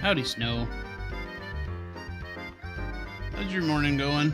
Howdy, Snow. How's your morning going?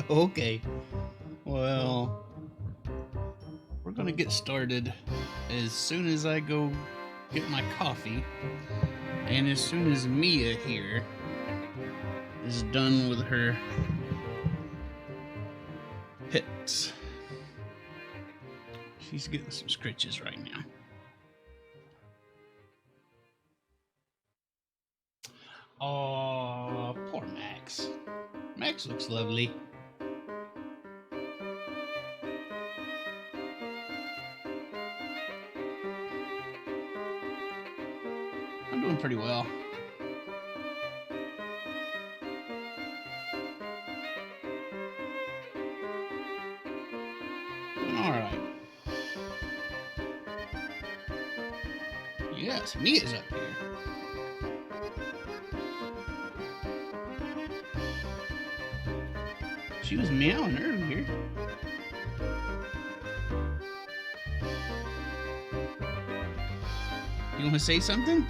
Okay. Well, we're gonna get started as soon as I go get my coffee, and as soon as Mia here is done with her pets. She's getting some scritches right now. Oh, poor Max. Max looks lovely. I'm doing pretty well. Doing alright. Yes, Mia's up here. She was meowing earlier. You want to say something?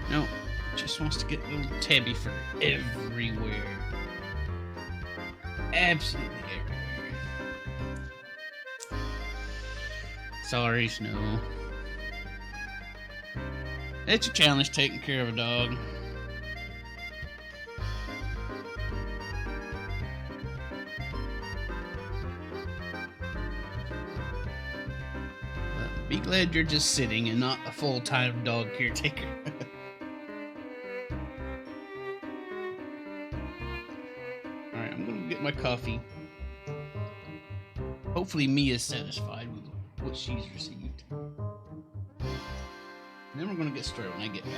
No, just wants to get little Tabby for everywhere. Absolutely everywhere. Sorry, Snow. It's a challenge taking care of a dog. But be glad you're just sitting and not a full-time dog caretaker. Alright, I'm gonna get my coffee. Hopefully Mia's satisfied with what she's received. And then we're gonna get started when I get back.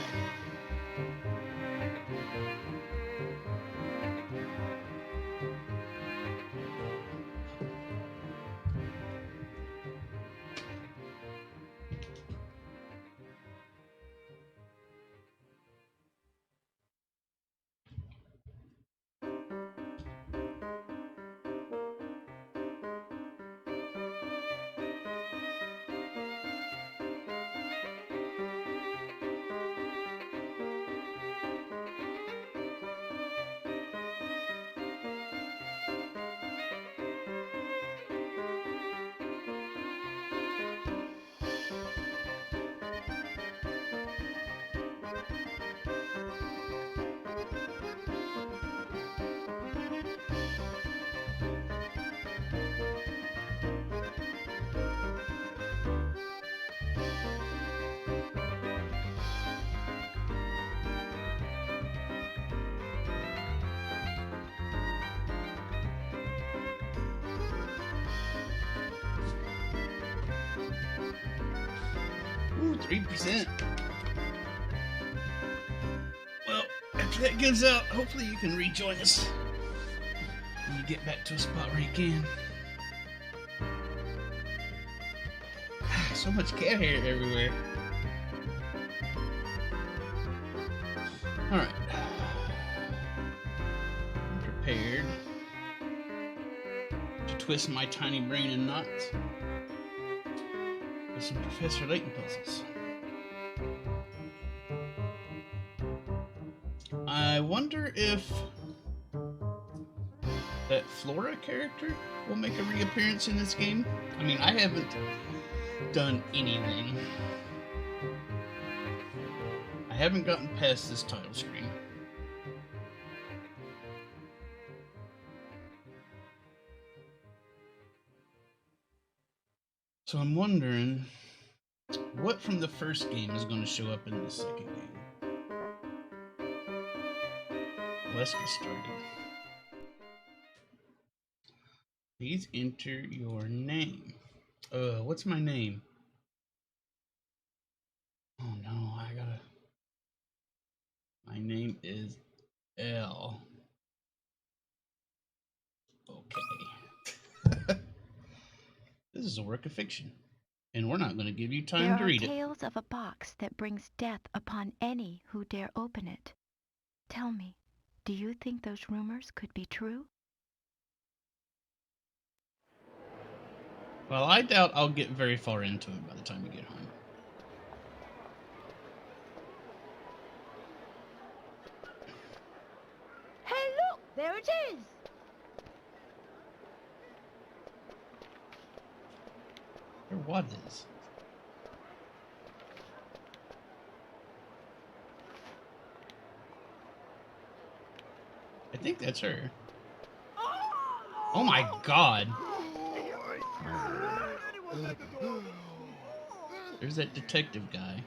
Ooh, 3%. Well, after that gives out, hopefully you can rejoin us when you get back to a spot where you can. So much cat hair everywhere. Alright. I'm prepared to twist my tiny brain in knots with some Professor Layton puzzles. I wonder if that Flora character will make a reappearance in this game. I mean, I haven't done anything. I haven't gotten past this title screen. So I'm wondering what from the first game is going to show up in the second game. Let's get started. Please enter your name. What's my name? Oh no, I gotta. My name is L. Okay. This is a work of fiction, and we're not going to give you time There to are read it. tales of a box that brings death upon any who dare open it. Tell me, do you think those rumors could be true? Well, I doubt I'll get very far into it by the time we get home. Hey, look! There it is! Or what is? I think that's her. Oh my god. There's that detective guy.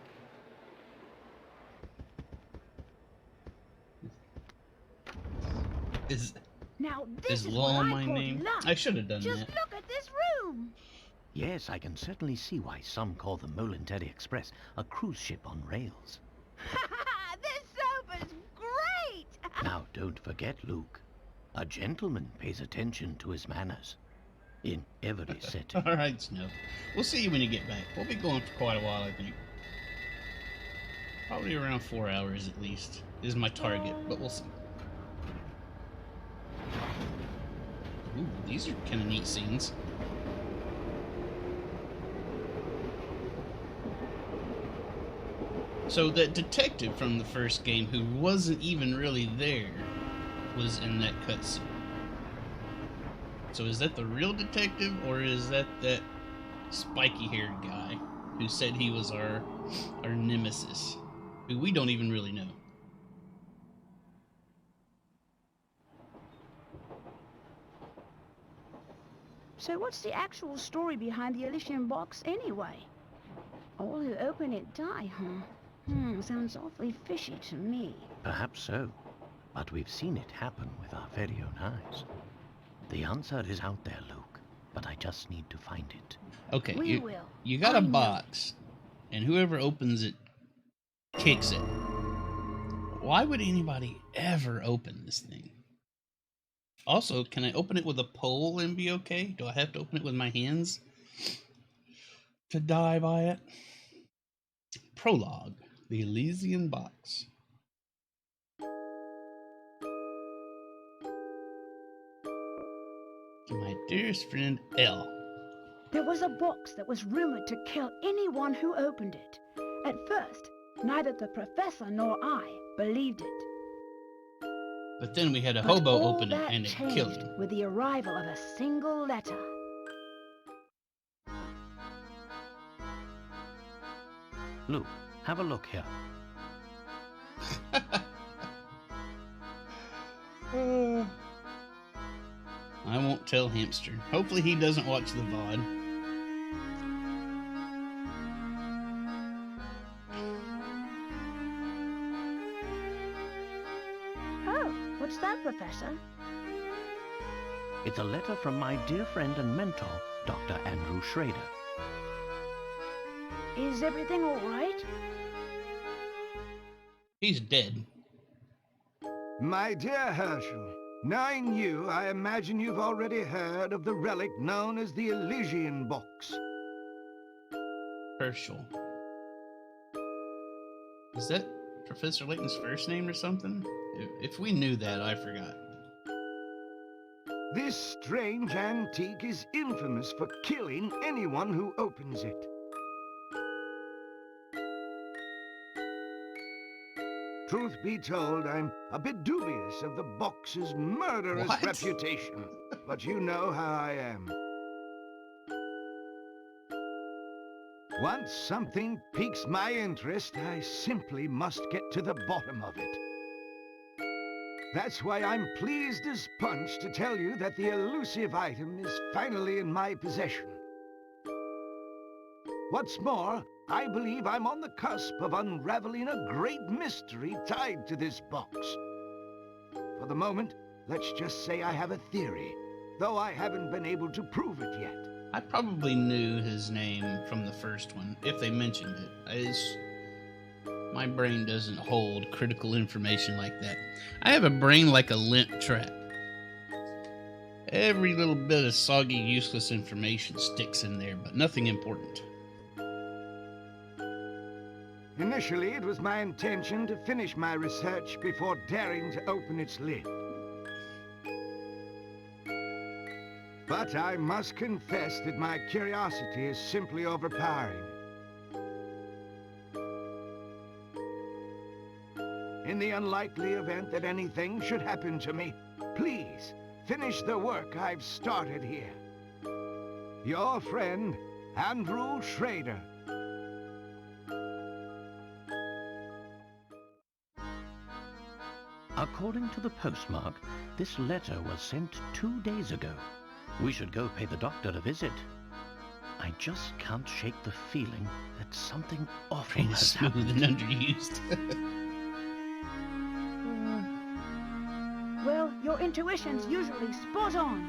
Now this Is is Law what I my call name? luck. I should have done Just that. look at this room. Yes, I can certainly see why some call the Molenteri Express a cruise ship on rails. This sofa's great! Now, don't forget, Luke. A gentleman pays attention to his manners. In every setting. Alright, Snow. We'll see you when you get back. We'll be going for quite a while, I think. Probably around 4 hours at least is my target, but we'll see. Ooh, these are kind of neat scenes. So that detective from the first game who wasn't even really there was in that cutscene. So is that the real detective, or is that spiky-haired guy who said he was our nemesis, who we don't even really know? So what's the actual story behind the Elysian box anyway? All who open it die, huh? Sounds awfully fishy to me. Perhaps so. But we've seen it happen with our very own eyes. The answer is out there, Luke. But I just need to find it. Okay, We will. you got a I know. box, and whoever opens it kicks it. Why would anybody ever open this thing? Also, can I open it with a pole and be okay? Do I have to open it with my hands to die by it? Prologue, the Elysian box. To my dearest friend, L. There was a box that was rumored to kill anyone who opened it. At first, neither the professor nor I believed it. But then we had a But hobo all open it that and it changed killed him. with the arrival of a single letter. Luke, have a look here. I won't tell Hamster. Hopefully he doesn't watch the VOD. Oh, what's that, Professor? It's a letter from my dear friend and mentor, Dr. Andrew Schrader. Is everything all right? He's dead. My dear Herschel, knowing you, I imagine you've already heard of the relic known as the Elysian box. Herschel. Is that Professor Layton's first name or something? If we knew that, I forgot. This strange antique is infamous for killing anyone who opens it. Truth be told, I'm a bit dubious of the box's murderous What? reputation, but you know how I am. Once something piques my interest, I simply must get to the bottom of it. That's why I'm pleased as punch to tell you that the elusive item is finally in my possession. What's more, I believe I'm on the cusp of unraveling a great mystery tied to this box. For the moment, let's just say I have a theory, though I haven't been able to prove it yet. I probably knew his name from the first one, if they mentioned it. My brain doesn't hold critical information like that. I have a brain like a lint trap. Every little bit of soggy, useless information sticks in there, but nothing important. Initially, it was my intention to finish my research before daring to open its lid. But I must confess that my curiosity is simply overpowering. In the unlikely event that anything should happen to me, please finish the work I've started here. Your friend, Andrew Schrader. According to the postmark, this letter was sent 2 days ago. We should go pay the doctor a visit. I just can't shake the feeling that something awful Brain is has smooth happened. and underused. Well, your intuition's usually spot on.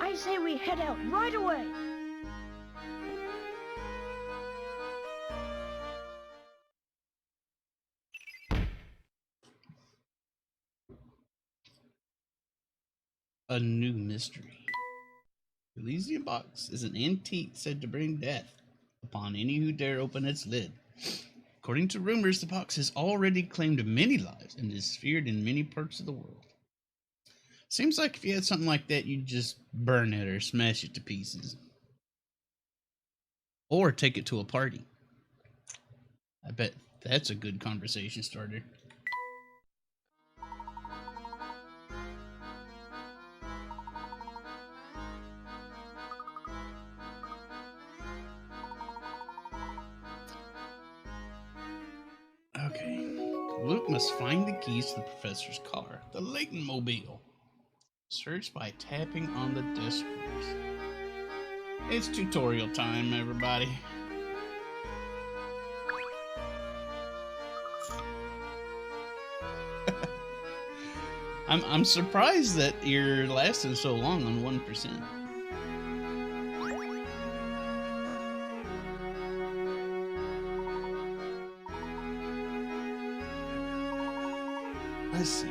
I say we head out right away. A new mystery. The Elysium box is an antique said to bring death upon any who dare open its lid. According to rumors, the box has already claimed many lives and is feared in many parts of the world. Seems like if you had something like that, you'd just burn it or smash it to pieces. Or take it to a party. I bet that's a good conversation starter. Okay. Luke must find the keys to the professor's car, the Layton mobile. Search by tapping on the disc first. It's tutorial time, everybody. I'm surprised that you're lasting so long on 1%. Let's see.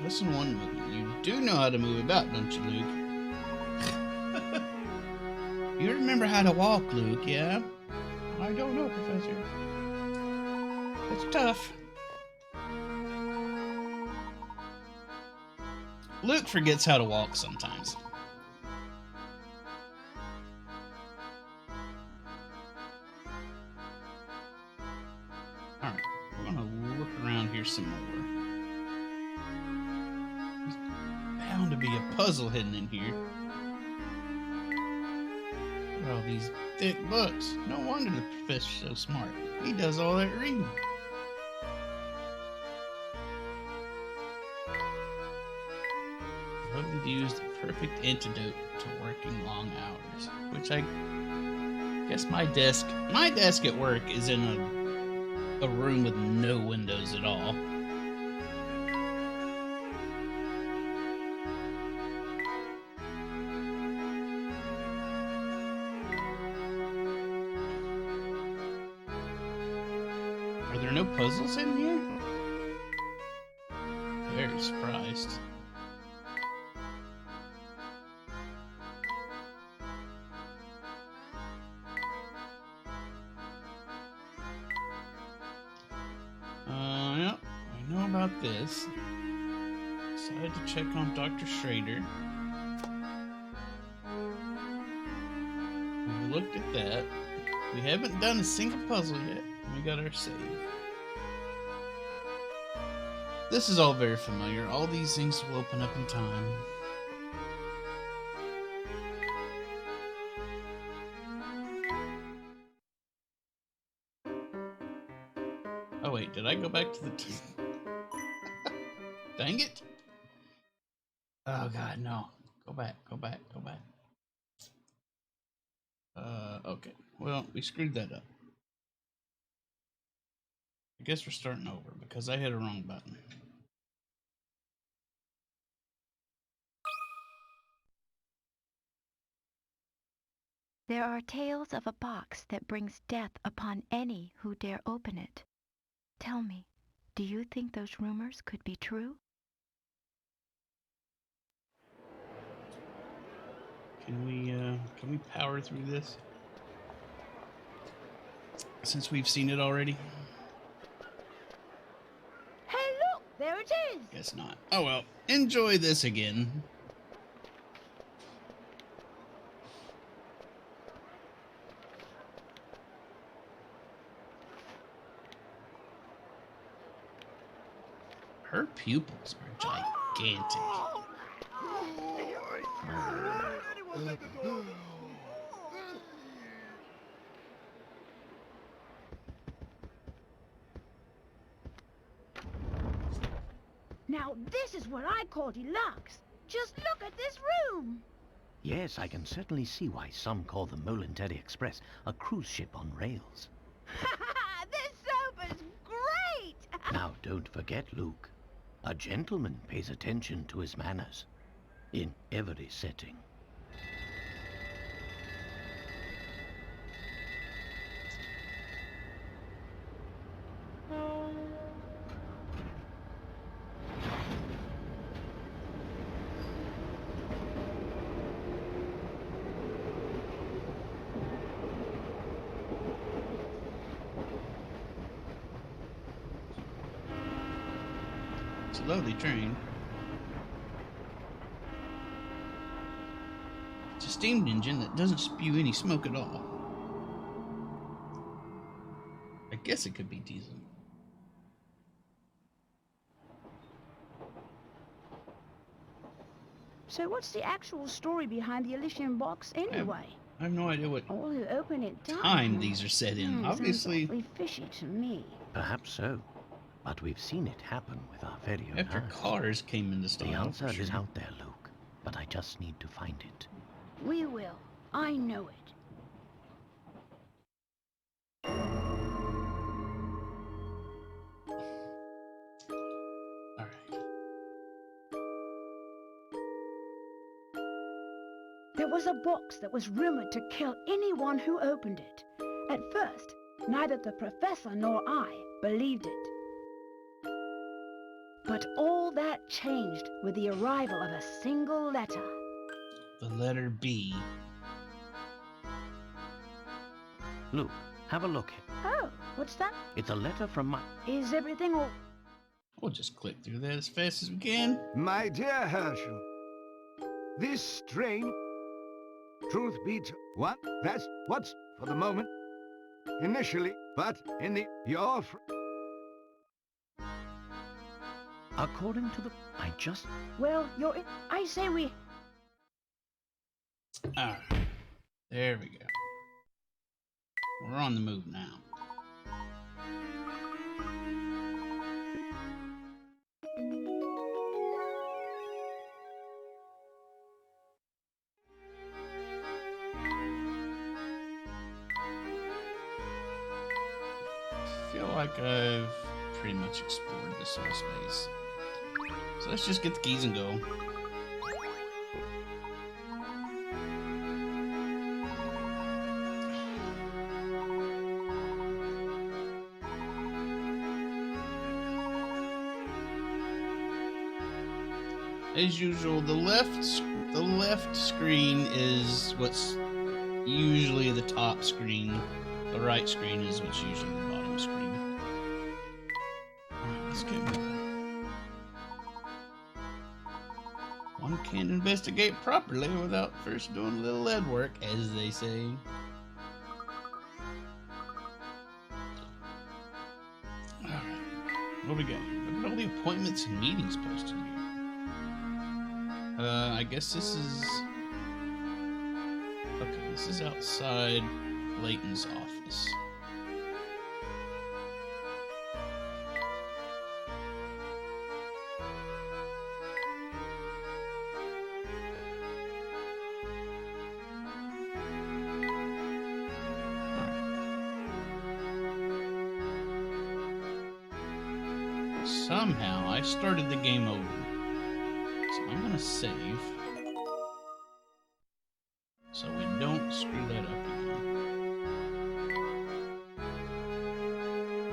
Lesson 1 movement. You do know how to move about, don't you, Luke? You remember how to walk, Luke, yeah? I don't know, Professor. It's tough. Luke forgets how to walk sometimes. Alright, we're gonna look around here some more. There's bound to be a puzzle hidden in here. Look at all these thick books. No wonder the professor's so smart. He does all that reading. Lovely view is the perfect antidote to working long hours. Which I guess my desk at work is in a room with no windows at all. Are there no puzzles in here? Very surprised. Yep, we know about this. Decided to check on Dr. Schrader. We looked at that. We haven't done a single puzzle yet. We got our save. This is all very familiar. All these things will open up in time. Oh wait, did I go back to the... Dang it! Oh god, no. Go back. Okay. Well, we screwed that up. I guess we're starting over because I hit a wrong button. There are tales of a box that brings death upon any who dare open it. Tell me, do you think those rumors could be true? Can we power through this? Since we've seen it already? Hey, look! There it is! Guess not. Oh well. Enjoy this again. Her pupils are gigantic. Now this is what I call deluxe. Just look at this room. Yes, I can certainly see why some call the Molenteri Express a cruise ship on rails. This sofa's great! Now, don't forget, Luke. A gentleman pays attention to his manners. In every setting. It's a lovely train. It's a steam engine that doesn't spew any smoke at all. I guess it could be diesel. So what's the actual story behind the Elysian box anyway? I have no idea what All who open it die. time these are set in. Obviously, sounds awfully fishy to me. Perhaps so. But we've seen it happen with our very own after eyes. cars came into The style. answer for is sure. out there, Luke. But I just need to find it. We will. I know it. All right. There was a box that was rumored to kill anyone who opened it. At first, neither the professor nor I believed it. But all that changed with the arrival of a single letter. The letter B. Luke, have a look. Oh, what's that? It's a letter from my... Is everything all... We'll just click through that as fast as we can. My dear Herschel, this strain, truth be told, what? That's what's for the moment. Initially, but in the your According to the... I just... Well, I say we... All right. There we go. We're on the move now. I feel like I've pretty much explored this whole space. So let's just get the keys and go. As usual, the left screen is what's usually the top screen. The right screen is what's usually the bottom screen. Alright, let's get moving. One can't investigate properly without first doing a little lead work, as they say. Alright, what do we got? Look at all the appointments and meetings posted here. I guess this is... Okay, this is outside Layton's office. Alright. Somehow I started the game over. So I'm gonna save. So we don't screw that up again.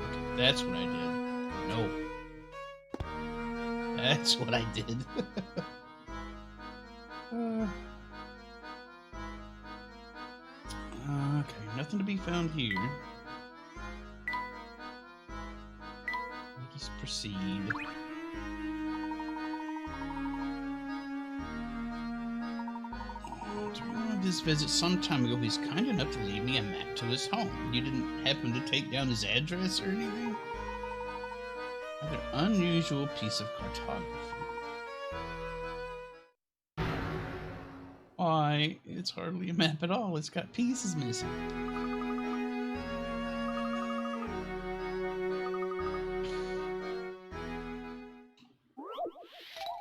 Okay, that's what I did. No. That's what I did. Okay, nothing to be found here. I'll just proceed. During one of his visits some time ago, he's kind enough to leave me a map to his home. You didn't happen to take down his address or anything? Rather unusual piece of cartography. Why, it's hardly a map at all. It's got pieces missing.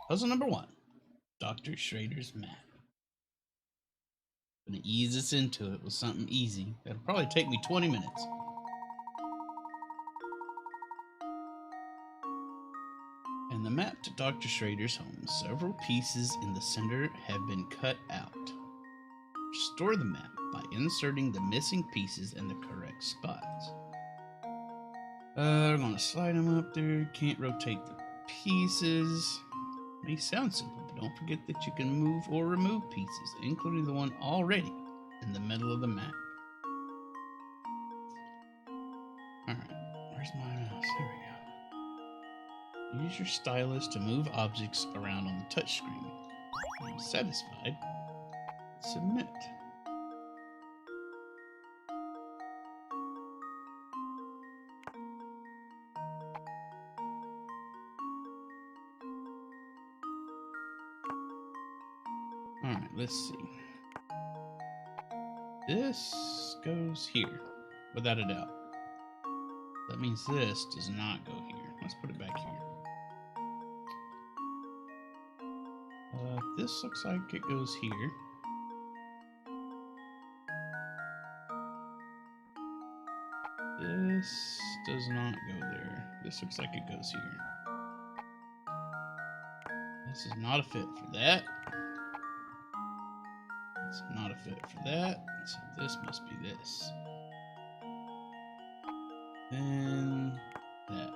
Puzzle number 1. Dr. Schrader's map. I'm gonna ease us into it with something easy. That'll probably take me 20 minutes. In the map to Dr. Schrader's home, several pieces in the center have been cut out. Restore the map by inserting the missing pieces in the correct spots. We're gonna slide them up there. Can't rotate the pieces. May sound simple, but don't forget that you can move or remove pieces, including the one already in the middle of the map. Alright, where's my mouse? There we go. Use your stylus to move objects around on the touchscreen. When satisfied, submit. Alright, let's see. This goes here, without a doubt. That means this does not go here. Let's put it back here. This looks like it goes here. This does not go there. This looks like it goes here. This is not a fit for that. It's not a fit for that. So this must be this. Then that.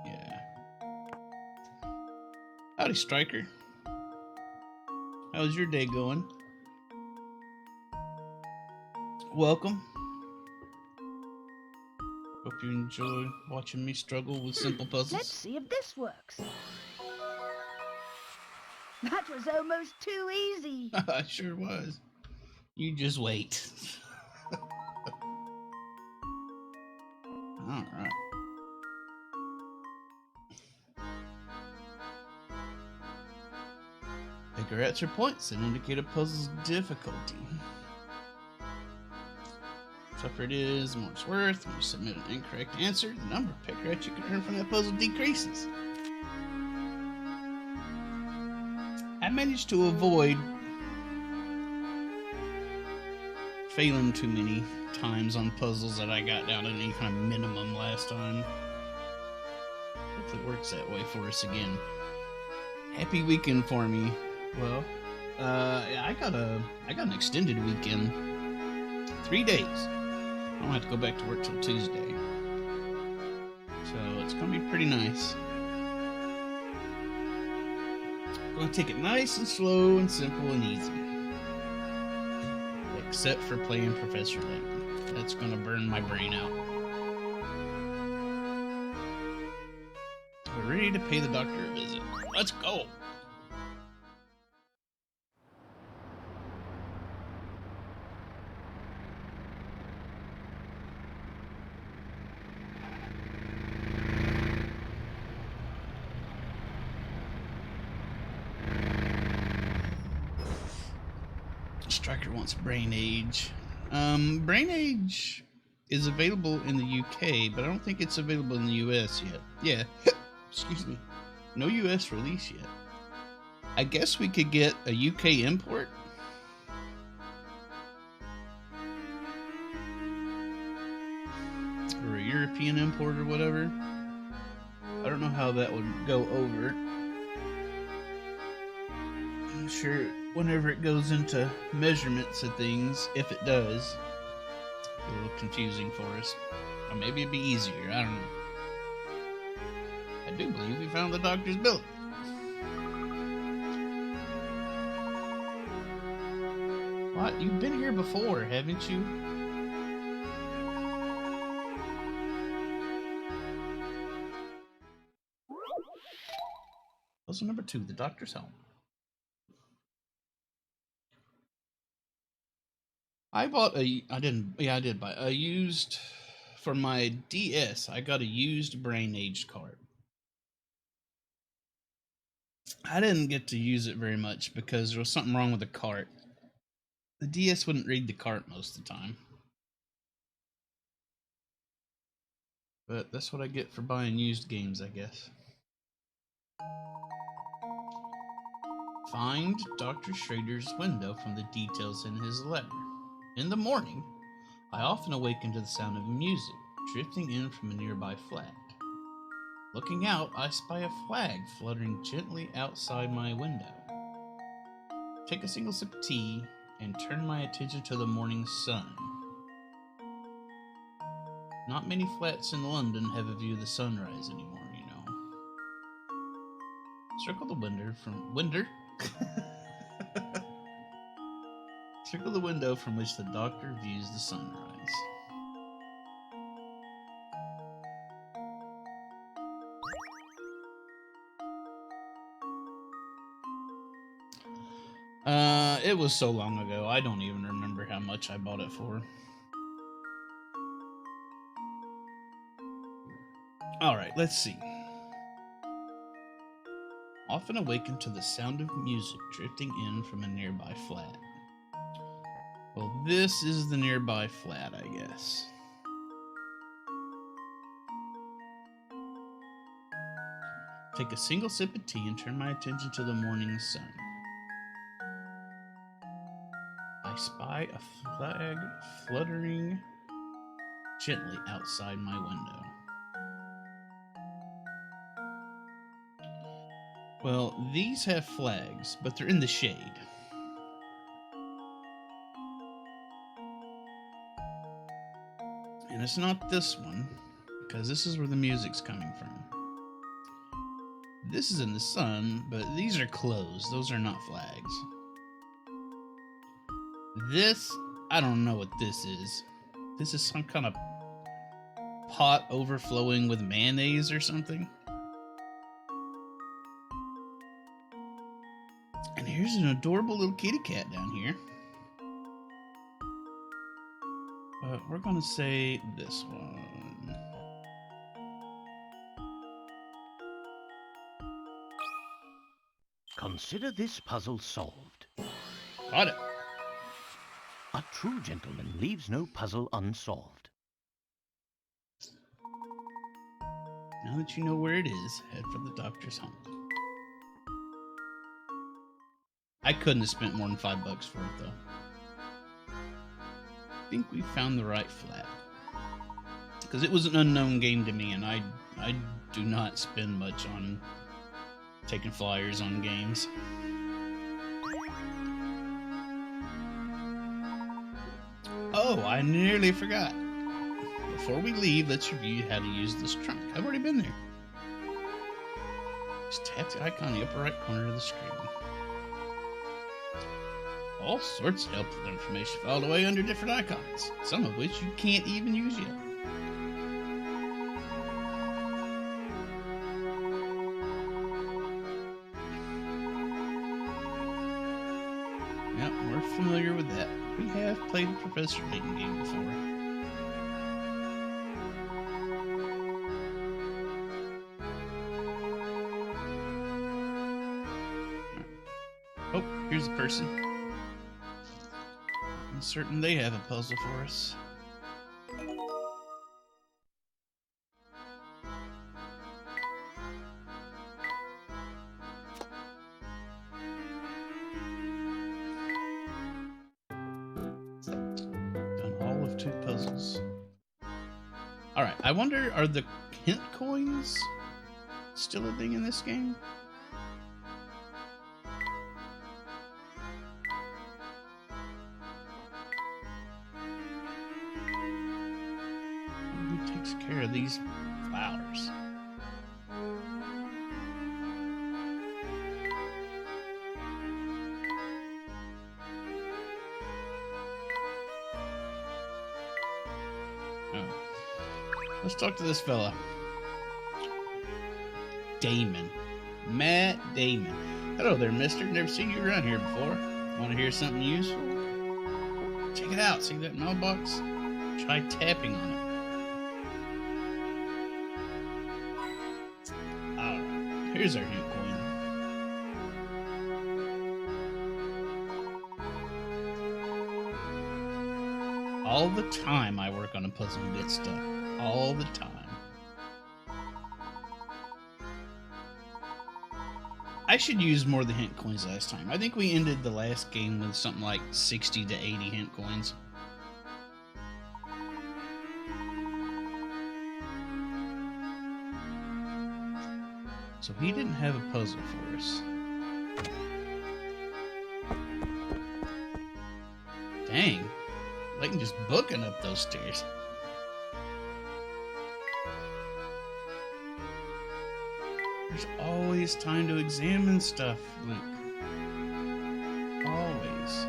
Yeah. Howdy, Striker. How's your day going? Welcome. Hope you enjoy watching me struggle with simple puzzles. Let's see if this works. That was almost too easy. It sure was. You just wait. Alright. Picarets are points that indicate a puzzle's difficulty. The tougher it is, the more it's worth. When you submit an incorrect answer, the number of picarets you can earn from that puzzle decreases. I managed to avoid failing too many times on puzzles that I got down at any kind of minimum last time. Hopefully it works that way for us again. Happy weekend for me. Well, yeah, I got an extended weekend. 3 days. I don't have to go back to work till Tuesday. So it's gonna be pretty nice. I'm gonna take it nice and slow and simple and easy. Except for playing Professor Layton. That's gonna burn my brain out. We're ready to pay the doctor a visit. Let's go! Striker wants Brain Age. Brain Age is available in the UK, but I don't think it's available in the US yet. Yeah, excuse me. No US release yet. I guess we could get a UK import. Or a European import or whatever. I don't know how that would go over. I'm sure whenever it goes into measurements of things, if it does, it's a little confusing for us. Or maybe it'd be easier, I don't know. I do believe we found the doctor's building. What? You've been here before, haven't you? Puzzle number 2, the doctor's home. I did buy a used, for my DS, I got a used Brain Age card. I didn't get to use it very much because there was something wrong with the cart. The DS wouldn't read the cart most of the time. But that's what I get for buying used games, I guess. Find Dr. Schrader's window from the details in his letter. In the morning, I often awaken to the sound of music drifting in from a nearby flat. Looking out, I spy a flag fluttering gently outside my window. Take a single sip of tea and turn my attention to the morning sun. Not many flats in London have a view of the sunrise anymore, you know. Circle the window Circle the window from which the doctor views the sunrise. It was so long ago, I don't even remember how much I bought it for. Alright, let's see. Often awaken to the sound of music drifting in from a nearby flat. Well, this is the nearby flat, I guess. Take a single sip of tea and turn my attention to the morning sun. I spy a flag fluttering gently outside my window. Well, these have flags, but they're in the shade. And it's not this one, because this is where the music's coming from. This is in the sun, but these are closed. Those are not flags. This, I don't know what this is. This is some kind of pot overflowing with mayonnaise or something. And here's an adorable little kitty cat down here. We're going to say this one. Consider this puzzle solved. Got it. A true gentleman leaves no puzzle unsolved. Now that you know where it is, head for the doctor's home. I couldn't have spent more than $5 for it, though. I think we found the right flat. Because it was an unknown game to me, and I do not spend much on taking flyers on games. Oh, I nearly forgot. Before we leave, let's review how to use this trunk. I've already been there. Just tap the icon in the upper right corner of the screen. All sorts of helpful information filed away under different icons, some of which you can't even use yet. Yep, we're familiar with that. We have played a Professor Layton game before. Oh, here's a person. I'm certain they have a puzzle for us. Done all of 2 puzzles. Alright, I wonder, are the hint coins still a thing in this game? takes care of these flowers. Oh. Let's talk to this fella. Damon. Matt Damon. Hello there, mister. Never seen you around here before. Want to hear something useful? Check it out. See that mailbox? Try tapping on it. Alright. Here's our hint coin. All the time I work on a puzzle and get stuck. All the time. I should use more of the hint coins last time. I think we ended the last game with something like 60 to 80 hint coins. So he didn't have a puzzle for us. Dang. Layton just booking up those stairs. There's always time to examine stuff, Luke. Always.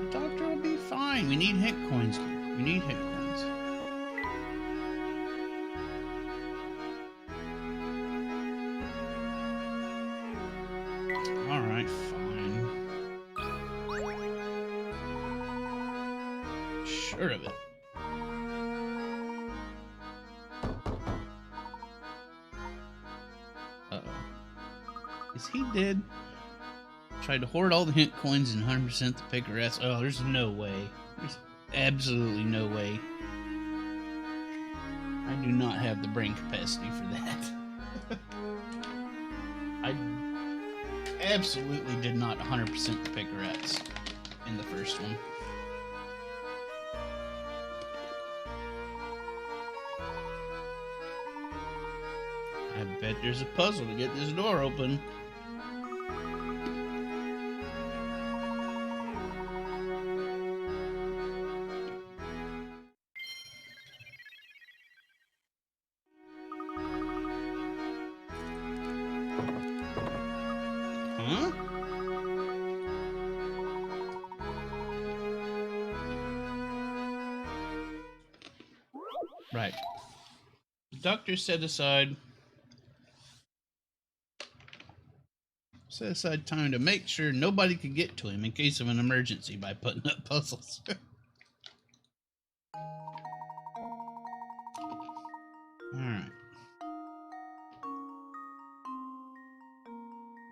The doctor will be fine. We need hint coins, Luke. We need hint coins. Alright, fine. Sure of it. Is he dead? Tried to hoard all the hint coins and 100% the picarettes. Oh, there's no way. There's absolutely no way. I do not have the brain capacity for that. I absolutely did not 100% the picarettes in the first one. I bet there's a puzzle to get this door open. Huh? Right. The doctor set aside time to make sure nobody could get to him in case of an emergency by putting up puzzles. Alright.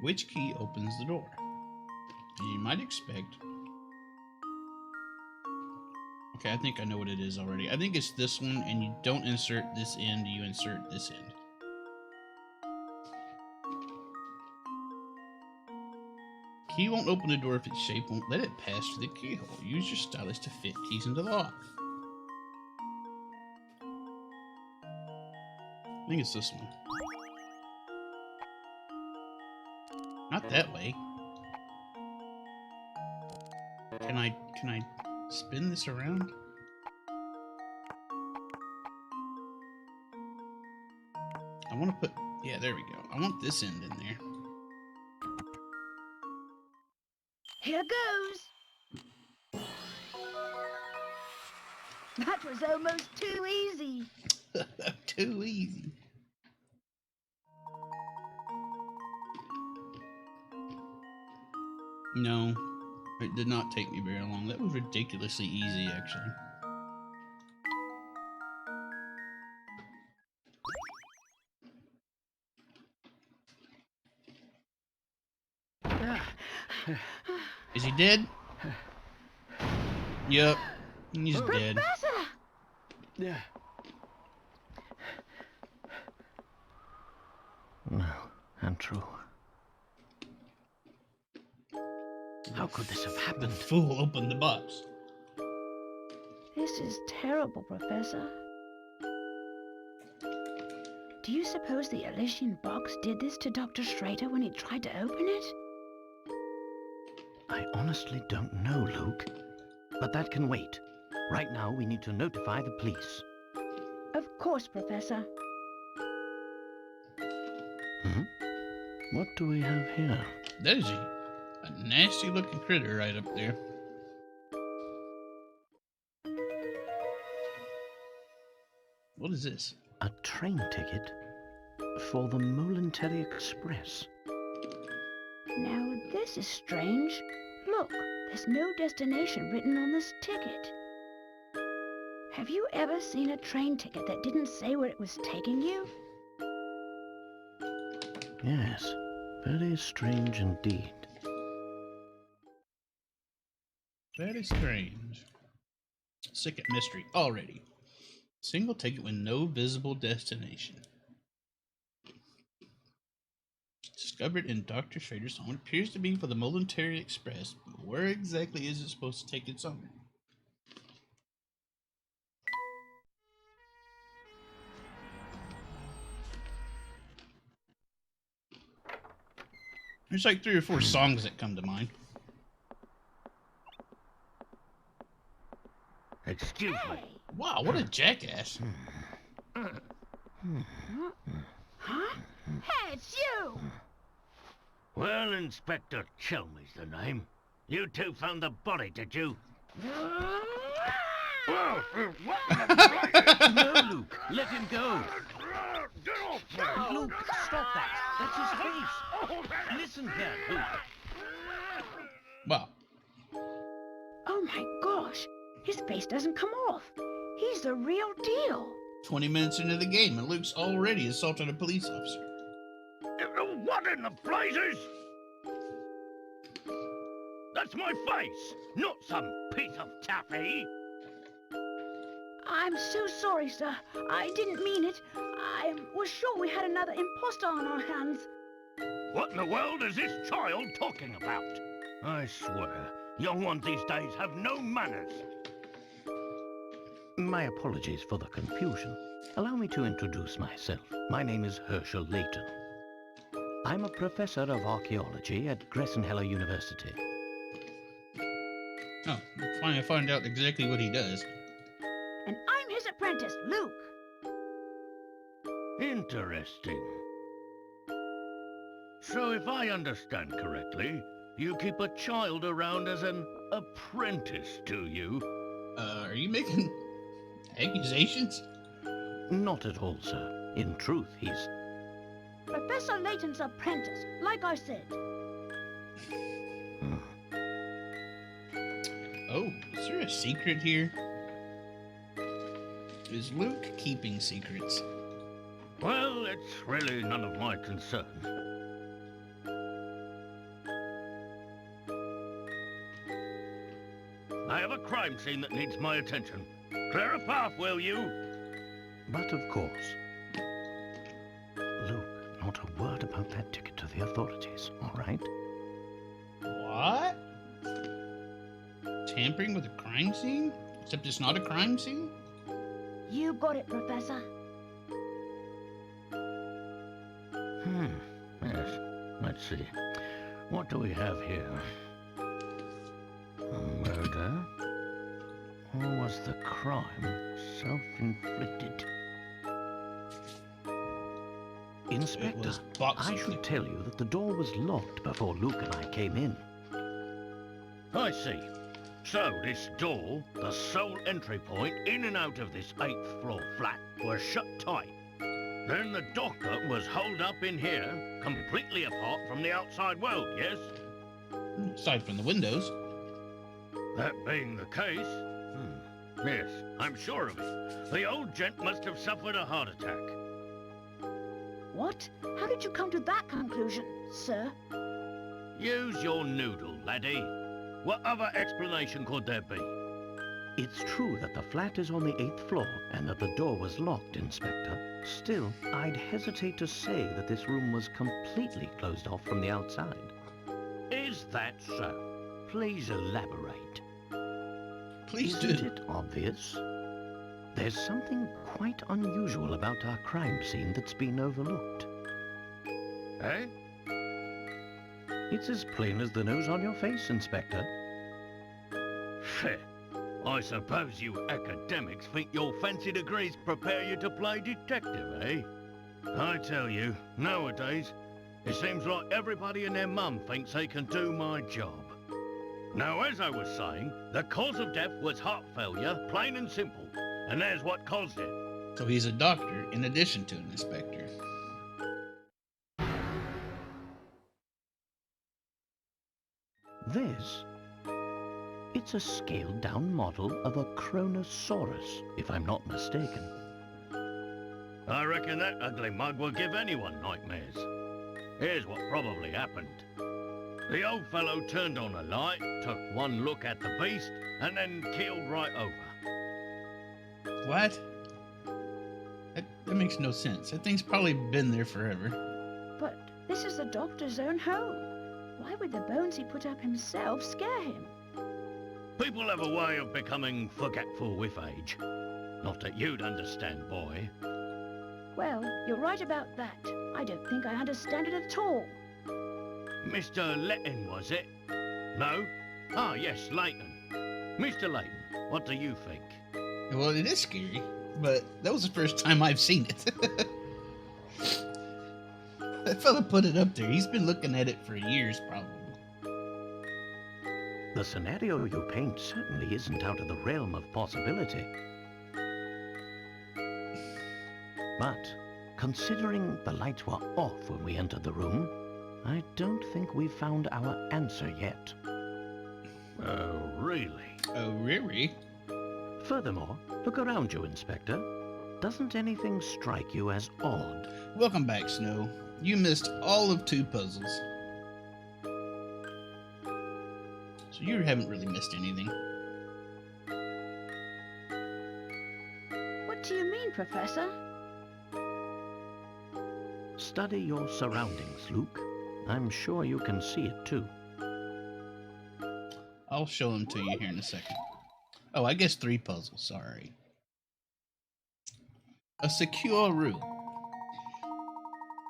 Which key opens the door? As you might expect. Okay, I think I know what it is already. I think it's this one, and you don't insert this end, you insert this end. Key won't open the door if its shape won't let it pass through the keyhole. Use your stylus to fit keys into the lock. I think it's this one. Not that way. Can I spin this around? I want to put, yeah, there we go. I want this end in there. Here goes. That was almost too easy. Too easy. No, it did not take me very long. That was ridiculously easy, actually. Is he dead? Yep, he's dead. Professor! Yeah. No, untrue. How could this have The happened? fool opened the box. This is terrible, Professor. Do you suppose the Elysian box did this to Dr. Schrader when he tried to open it? I honestly don't know, Luke. But that can wait. Right now, we need to notify the police. Of course, Professor. What do we have here? That is a nasty looking critter right up there. What is this? A train ticket for the Momentary Express. Now, this is strange. Look, there's no destination written on this ticket. Have you ever seen a train ticket that didn't say where it was taking you? Yes, very strange indeed. Very strange. Second mystery already. Single ticket with no visible destination. Discovered in Dr. Schrader's home. It appears to be for the Momentary Express, but where exactly is it supposed to take its owner? There's like 3 or 4 songs that come to mind. Excuse me. Wow, what a jackass. Huh? Hey, it's you! Well, Inspector Chelmey's the name. You two found the body, did you? No, Luke, let him go. Luke, stop that. That's his face. Listen here, Luke. Wow. Oh my gosh, his face doesn't come off. He's the real deal. 20 minutes into the game and Luke's already assaulted a police officer. What in the blazes? That's my face, not some piece of taffy. I'm so sorry, sir. I didn't mean it. I was sure we had another imposter on our hands. What in the world is this child talking about? I swear, young ones these days have no manners. My apologies for the confusion. Allow me to introduce myself. My name is Herschel Layton. I'm a professor of archaeology at Gressenheller University. Oh, finally find out exactly what he does. And I'm his apprentice, Luke. Interesting. So if I understand correctly, you keep a child around as an apprentice, do you? Are you making accusations? Not at all, sir. In truth, he's... Professor Layton's apprentice, like I said. Oh, is there a secret here? Is Luke keeping secrets? Well, it's really none of my concern. I have a crime scene that needs my attention. Clear a path, will you? But of course. Luke, not a word about that ticket to the authorities, all right? What? Tampering with a crime scene? Except it's not a crime scene? You got it, Professor. Yes. Let's see. What do we have here? A murder? Or was the crime self-inflicted? Inspector, was boxing. I should tell you that the door was locked before Luke and I came in. I see. So this door, the sole entry point in and out of this 8th floor flat, was shut tight. Then the doctor was holed up in here, completely apart from the outside world, yes? Aside from the windows. That being the case, yes, I'm sure of it. The old gent must have suffered a heart attack. What? How did you come to that conclusion, sir? Use your noodle, laddie. What other explanation could there be? It's true that the flat is on the 8th floor and that the door was locked, Inspector. Still, I'd hesitate to say that this room was completely closed off from the outside. Is that so? Please elaborate. Please do. Isn't it obvious? There's something quite unusual about our crime scene that's been overlooked. Eh? It's as plain as the nose on your face, Inspector. I suppose you academics think your fancy degrees prepare you to play detective, eh? I tell you, nowadays, it seems like everybody and their mum thinks they can do my job. Now, as I was saying, the cause of death was heart failure, plain and simple. And there's what caused it. So he's a doctor in addition to an inspector. This? It's a scaled-down model of a Kronosaurus, if I'm not mistaken. I reckon that ugly mug will give anyone nightmares. Here's what probably happened. The old fellow turned on a light, took one look at the beast, and then keeled right over. What? That makes no sense. That thing's probably been there forever. But this is the doctor's own home. Why would the bones he put up himself scare him? People have a way of becoming forgetful with age. Not that you'd understand, boy. Well, you're right about that. I don't think I understand it at all. Mr. Layton, was it? No? Ah, yes, Layton. Mr. Layton, what do you think? Well, it is scary, but that was the first time I've seen it. That fella put it up there. He's been looking at it for years, probably. The scenario you paint certainly isn't out of the realm of possibility. But, considering the lights were off when we entered the room, I don't think we've found our answer yet. Oh, really? Oh, really? Furthermore, look around you, Inspector. Doesn't anything strike you as odd? Welcome back, Snow. You missed all of 2 puzzles. So you haven't really missed anything. What do you mean, Professor? Study your surroundings, Luke. I'm sure you can see it too. I'll show them to you here in a second. Oh, I guess 3 puzzles, sorry. A secure room.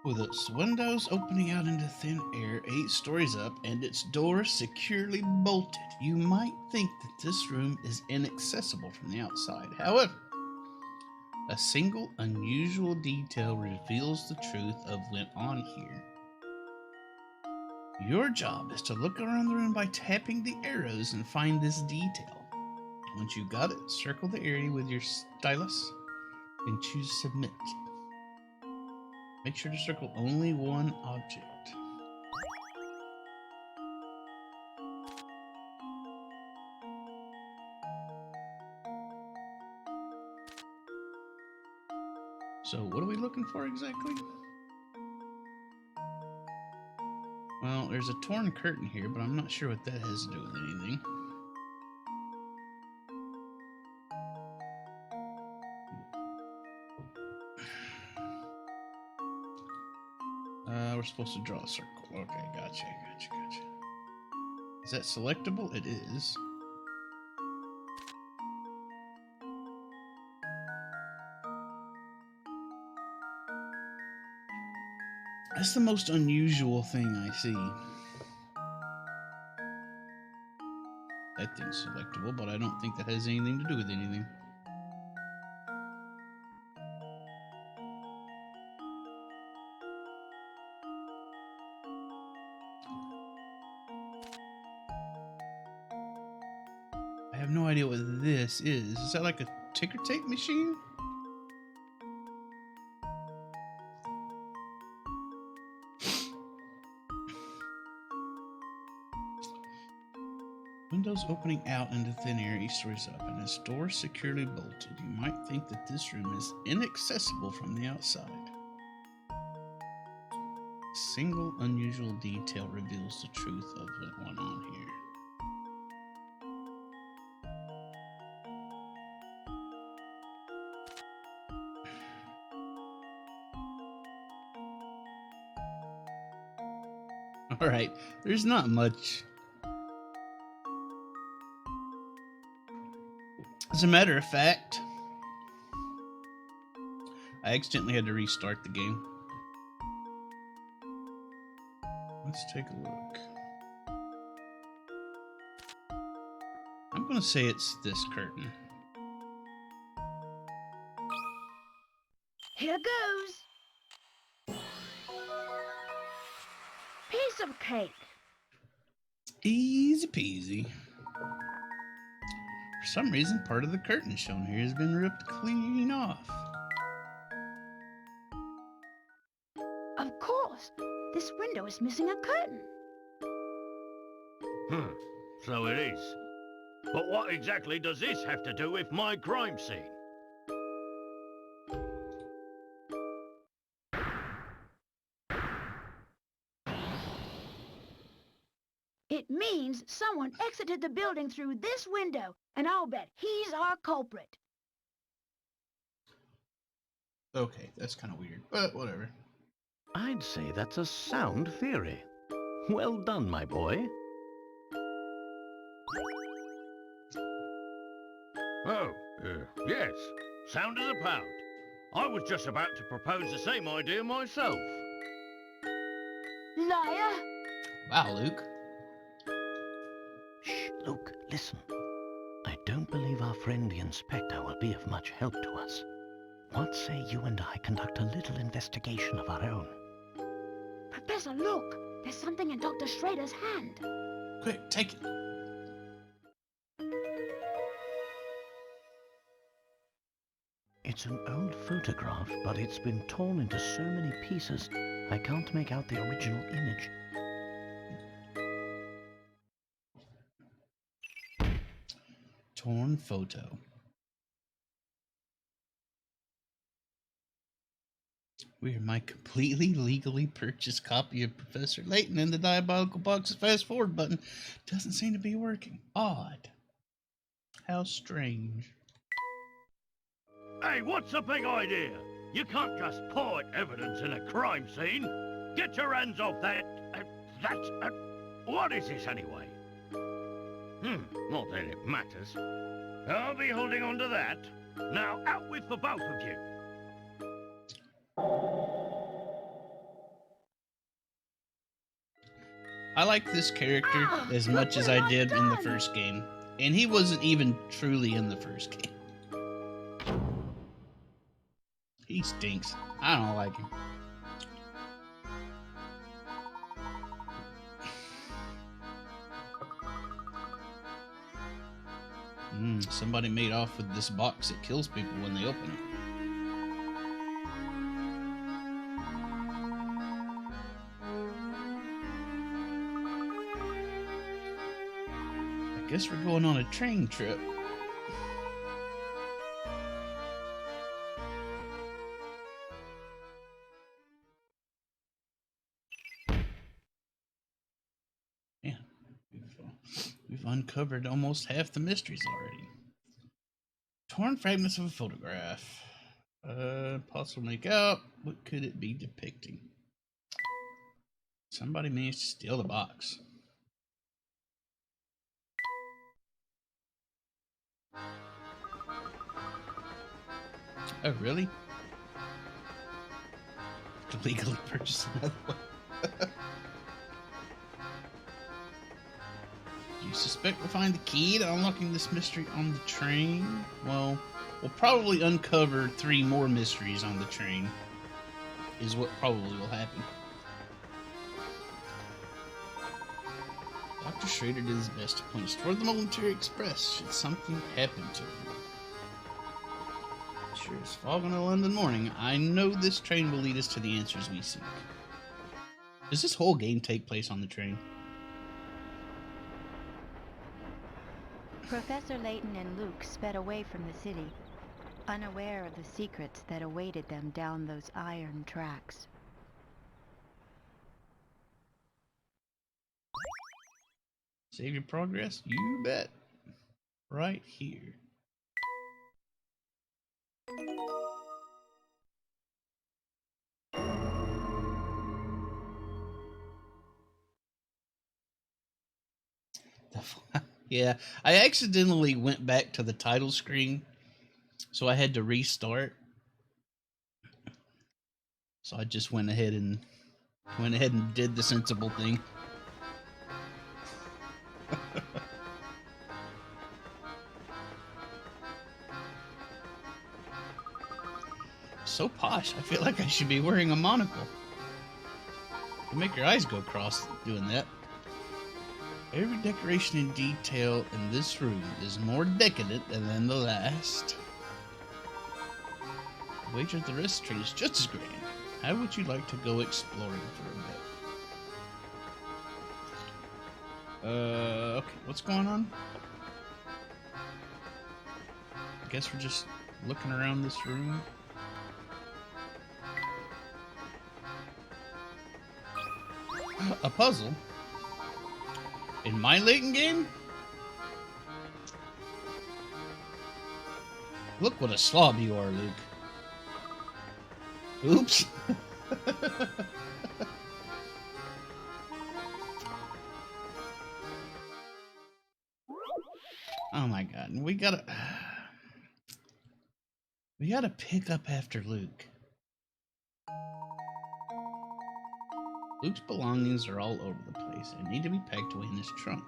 With its windows opening out into thin air 8 stories up and its doors securely bolted, you might think that this room is inaccessible from the outside. However, a single unusual detail reveals the truth of what went on here. Your job is to look around the room by tapping the arrows and find this detail. Once you got it, circle the area with your stylus and choose Submit. Make sure to circle only one object. So what are we looking for exactly? Well, there's a torn curtain here, but I'm not sure what that has to do with anything. We're supposed to draw a circle. Okay, gotcha. Is that selectable? It is. That's the most unusual thing I see. That thing's selectable, but I don't think that has anything to do with anything. I have no idea what this is. Is that like a ticker tape machine? Windows opening out into thin air, each stories up, and its door securely bolted. You might think that this room is inaccessible from the outside. A single unusual detail reveals the truth of what went on here. Alright, there's not much. As a matter of fact, I accidentally had to restart the game. Let's take a look. I'm I'm gonna say it's this curtain. Here goes. Piece of cake. Easy peasy. For some reason, part of the curtain shown here has been ripped clean off. Of course. This window is missing a curtain. So it is. But what exactly does this have to do with my crime scene? It means someone exited the building through this window, and I'll bet he's our culprit. Okay, that's kind of weird, but whatever. I'd say that's a sound theory. Well done, my boy. Oh, yes. Sound as a pound. I was just about to propose the same idea myself. Liar! Wow, Luke. Shh, Luke, listen. I don't believe our friend the inspector will be of much help to us. What say you and I conduct a little investigation of our own? Professor, look! There's something in Dr. Schrader's hand. Quick, take it. It's an old photograph, but it's been torn into so many pieces, I can't make out the original image. Torn photo. Where my completely legally purchased copy of Professor Layton and the Diabolical Box's fast forward button doesn't seem to be working. Odd. How strange. Hey, what's the big idea? You can't just point evidence in a crime scene. Get your hands off that. What is this anyway? Not that it matters. I'll be holding on to that. Now out with the both of you. I like this character as much as I did in the first game. And he wasn't even truly in the first game. He stinks. I don't like him. Somebody made off with this box that kills people when they open it. I guess we're going on a train trip. Yeah, we've uncovered almost half the mysteries already. Torn fragments of a photograph. Possible make out. What could it be depicting? Somebody managed to steal the box. Oh, really? To legally purchase another one. You suspect we'll find the key to unlocking this mystery on the train? Well, we'll probably uncover 3 more mysteries on the train, is what probably will happen. Dr. Schrader did his best to point us toward the Momentary Express should something happen to him. Sure as fog on a London morning, I know this train will lead us to the answers we seek. Does this whole game take place on the train? Professor Layton and Luke sped away from the city, unaware of the secrets that awaited them down those iron tracks. Save your progress? You bet. Right here. Yeah, I accidentally went back to the title screen, so I had to restart. So I just went ahead and did the sensible thing. So posh. I feel like I should be wearing a monocle. It'll make your eyes go cross doing that. Every decoration and detail in this room is more decadent than the last. I wager the rest of the tree is just as grand. How would you like to go exploring for a bit? Okay, what's going on? I guess we're just looking around this room. A puzzle? In my Layton game? Look what a slob you are, Luke. Oops. Oh my god. We gotta pick up after Luke. Luke's belongings are all over the place and need to be packed away in his trunk.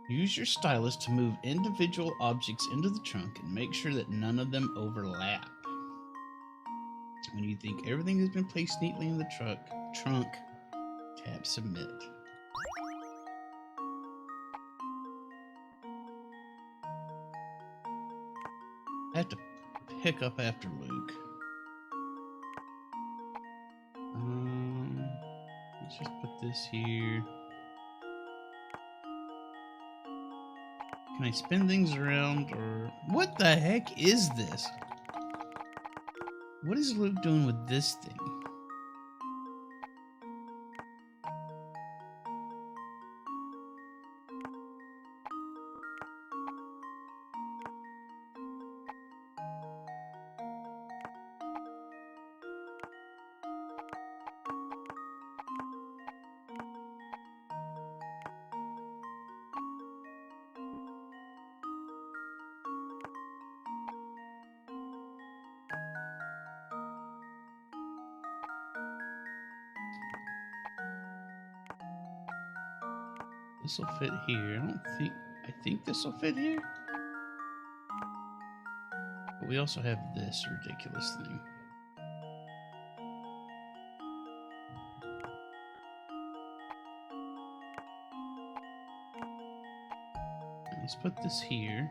Use your stylus to move individual objects into the trunk and make sure that none of them overlap. When you think everything has been placed neatly in the trunk, tap submit. I have to pick up after Luke. Let's just put this here. Can I spin things around, or what the heck is this? What is Luke doing with this thing? This will fit here. I think this will fit here. But we also have this ridiculous thing. Let's put this here.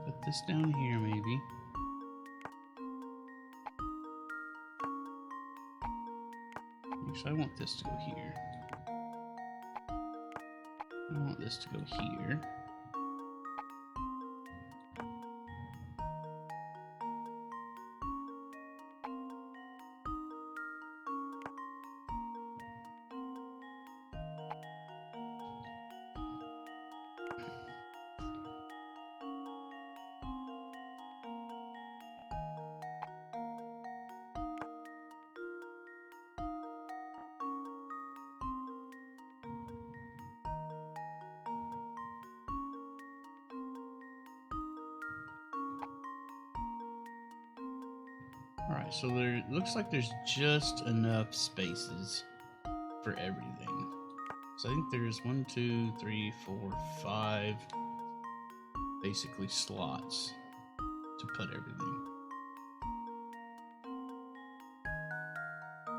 Put this down here, maybe. Actually, I want this to go here. I want this to go here. Alright, so there looks like there's just enough spaces for everything. So I think there's 1, 2, 3, 4, 5 basically slots to put everything.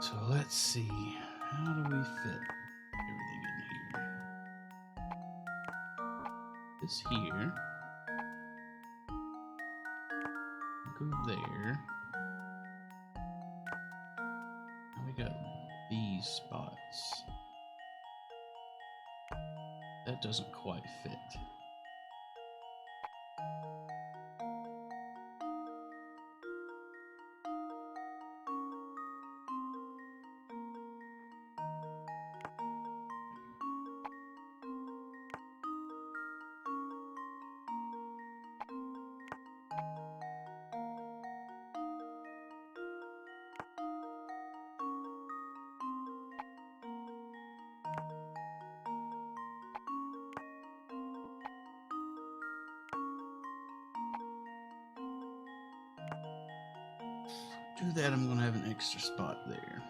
So let's see, how do we fit everything in here? This here. Go there. Now we got these spots. That doesn't quite fit. Do that, I'm gonna have an extra spot there.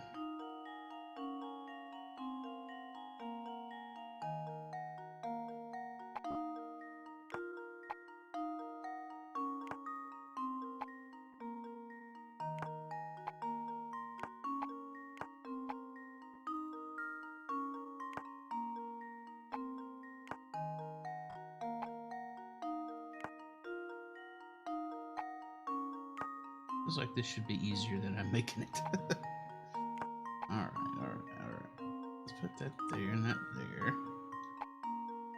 Feels like this should be easier than I'm making it. Alright. Let's put that there and that there.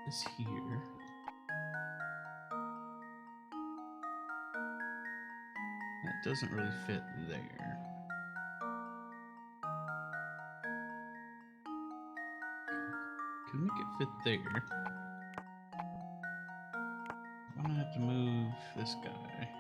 This here. That doesn't really fit there. Can make it fit there. I'm gonna have to move this guy.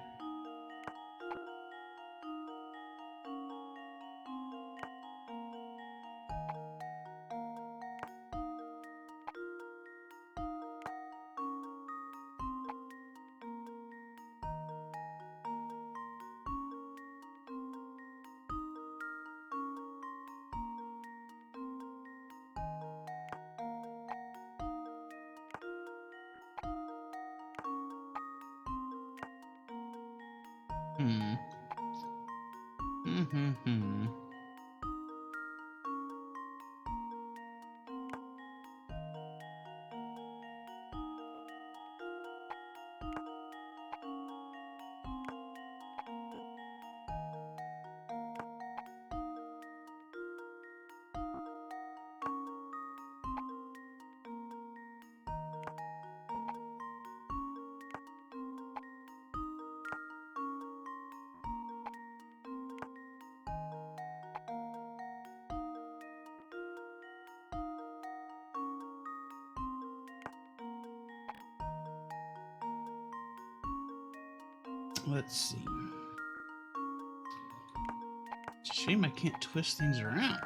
Let's see. It's a shame I can't twist things around.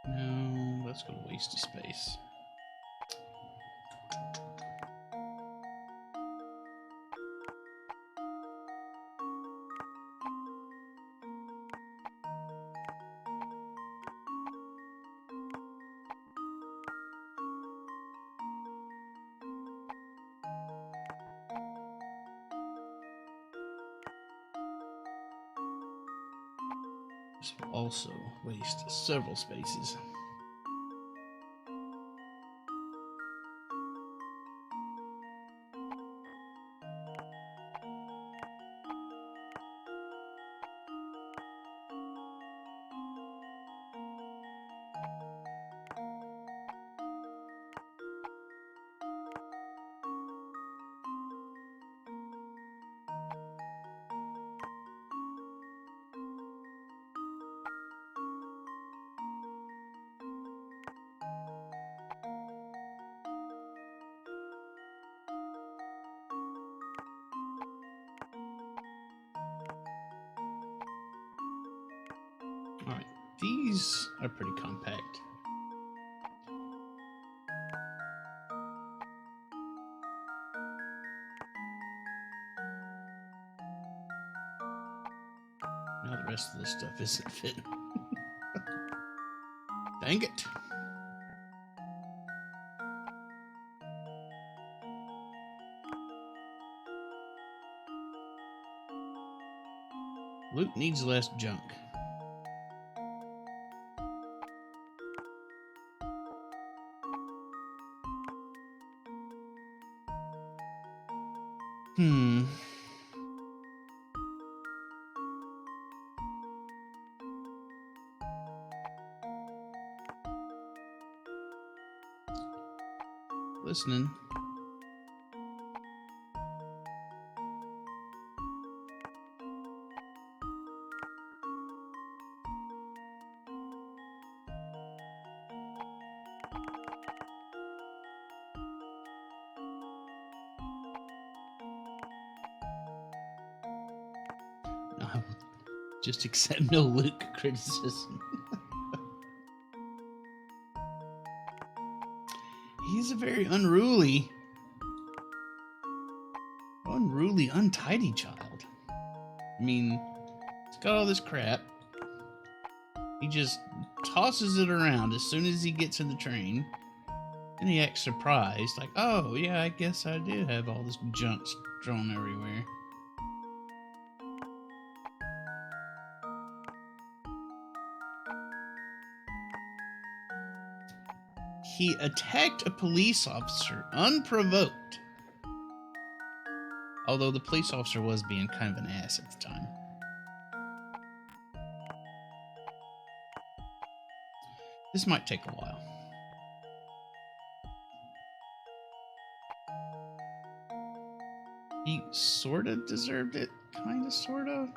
No, that's going to waste of space. This will also waste several spaces. Alright, these are pretty compact. Now the rest of this stuff isn't fitting. Dang it. Luke needs less junk. Listening. I will just accept no Luke criticism. He's a very unruly, untidy child. I mean, he's got all this crap. He just tosses it around as soon as he gets in the train. And he acts surprised, like, oh, yeah, I guess I did have all this junk drawn everywhere. He attacked a police officer unprovoked. Although the police officer was being kind of an ass at the time. This might take a while. He sort of deserved it. Kind of, sort of.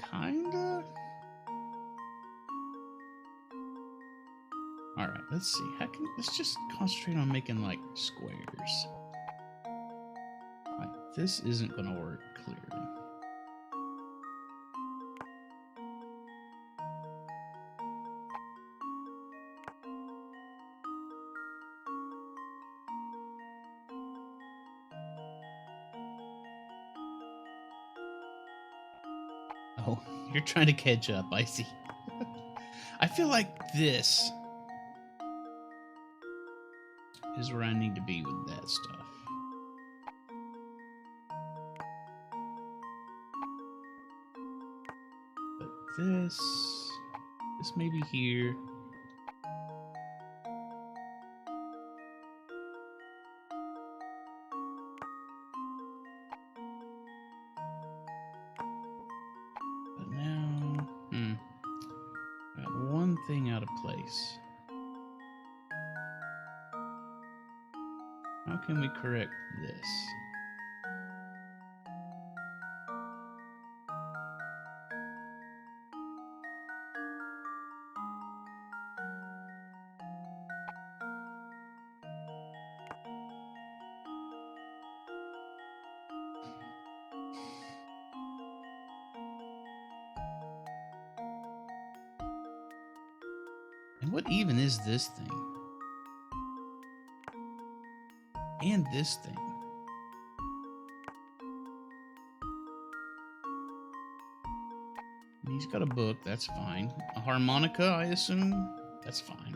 Kind of. Alright, let's see. Let's just concentrate on making, like, squares. Like, this isn't going to work, clearly. Oh, you're trying to catch up, I see. I feel like this is where I need to be with that stuff. But this may be here. But now, I got one thing out of place. How can we correct this? And what even is this thing? And this thing? He's got a book, that's fine. A harmonica, I assume? That's fine.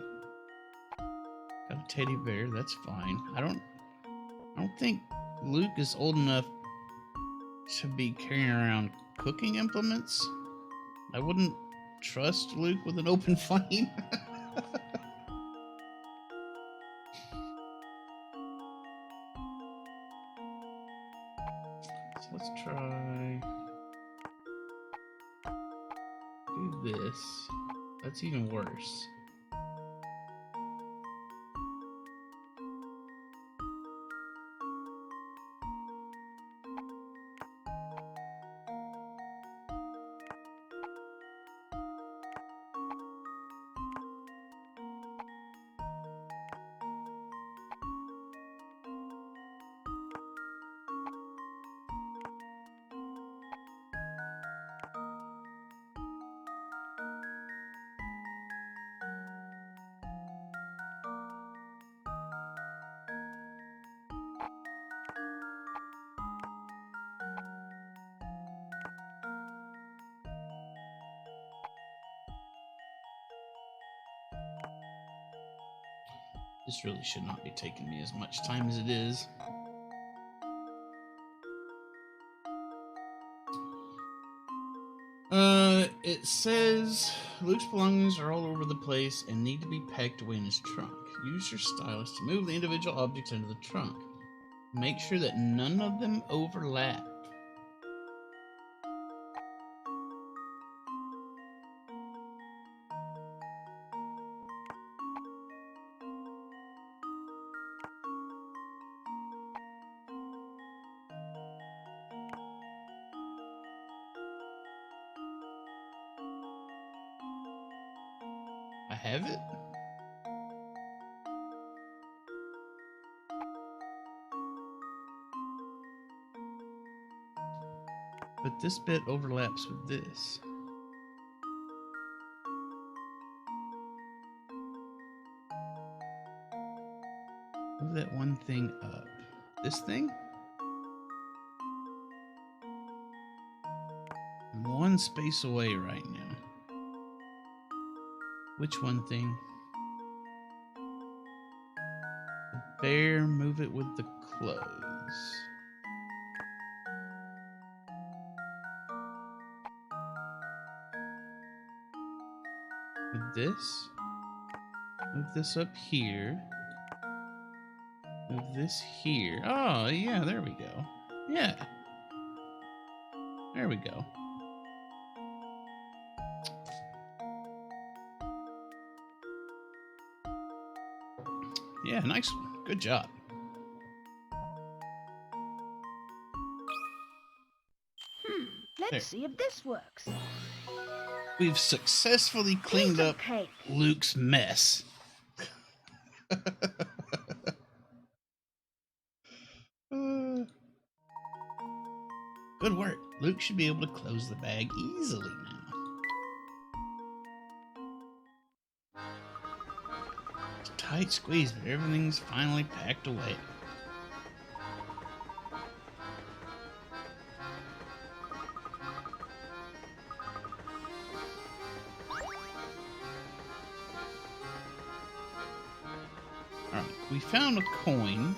Got a teddy bear, that's fine. I don't think Luke is old enough to be carrying around cooking implements. I wouldn't trust Luke with an open flame. So let's try do this. That's even worse. This really should not be taking me as much time as it is. It says Luke's belongings are all over the place and need to be packed away in his trunk. Use your stylus to move the individual objects into the trunk. Make sure that none of them overlap. I have it? But this bit overlaps with this. Move that one thing up. This thing? I'm one space away right now. Which one thing? Bear, move it with the clothes. With this. Move this up here. Move this here. Oh, yeah, there we go. Yeah. There we go. Yeah, nice one. Good job. Let's There. see if this works. We've successfully cleaned Piece of up cake. Luke's mess. Good work. Luke should be able to close the bag easily now. It's a tight squeeze, but everything's finally packed away. Alright, we found a coin.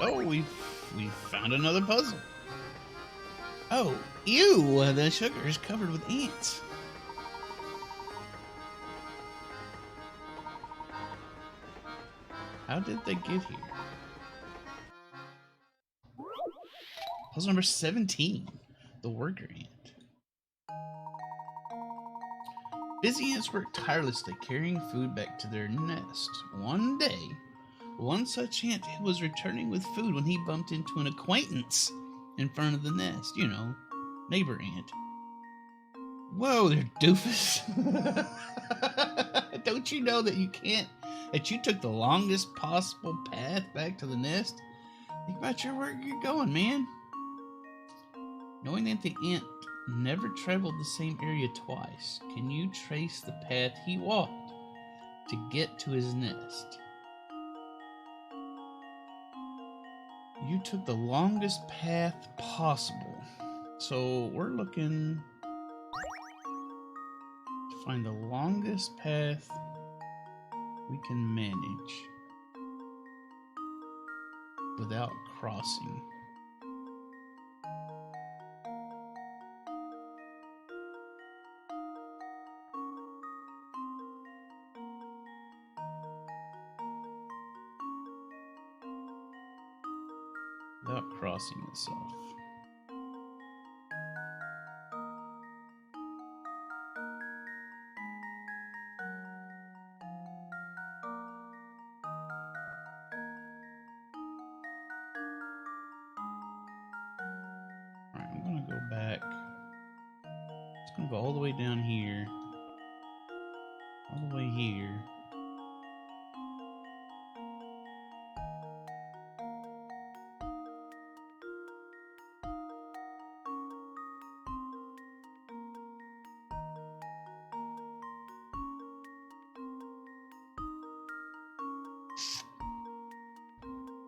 Oh, we found another puzzle. Oh, ew! The sugar is covered with ants. How did they get here? Puzzle number 17. The worker ant. Busy ants work tirelessly carrying food back to their nest. One day, one such ant was returning with food when he bumped into an acquaintance in front of the nest. You know, neighbor ant. Whoa there, doofus. Don't you know that you took the longest possible path back to the nest? Think about where you're going, man. Knowing that the ant never traveled the same area twice, can you trace the path he walked to get to his nest? You took the longest path possible. So we're looking to find the longest path we can manage without crossing. Without crossing itself. Alright, I'm gonna go back. It's gonna go all the way down here. All the way here.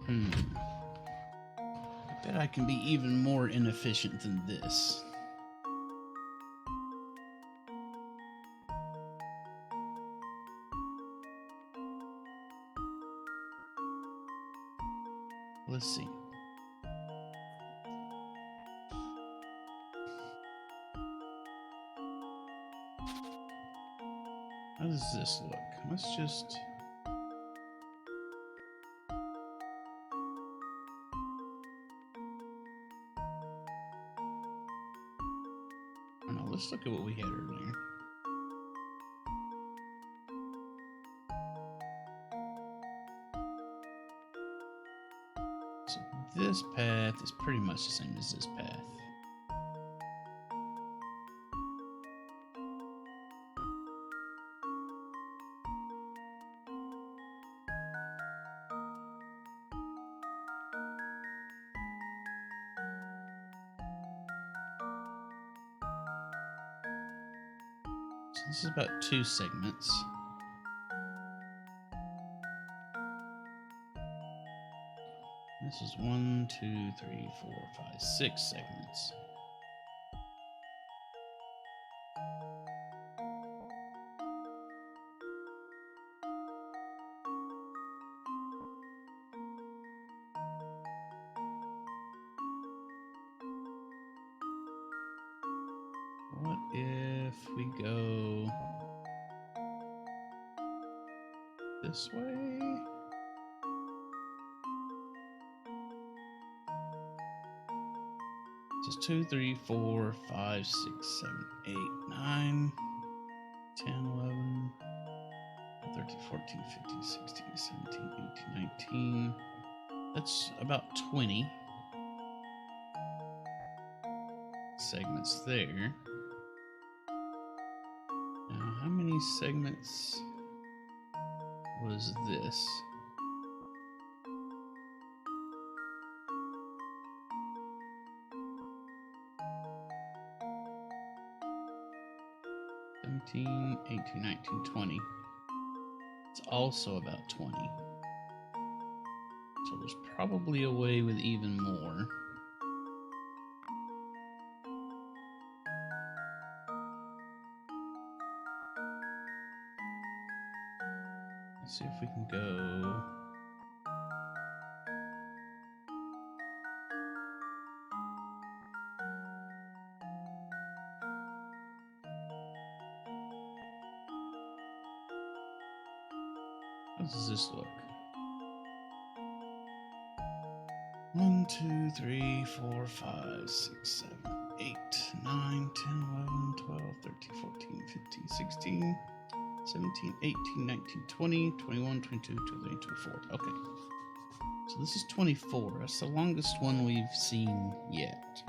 I bet I can be even more inefficient than this. Let's see. How does this look? Let's just... I don't know, let's look at what we had earlier. So this path is pretty much the same as this path. So this is about 2 segments. This is 1, 2, 3, 4, 5, 6 segments. if we go this way? Just 2, 3, 4, 5, 6, 7, 8, 9, 10, 11, 13, 14, 15, 16, 17, 18, 19. That's about 20 segments there. Now, how many segments was this? $17, 18, 19, 20. It's also about 20. So there's probably a way with even more. Let's see if we can go. How does this look? 1, 2, 3, 4, 5, 6, 7, 8, 9, 10, 11, 12, 13, 14, 15, 16, 17, 18, 19, 20, 21, 22, 23, 24. Okay. So this is 24. That's the longest one we've seen yet.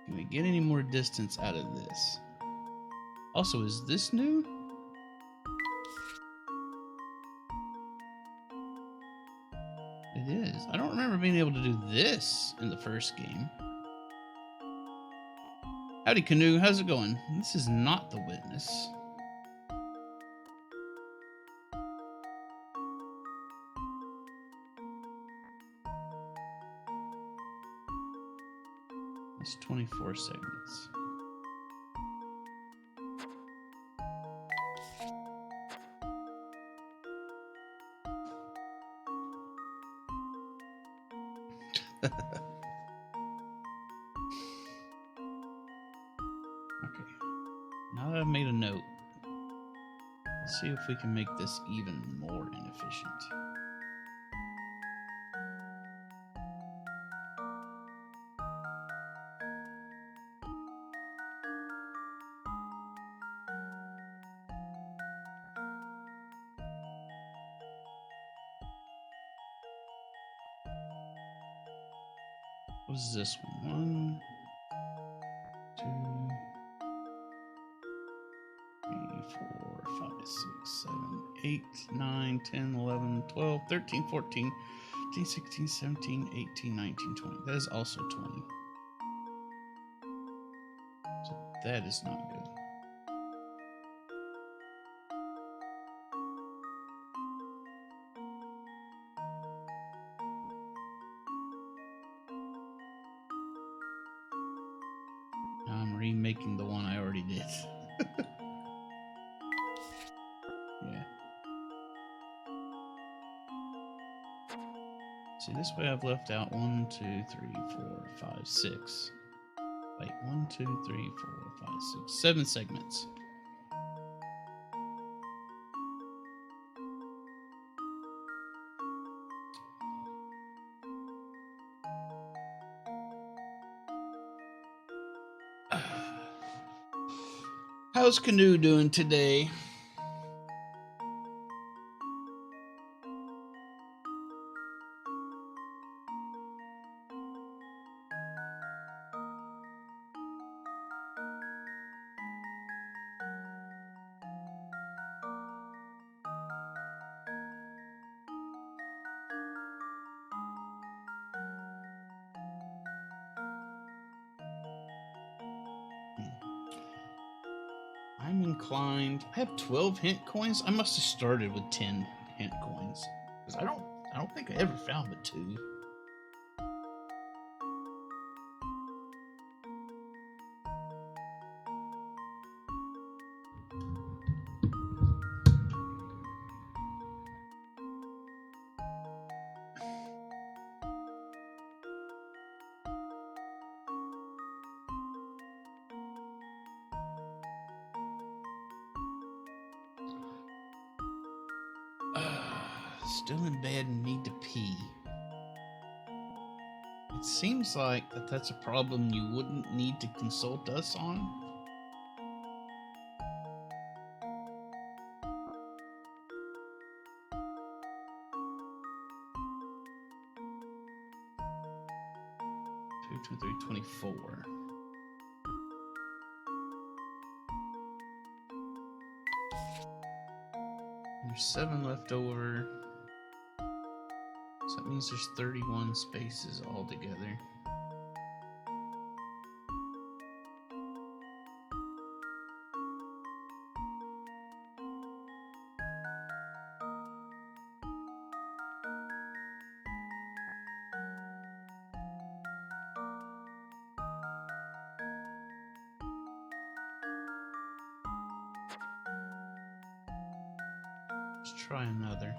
Can we get any more distance out of this? Also, is this new? It is. I don't remember being able to do this in the first game. Howdy, Canoe. How's it going? This is not the witness. It's 24 segments. Okay. Now that I've made a note, let's see if we can make this even more inefficient. What is this one? 1, 2, 3, 4, 5, 6, 7, 8, 9, 10, 11, 12, 13, 14, 15, 16, 17, 18, 19, 20. That is also 20. So that is not good. Now I'm remaking the one I already did. Yeah. See, this way I've left out 1, 2, 3, 4, 5, 6. Wait, 1, 2, 3, 4, 5, 6, 7 segments. How's Canoe doing today? I'm inclined. I have 12 hint coins. I must have started with 10 hint coins. Because I don't think I ever found but 2. still in bed and need to pee. It seems like that's a problem you wouldn't need to consult us on. Two, 3, 24. There's 7 left over. So that means there's 31 spaces altogether. Let's try another.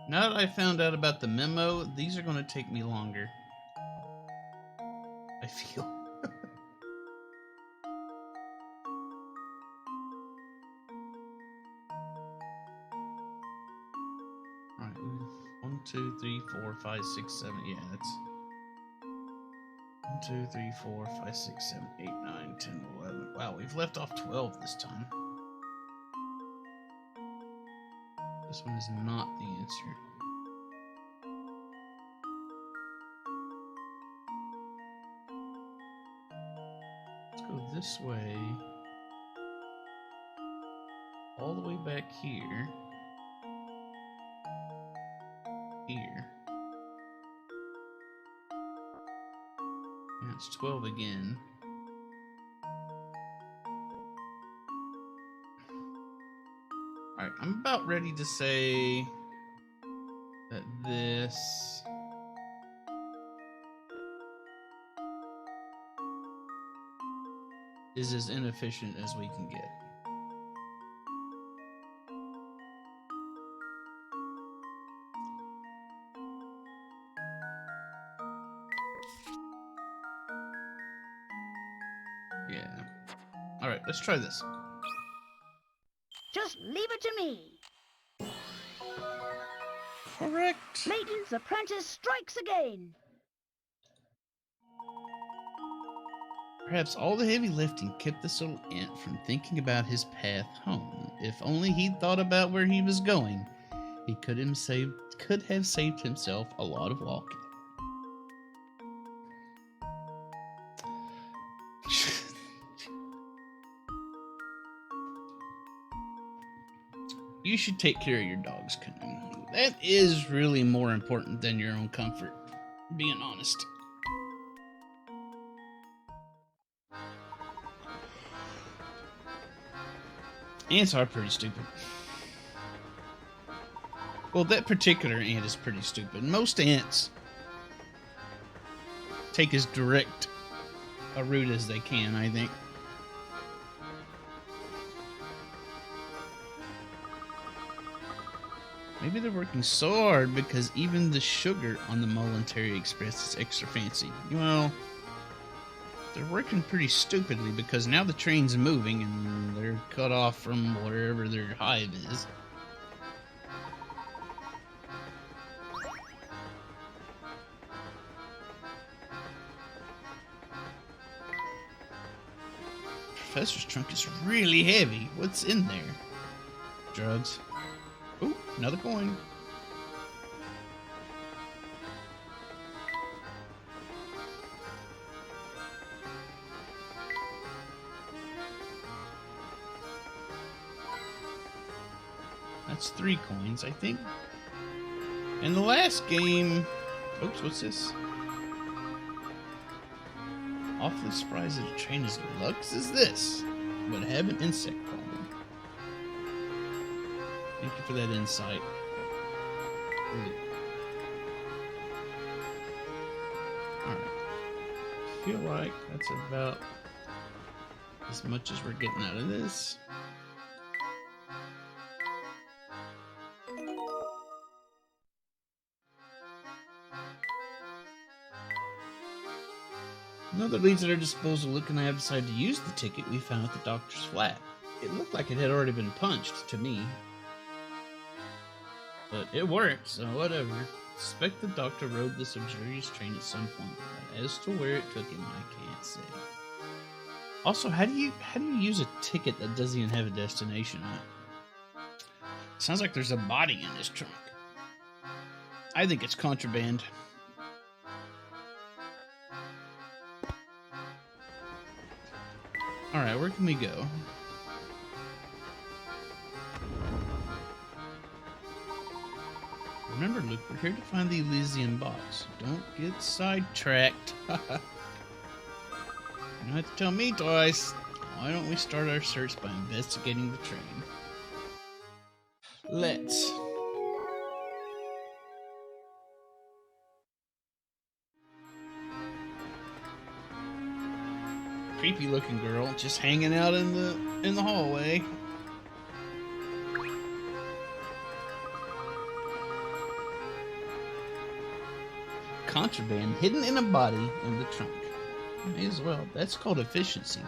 Now that I found out about the memo, these are going to take me longer. I feel. Alright, 1, 2, 3, 4, 5, 6, 7. Yeah, that's 1, 2, 3, 4, 5, 6, 7, 8, 9, 10, 11. Wow, we've left off 12 this time. This one is not the answer. Let's go this way. All the way back here. Here. And it's 12 again. Alright, I'm about ready to say that this is as inefficient as we can get. Yeah. Alright, let's try this. Just leave it to me. Correct. Layton's apprentice strikes again. Perhaps all the heavy lifting kept this little ant from thinking about his path home. If only he'd thought about where he was going, he could have saved himself a lot of walking. You should take care of your dog's canoe. That is really more important than your own comfort, being honest. Ants are pretty stupid. Well, that particular ant is pretty stupid. Most ants take as direct a route as they can, I think. Maybe they're working so hard because even the sugar on the Momentary Express is extra fancy. Well, they're working pretty stupidly because now the train's moving and they're cut off from wherever their hive is. Professor's trunk is really heavy. What's in there? Drugs. Ooh, another coin. That's 3 coins, I think. In the last game... Oops, what's this? Awfully surprised that a train as luxe as this would have an insect problem. Thank you for that insight. Alright. I feel like that's about as much as we're getting out of this. Now that leaves at our disposal, Luke and I have decided to use the ticket we found at the doctor's flat. It looked like it had already been punched to me. But it worked, so whatever. Suspect the doctor rode this luxurious train at some point, but as to where it took him, I can't say. Also, how do you use a ticket that doesn't even have a destination on it? Sounds like there's a body in this trunk. I think it's contraband. Alright, where can we go? Remember, Luke, we're here to find the Elysian box. Don't get sidetracked. You don't have to tell me twice. Why don't we start our search by investigating the train? Let's. Creepy looking girl just hanging out in the hallway. Contraband hidden in a body in the trunk. May as well. That's called efficiency.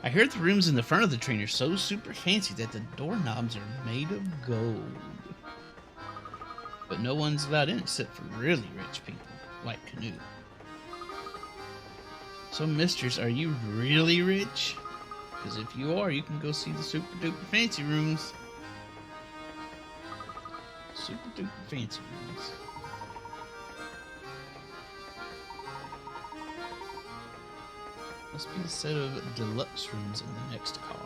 I heard the rooms in the front of the train are so super fancy that the doorknobs are made of gold. But no one's allowed in except for really rich people, like Canute. So, misters, are you really rich? Because if you are, you can go see the super duper fancy rooms. Super duper fancy rooms. Must be a set of deluxe rooms in the next car.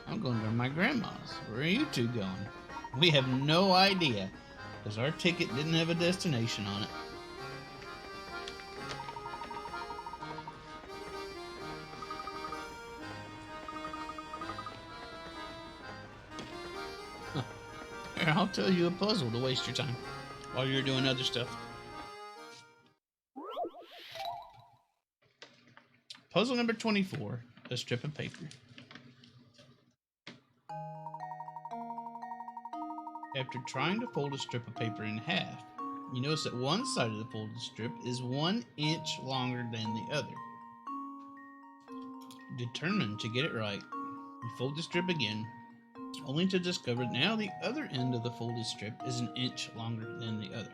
I'm going to my grandma's. Where are you two going? We have no idea, because our ticket didn't have a destination on it. Here, I'll tell you a puzzle to waste your time while you're doing other stuff. Puzzle number 24, a strip of paper. After trying to fold a strip of paper in half, you notice that one side of the folded strip is 1 inch longer than the other. Determined to get it right, you fold the strip again, only to discover now the other end of the folded strip is 1 inch longer than the other.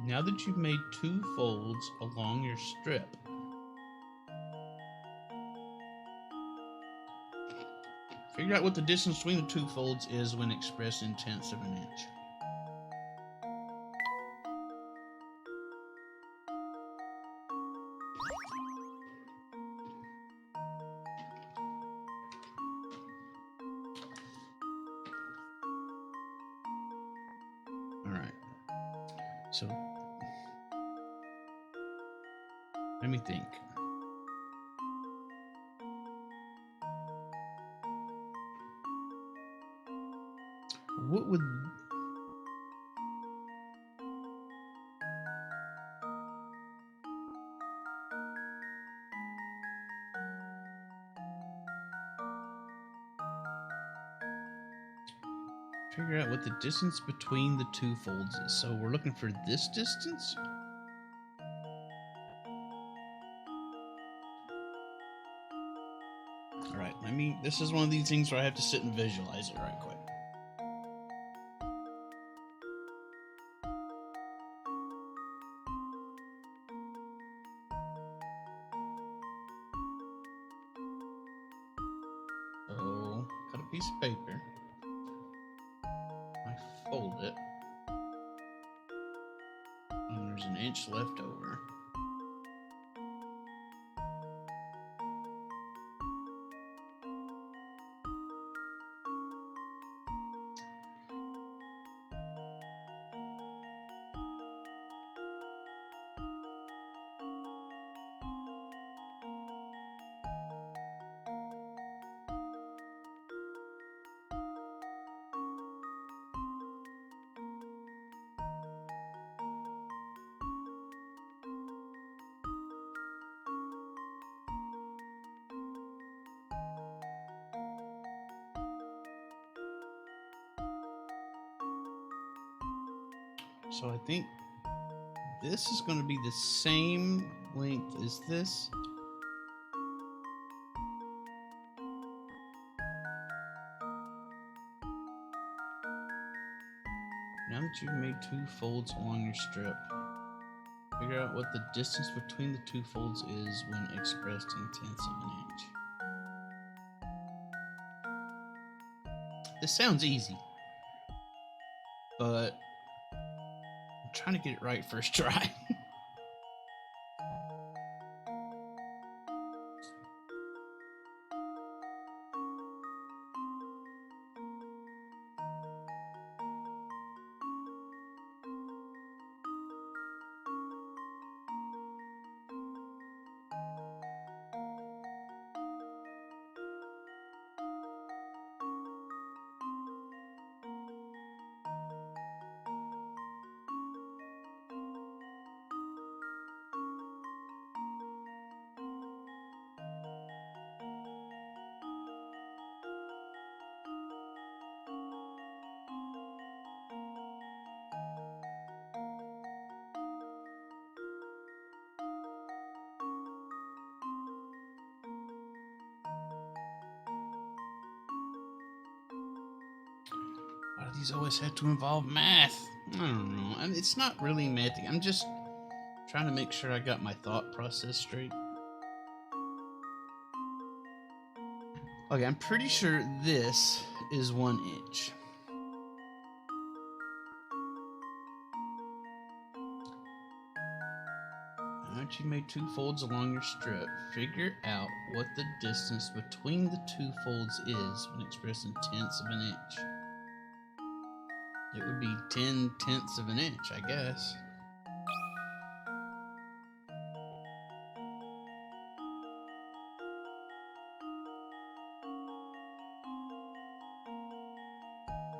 Now that you've made 2 folds along your strip, figure out what the distance between the 2 folds is when expressed in tenths of an inch. Alright. So, let me think. What would... Figure out what the distance between the 2 folds is. So we're looking for this distance? Alright, this is one of these things where I have to sit and visualize it right quick. So, cut a piece of paper. I fold it. And there's 1 inch left over. So I think this is going to be the same length as this. Now that you've made 2 folds along your strip, figure out what the distance between the 2 folds is when expressed in tenths of an inch. This sounds easy, but I'm trying to get it right first try. Why do these always have to involve math? I don't know. I mean, it's not really math. I'm just trying to make sure I got my thought process straight. Okay, I'm pretty sure this is 1 inch. Now that you made 2 folds along your strip, figure out what the distance between the 2 folds is when expressed in tenths of an inch. It would be 10 tenths of an inch, I guess.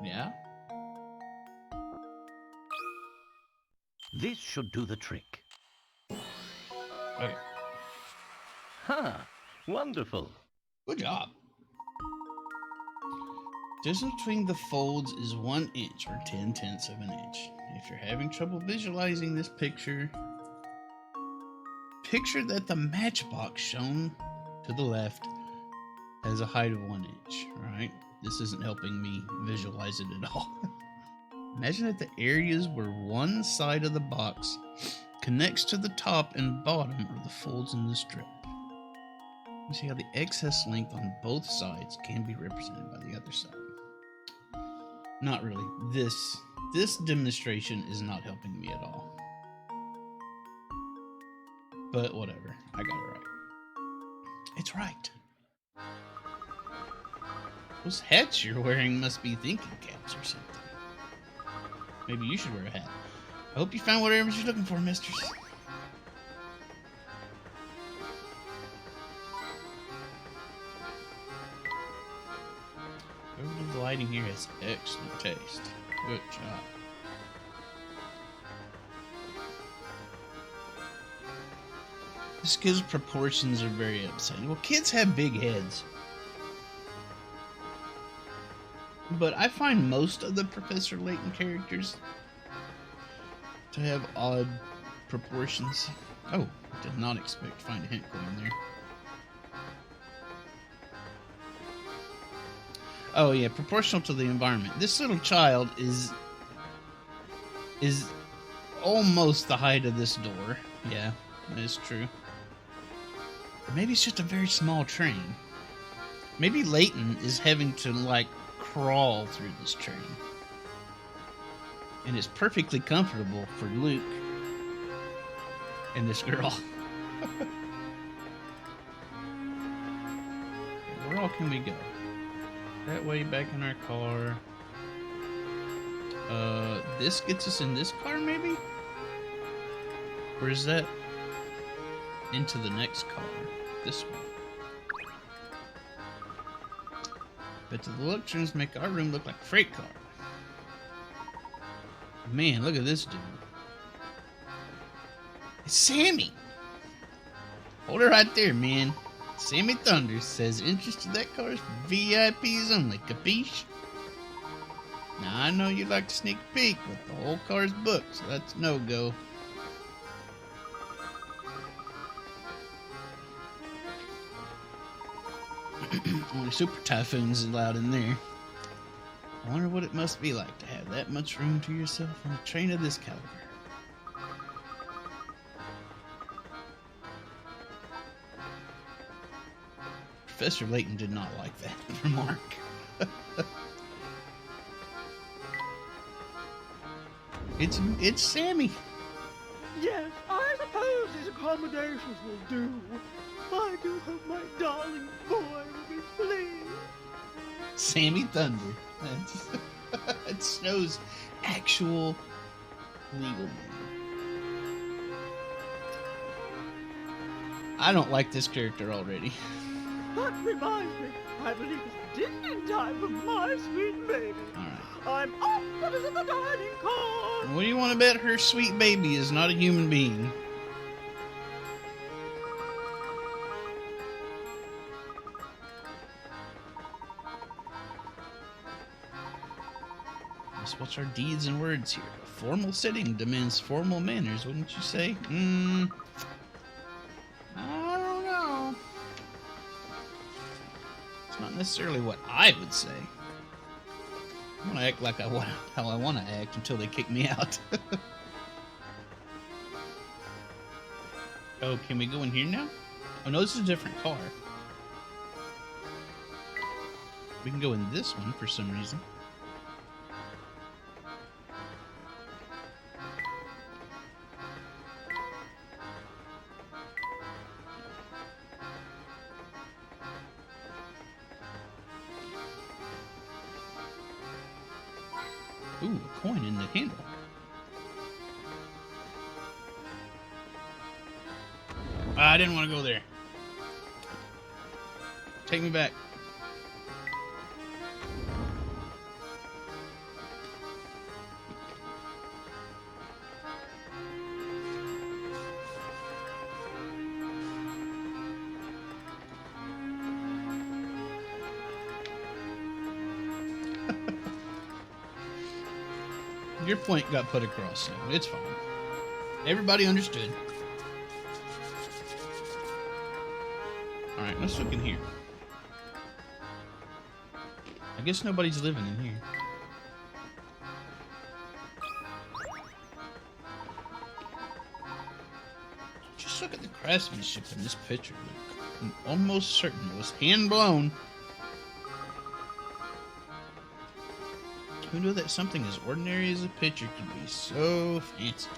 Yeah? This should do the trick. Okay. Ha! Wonderful. Good job. Distance between the folds is 1 inch or 10 tenths of an inch. If you're having trouble visualizing this picture, picture that the matchbox shown to the left has a height of 1 inch, right? This isn't helping me visualize it at all. Imagine that the areas where one side of the box connects to the top and bottom are the folds in the strip. You see how the excess length on both sides can be represented by the other side. Not really. This demonstration is not helping me at all. But whatever. I got it right. It's right. Those hats you're wearing must be thinking caps or something. Maybe you should wear a hat. I hope you found whatever you're looking for, mistress. Whoever did the lighting here has excellent taste. Good job. This kid's proportions are very upsetting. Well, kids have big heads. But I find most of the Professor Layton characters to have odd proportions. Oh, did not expect to find a hint coin there. Oh yeah, proportional to the environment. This little child is almost the height of this door. Yeah, that is true. Or maybe it's just a very small train. Maybe Layton is having to, like, crawl through this train. And it's perfectly comfortable for Luke and this girl. Where all can we go? That way, back in our car. This gets us in this car, maybe? Or is that into the next car? This one. But the electrons make our room look like a freight car. Man, look at this dude. It's Sammy! Hold it right there, man. Sammy Thunder says interest in that car is VIPs only, capiche? Now, I know you like to sneak peek, but the whole car's booked, so that's no-go. Only Super Typhoon's allowed in there. I wonder what it must be like to have that much room to yourself on a train of this caliber. Professor Layton did not like that remark. It's Sammy. Yes, I suppose these accommodations will do. I do hope my darling boy will be pleased. Sammy Thunder. That's it Snow's actual legal name. I don't like this character already. That reminds me, I believe it's dinner time for my sweet baby. Alright. I'm off to visit the dining car. What do you want to bet her sweet baby is not a human being? Let's watch our deeds and words here. A formal setting demands formal manners, wouldn't you say? I don't know. It's not necessarily what I would say. I'm gonna act like how I want to act until they kick me out. Oh, can we go in here now? Oh no, this is a different car. We can go in this one for some reason. Ooh, a coin in the handle. I didn't want to go there. Take me back. Your point got put across, so it's fine. Everybody understood. Alright, let's look in here. I guess nobody's living in here. Just look at the craftsmanship in this picture. I'm almost certain it was hand blown. Who knew that something as ordinary as a picture could be so fancy?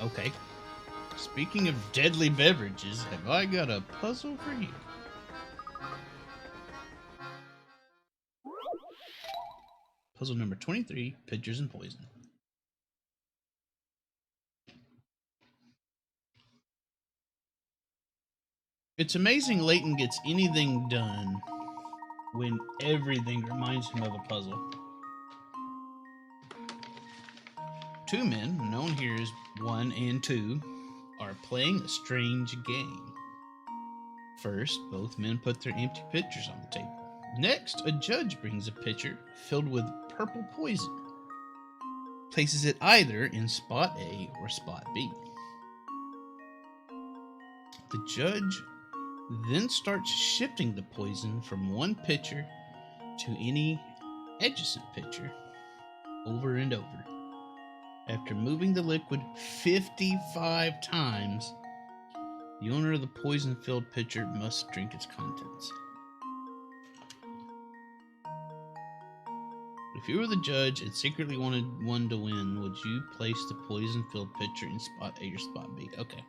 Okay. Speaking of deadly beverages, have I got a puzzle for you? Puzzle number 23, Pictures and Poison. It's amazing Layton gets anything done when everything reminds him of a puzzle. Two men, known here as 1 and 2, are playing a strange game. First, both men put their empty pitchers on the table. Next, a judge brings a pitcher filled with purple poison, places it either in spot A or spot B. The judge then starts shifting the poison from one pitcher to any adjacent pitcher over and over. After moving the liquid 55 times, the owner of the poison-filled pitcher must drink its contents. If you were the judge and secretly wanted one to win, would you place the poison-filled pitcher in spot A or spot B? Okay.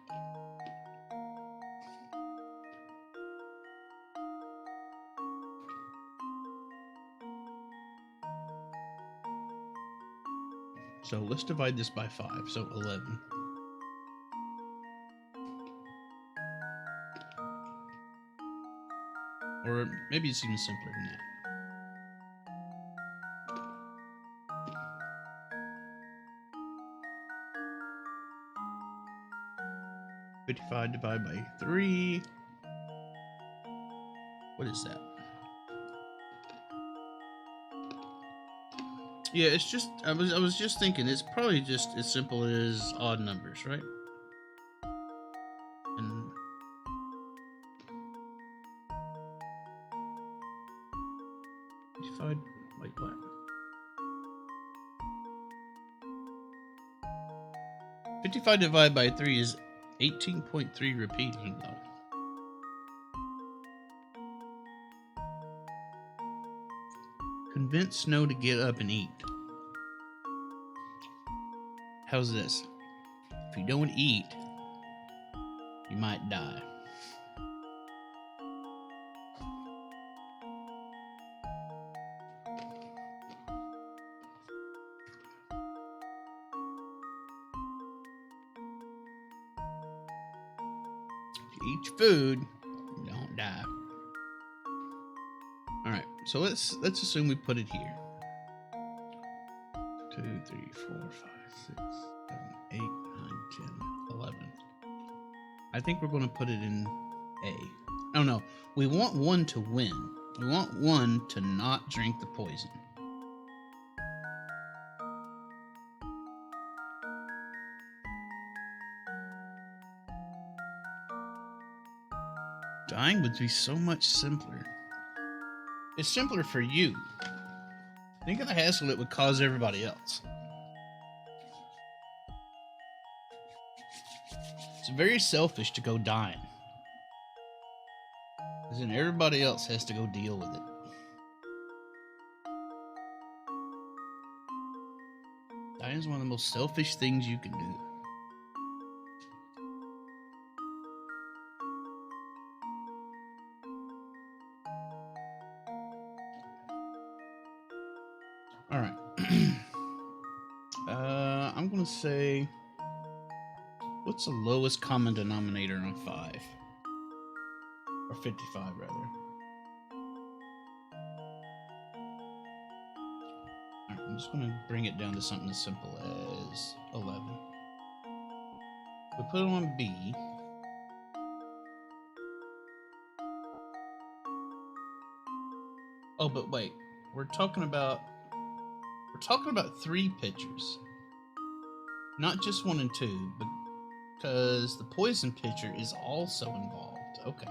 So let's divide this by 5, so 11. Or maybe it's even simpler than that. 55 divided by 3. What is that? Yeah, it's just I was just thinking it's probably just as simple as odd numbers, right? And 55, wait, what? 55 divided by 3 is 18.3 repeating though. Convince Snow to get up and eat. How's this? If you don't eat, you might die. If you eat your food, you don't die. Alright, so let's assume we put it here. 2, 3, 4, 5, 6, 7, 8, 9, 10, 11. I think we're going to put it in A. Oh no, we want one to win. We want one to not drink the poison. Dying would be so much simpler. It's simpler for you. Think of the hassle it would cause everybody else. It's very selfish to go dying. Because then everybody else has to go deal with it. Dying is one of the most selfish things you can do. Alright. I'm going to say... What's the lowest common denominator on 5? Or 55, rather. Alright, I'm just going to bring it down to something as simple as 11. We put it on B. Oh, but wait. We're talking about 3 pitchers. Not just 1 and 2, because the poison pitcher is also involved. Okay.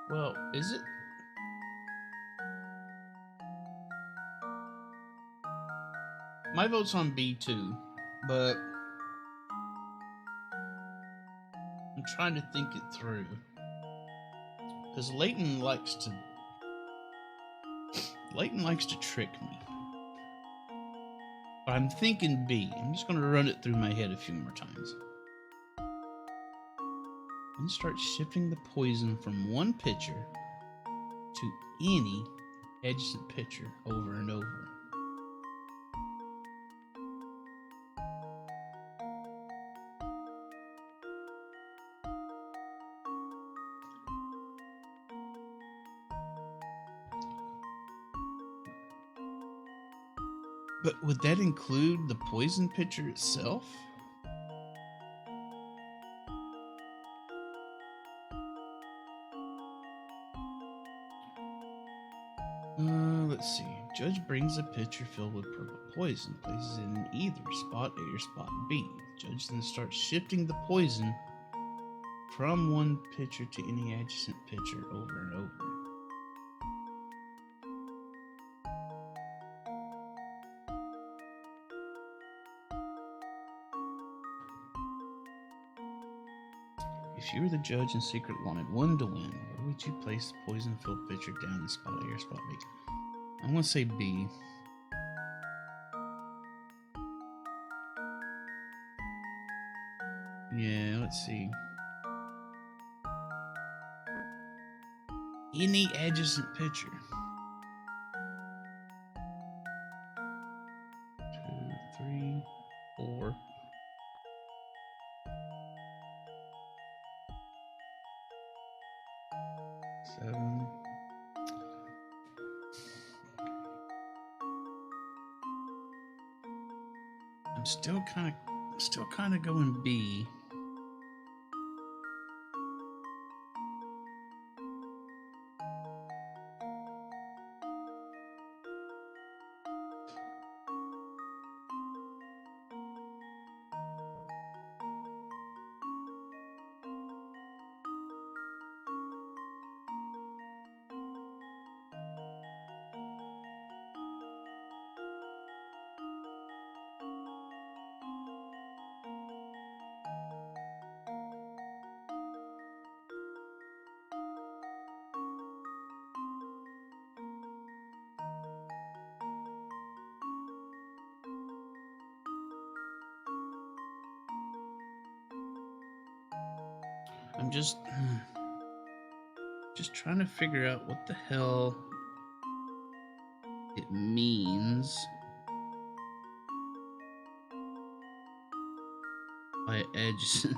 Well, is it? My vote's on B too, but I'm trying to think it through. Because Layton likes to trick me. But I'm thinking B. I'm just going to run it through my head a few more times. And start shifting the poison from one pitcher to any adjacent pitcher over and over. But would that include the poison pitcher itself? Let's see. Judge brings a pitcher filled with purple poison, places it in either spot A or spot B. Judge then starts shifting the poison from one pitcher to any adjacent pitcher over and over. If you were the judge and secret wanted one to win, where would you place the poison-filled pitcher down in spot A or spot B? I'm going to say B. Yeah, let's see. Any adjacent pitcher. 2, 3, 4. 7. I'm still kind of going B. I'm just trying to figure out what the hell it means by adjacent.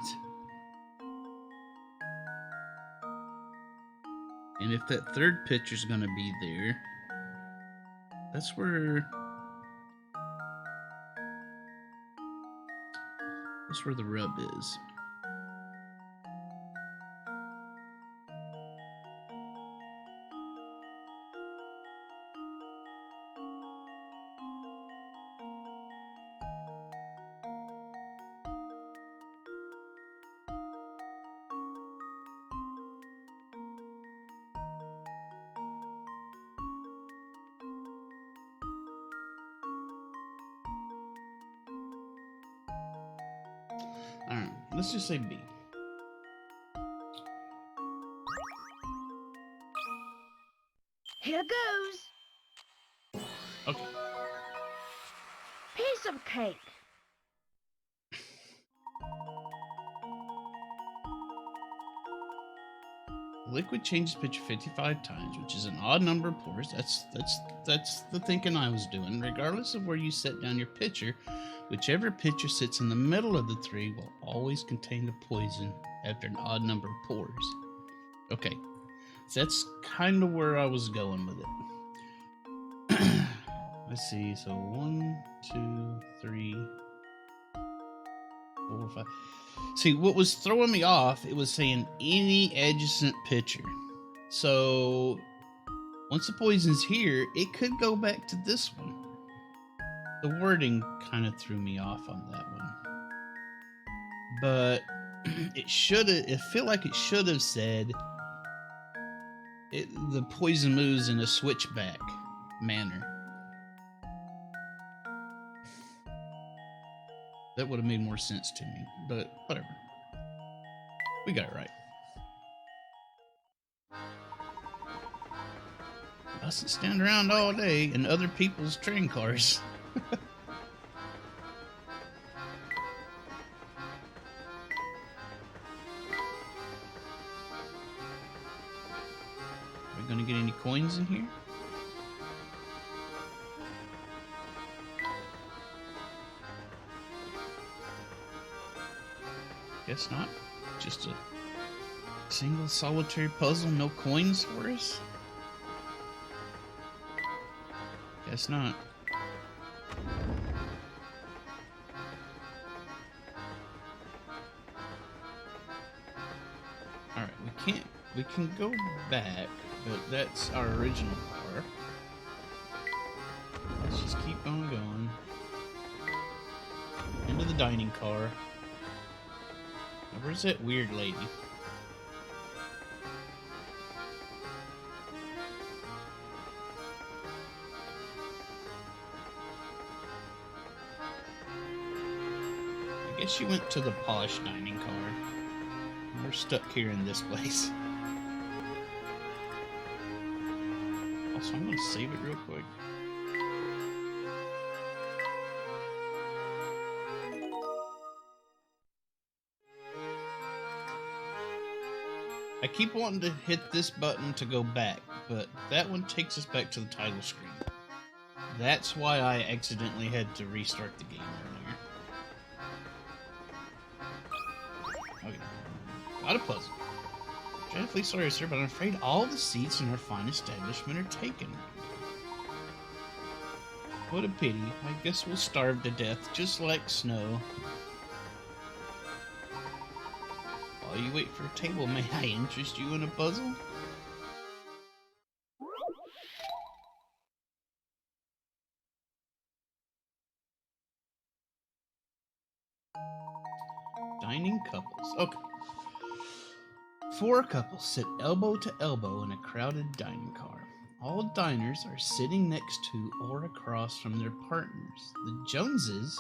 And if that third picture's gonna be there, that's where the rub is. Alright, let's just say B. Here goes. Okay. Piece of cake. Liquid changes picture 55 times, which is an odd number of pours. That's the thinking I was doing. Regardless of where you set down your pitcher, whichever pitcher sits in the middle of the 3 will always contain the poison after an odd number of pours. Okay, so that's kind of where I was going with it. Let's see, so 1, 2, 3, 4, 5. See, what was throwing me off, it was saying any adjacent pitcher. So once the poison's here, it could go back to this one. The wording kind of threw me off on that one. But I feel like it should have said the poison moves in a switchback manner. That would have made more sense to me, but whatever. We got it right. Mustn't stand around all day in other people's train cars. Are we gonna get any coins in here? Guess not. Just a single solitary puzzle, no coins for us? Guess not. Alright, we can go back, but that's our original car. Let's just keep on going. Into the dining car. Now, where's that weird lady? I guess she went to the polished dining car. We're stuck here in this place. Also, I'm gonna save it real quick. I keep wanting to hit this button to go back, but that one takes us back to the title screen. That's why I accidentally had to restart the game earlier. Okay. Not a puzzle. Dreadfully sorry, sir, but I'm afraid all the seats in our fine establishment are taken. What a pity. I guess we'll starve to death, just like Snow. While you wait for a table, may I interest you in a puzzle? Dining couples. Okay. 4 couples sit elbow to elbow in a crowded dining car. All diners are sitting next to or across from their partners. The Joneses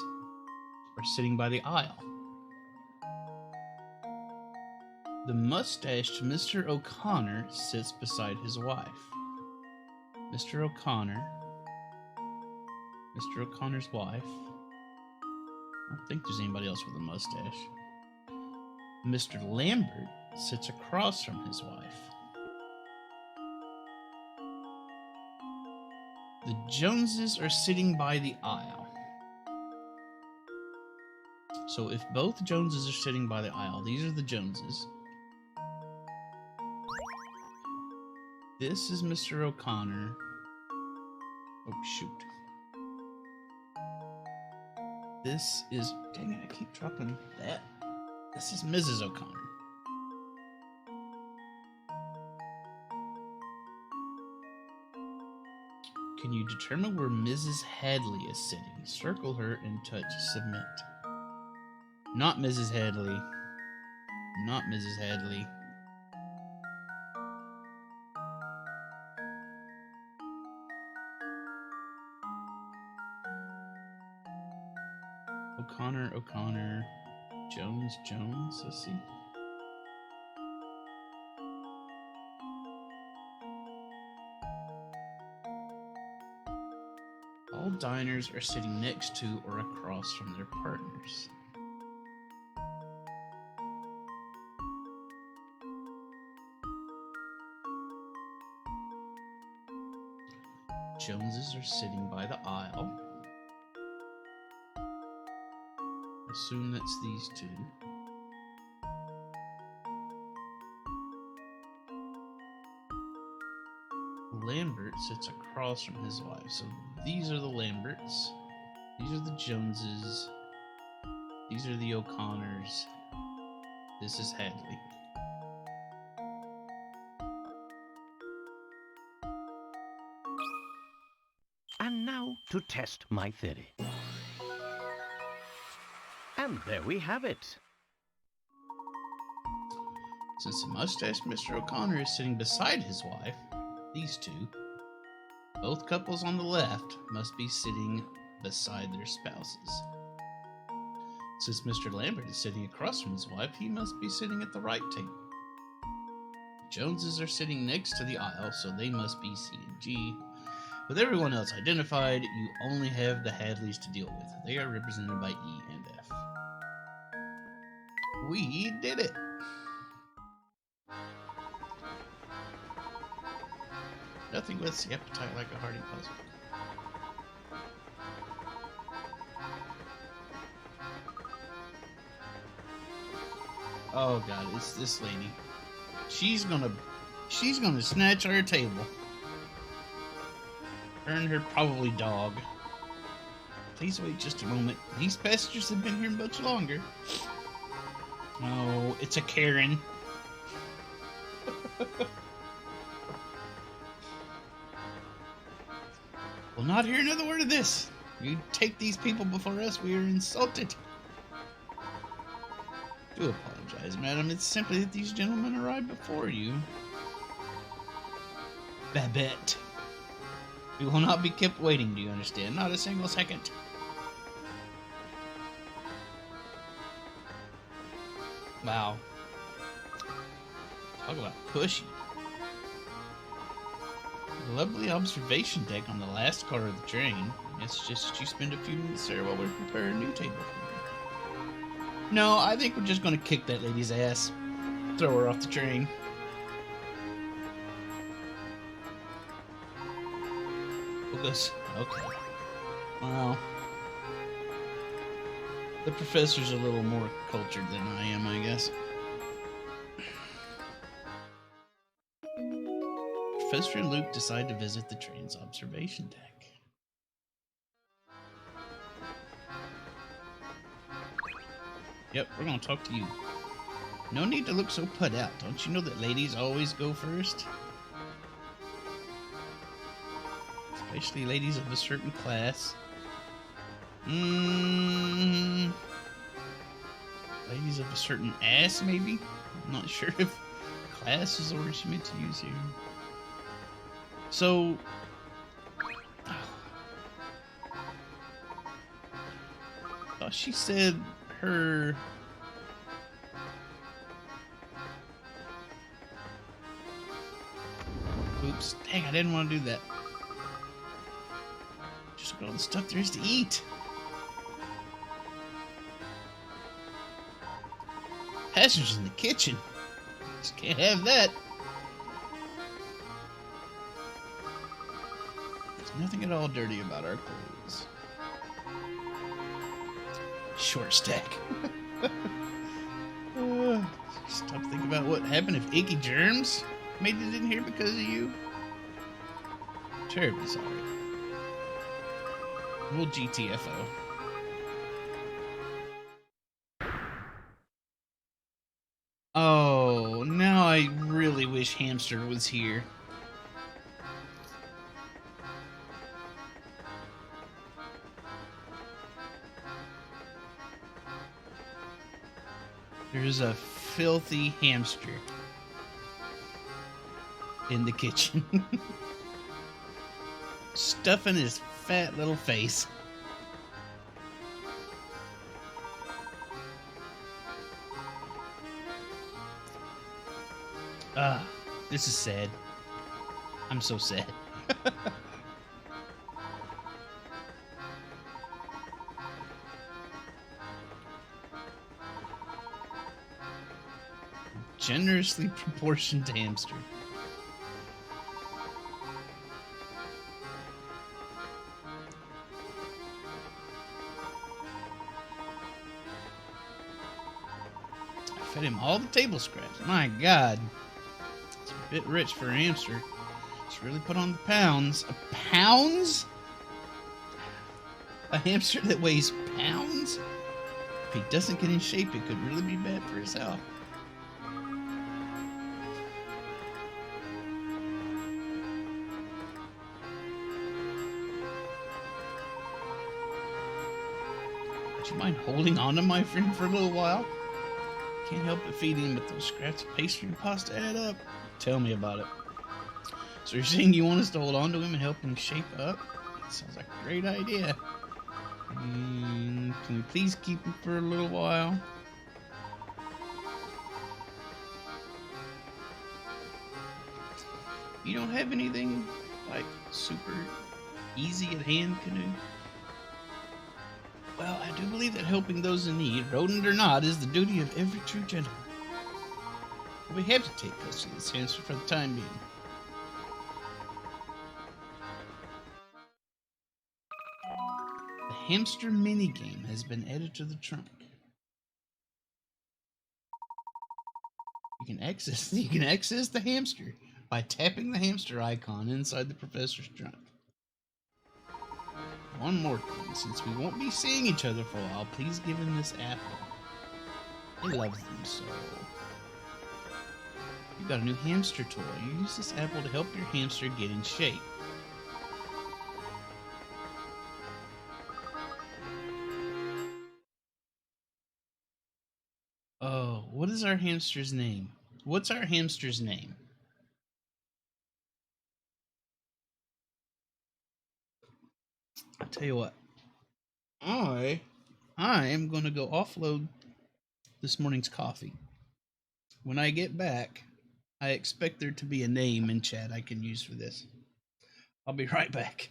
are sitting by the aisle. The mustached Mr. O'Connor sits beside his wife. Mr. O'Connor's wife. I don't think there's anybody else with a mustache. Mr. Lambert sits across from his wife. The Joneses are sitting by the aisle. So if both Joneses are sitting by the aisle, these are the Joneses. This is Mr. O'Connor. Oh, shoot. This is... Dang it, I keep dropping that. This is Mrs. O'Connor. Can you determine where Mrs. Hadley is sitting? Circle her and touch submit. Not Mrs. Hadley. Not Mrs. Hadley. O'Connor. Jones. Let's see. All diners are sitting next to or across from their partners. Joneses are sitting by the aisle. Assume that's these two. Lambert sits across from his wife. So these are the Lamberts. These are the Joneses. These are the O'Connors. This is Hadley. And now to test my theory. And there we have it. Since the mustached Mr. O'Connor is sitting beside his wife, these two, both couples on the left must be sitting beside their spouses. Since Mr. Lambert is sitting across from his wife, he must be sitting at the right table. Joneses are sitting next to the aisle, so they must be C and G. With everyone else identified, you only have the Hadleys to deal with. They are represented by E and F. We did it! Nothing whets the appetite like a hearty puzzle. Oh god, it's this lady. She's gonna snatch our table. Her and her probably dog. Please wait just a moment. These passengers have been here much longer. Oh, it's a Karen. We'll not hear another word of this. You take these people before us, we are insulted. Do apologize, madam. It's simply that these gentlemen arrived before you. Babette. We will not be kept waiting, do you understand? Not a single second. Wow. Talk about pushy. Lovely observation deck on the last car of the train. It's just you spend a few minutes there while we prepare a new table for you. No, I think we're just going to kick that lady's ass. Throw her off the train. Okay. Well, the professor's a little more cultured than I am, I guess. Professor and Luke decide to visit the train's observation deck. Yep, we're gonna talk to you. No need to look so put out. Don't you know that ladies always go first? Especially ladies of a certain class. Ladies of a certain ass, maybe? I'm not sure if class is the word she meant to use here. So... thought she said her... Oops. Dang, I didn't want to do that. Just look at all the stuff there is to eat. Passengers in the kitchen. Just can't have that. There's nothing at all dirty about our clothes. Short stack. Stop thinking about what happened if icky germs made it in here because of you. Terribly sorry. We'll GTFO. Oh, now I really wish Hamster was here. There's a filthy hamster in the kitchen. Stuffing his fat little face. This is sad. I'm so sad. Generously proportioned hamster. I fed him all the table scraps. My God. It's a bit rich for a hamster. It's really put on the pounds. Pounds? A hamster that weighs pounds? If he doesn't get in shape, it could really be bad for his health. Would you mind holding on to my friend for a little while? Can't help but feed him, but those scraps of pastry and pasta add up. Tell me about it. So you're saying you want us to hold on to him and help him shape up? That sounds like a great idea. Can we please keep him for a little while? You don't have anything like super easy at hand, Canoe? Well, I do believe that helping those in need, rodent or not, is the duty of every true gentleman. We have to take custody of this hamster for the time being. The hamster minigame has been added to the trunk. You can access the hamster by tapping the hamster icon inside the professor's trunk. One more thing, since we won't be seeing each other for a while, please give him this apple. He loves them so. You got a new hamster toy. You use this apple to help your hamster get in shape. Oh, what is our hamster's name? What's our hamster's name? I'll tell you what. I am going to go offload this morning's coffee. When I get back, I expect there to be a name in chat I can use for this. I'll be right back.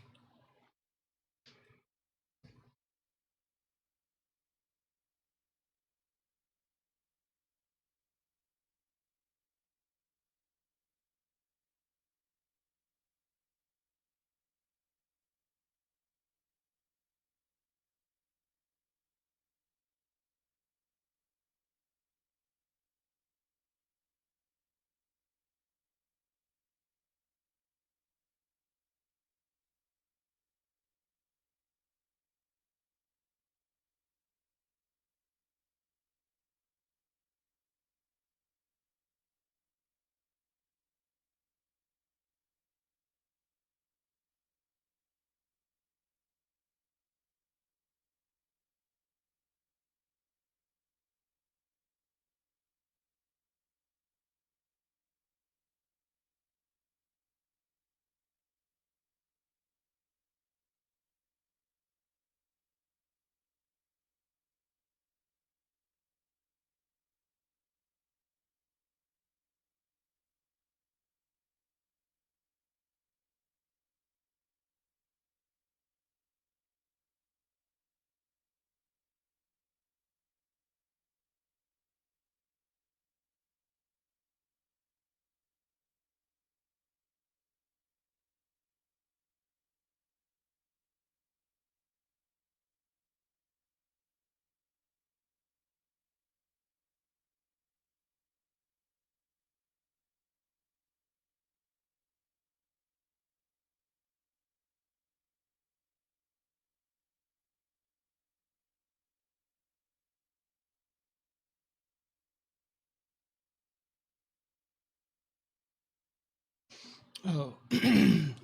Oh, did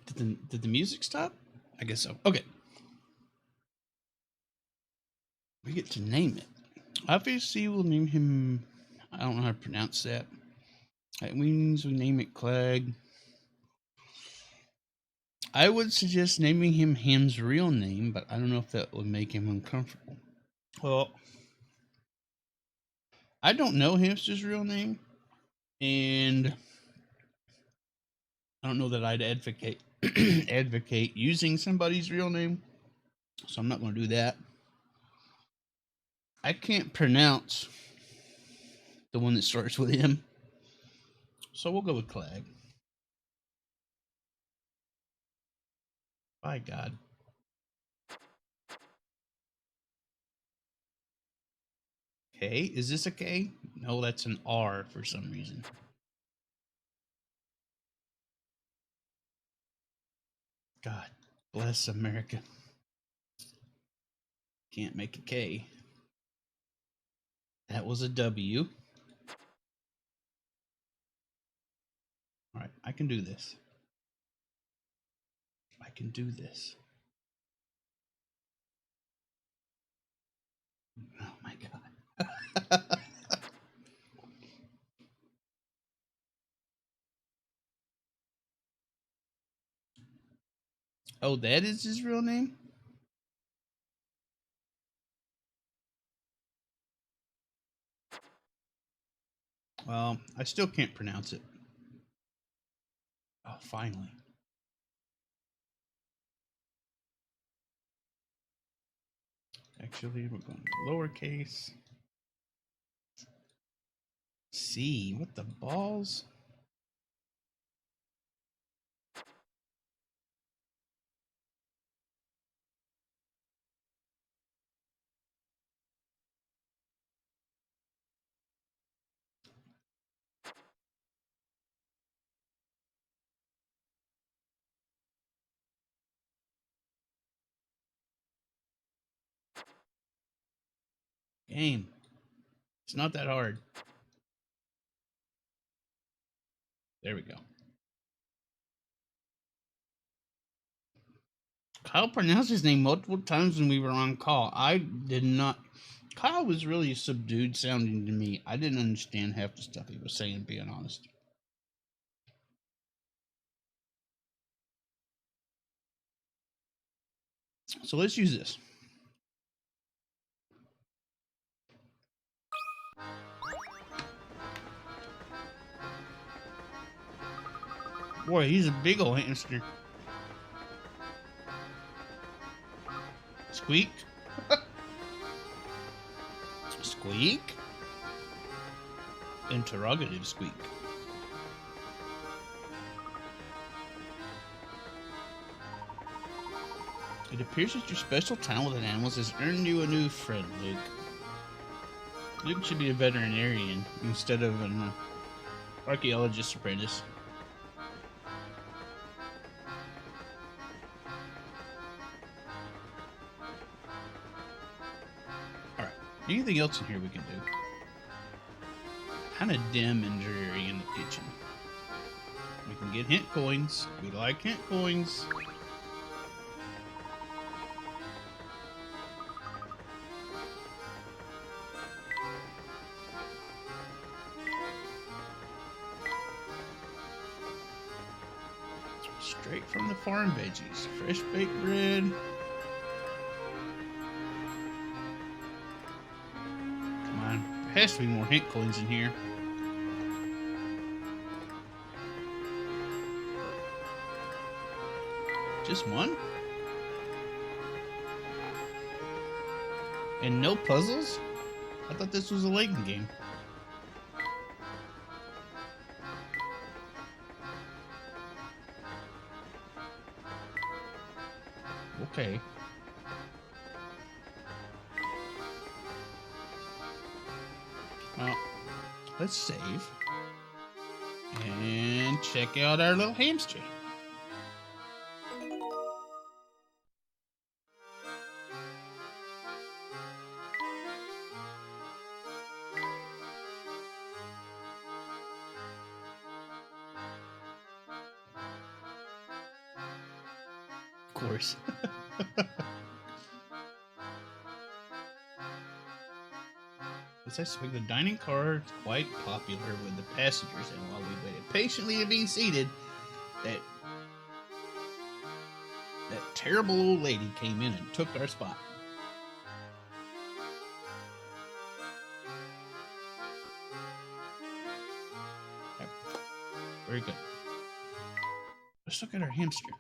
the music stop? I guess so. Okay. We get to name it. Obviously, we'll name him. I don't know how to pronounce that. That means we name it Clegg. I would suggest naming him Ham's real name, but I don't know if that would make him uncomfortable. Well, I don't know Hamster's real name, and I don't know that I'd advocate advocate using somebody's real name, so I'm not going to do that. I can't pronounce the one that starts with M, so we'll go with Clegg. By God. K? Is this a K? No, that's an R for some reason. God bless America. Can't make a K. That was a W. All right, I can do this. I can do this. Oh my God. Oh, that is his real name? Well, I still can't pronounce it. Oh, finally. Actually, we're going to lowercase. C. What the balls? Game. It's not that hard. There we go. Kyle pronounced his name multiple times when we were on call. I did not. Kyle was really subdued sounding to me. I didn't understand half the stuff he was saying, being honest. So let's use this. Boy, he's a big old hamster. Squeak. Squeak. Interrogative squeak. It appears that your special talent with animals has earned you a new friend, Luke. Luke should be a veterinarian instead of an archaeologist apprentice. Alright, anything else in here we can do? Kind of dim and dreary in the kitchen. We can get hint coins. We like hint coins. Straight from the farm veggies. Fresh baked bread. Come on. There has to be more hint coins in here. Just one? And no puzzles? I thought this was a Layton game. Okay. Well, let's save. And check out our little hamster. course. As I suspect, the dining car is quite popular with the passengers, and while we waited patiently to be seated, that terrible old lady came in and took our spot. Okay. Very good. Let's look at our hamster.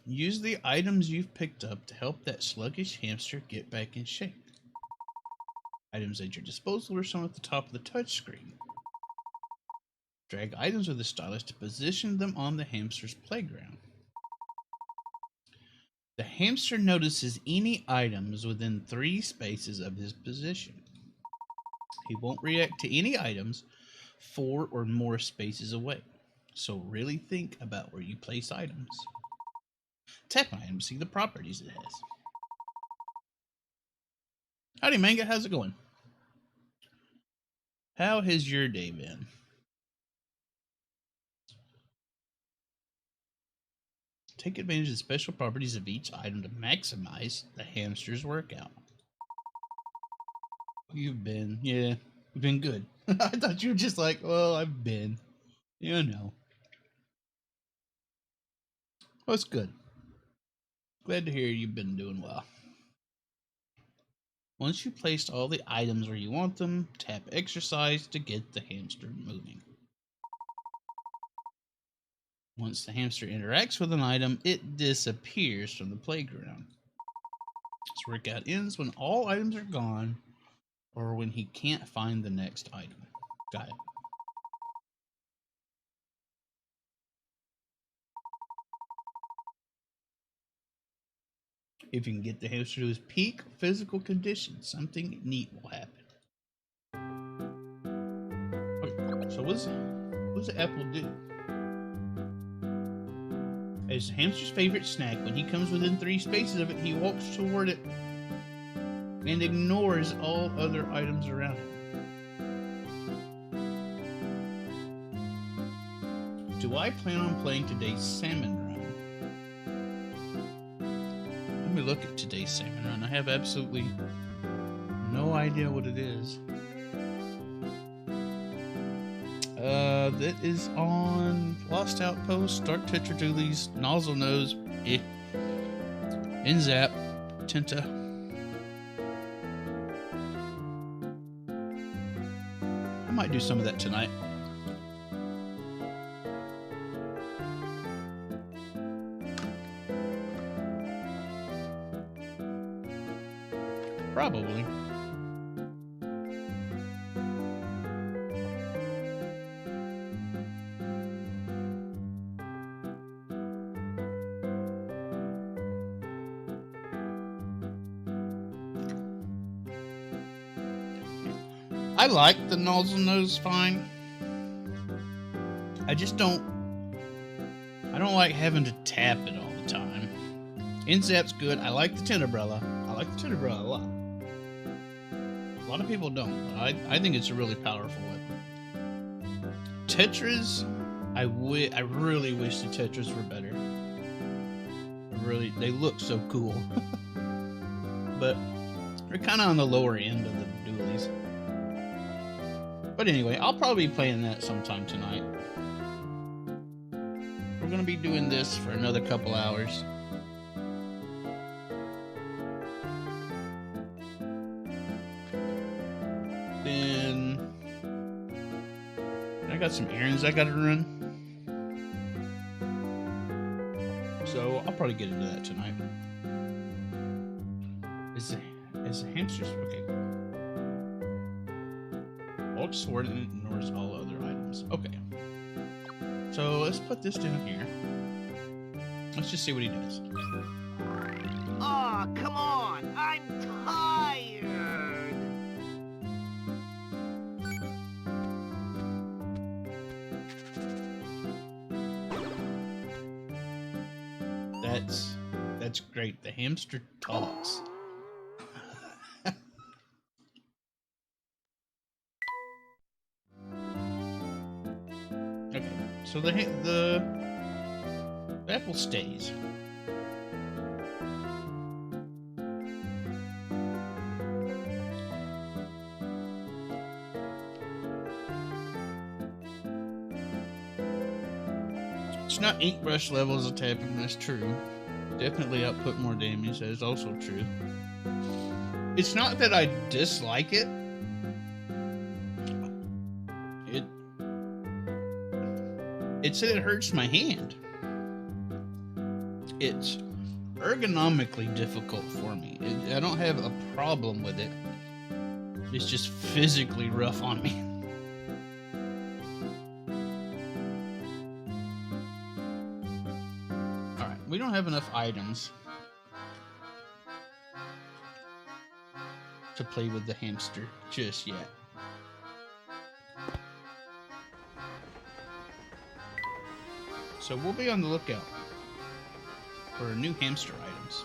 Use the items you've picked up to help that sluggish hamster get back in shape. Items at your disposal are shown at the top of the touchscreen. Drag items with the stylus to position them on the hamster's playground. The hamster notices any items within 3 spaces of his position. He won't react to any items 4 or more spaces away. So really think about where you place items. Tap an item to see the properties it has. Howdy, Manga. How's it going? How has your day been? Take advantage of the special properties of each item to maximize the hamster's workout. You've been good. I thought you were just like, well, I've been. You know. Well, it's good. Glad to hear you've been doing well. Once you've placed all the items where you want them, tap exercise to get the hamster moving. Once the hamster interacts with an item, it disappears from the playground. This workout ends when all items are gone or when he can't find the next item. Got it. If you can get the hamster to his peak physical condition, something neat will happen. Okay, so what does the apple do? As the hamster's favorite snack, when he comes within 3 spaces of it, he walks toward it and ignores all other items around him. Do I plan on playing today's salmon run? Let me look at today's salmon run. I have absolutely no idea what it is. That is on Lost Outpost, Start Tetra Doolies, Nozzle Nose, Inzap, Tenta. I might do some of that tonight. Probably. I like the nozzle nose fine. I don't like having to tap it all the time. Inzap's good. I like the Tenderbrella. I like the Tenderbrella a lot. A lot of people don't, but I think it's a really powerful weapon. Tetras, I really wish the Tetras were better. They look so cool. But they're kind of on the lower end of the dualies. But anyway, I'll probably be playing that sometime tonight. We're going to be doing this for another couple hours. Then I got some errands I got to run. So I'll probably get into that tonight. Is the hamster's okay? Walks toward and ignores all other items. Okay. So let's put this down here. Let's just see what he does. Aw, come on! I'm tired! That's great. The hamster talks. Okay, so the Apple stays. It's not ink brush levels of tapping, that's true. Definitely output more damage, that is also true. It's not that I dislike it. It's that it hurts my hand. It's ergonomically difficult for me. I don't have a problem with it. It's just physically rough on me. Alright, we don't have enough items to play with the hamster just yet. So we'll be on the lookout for new hamster items,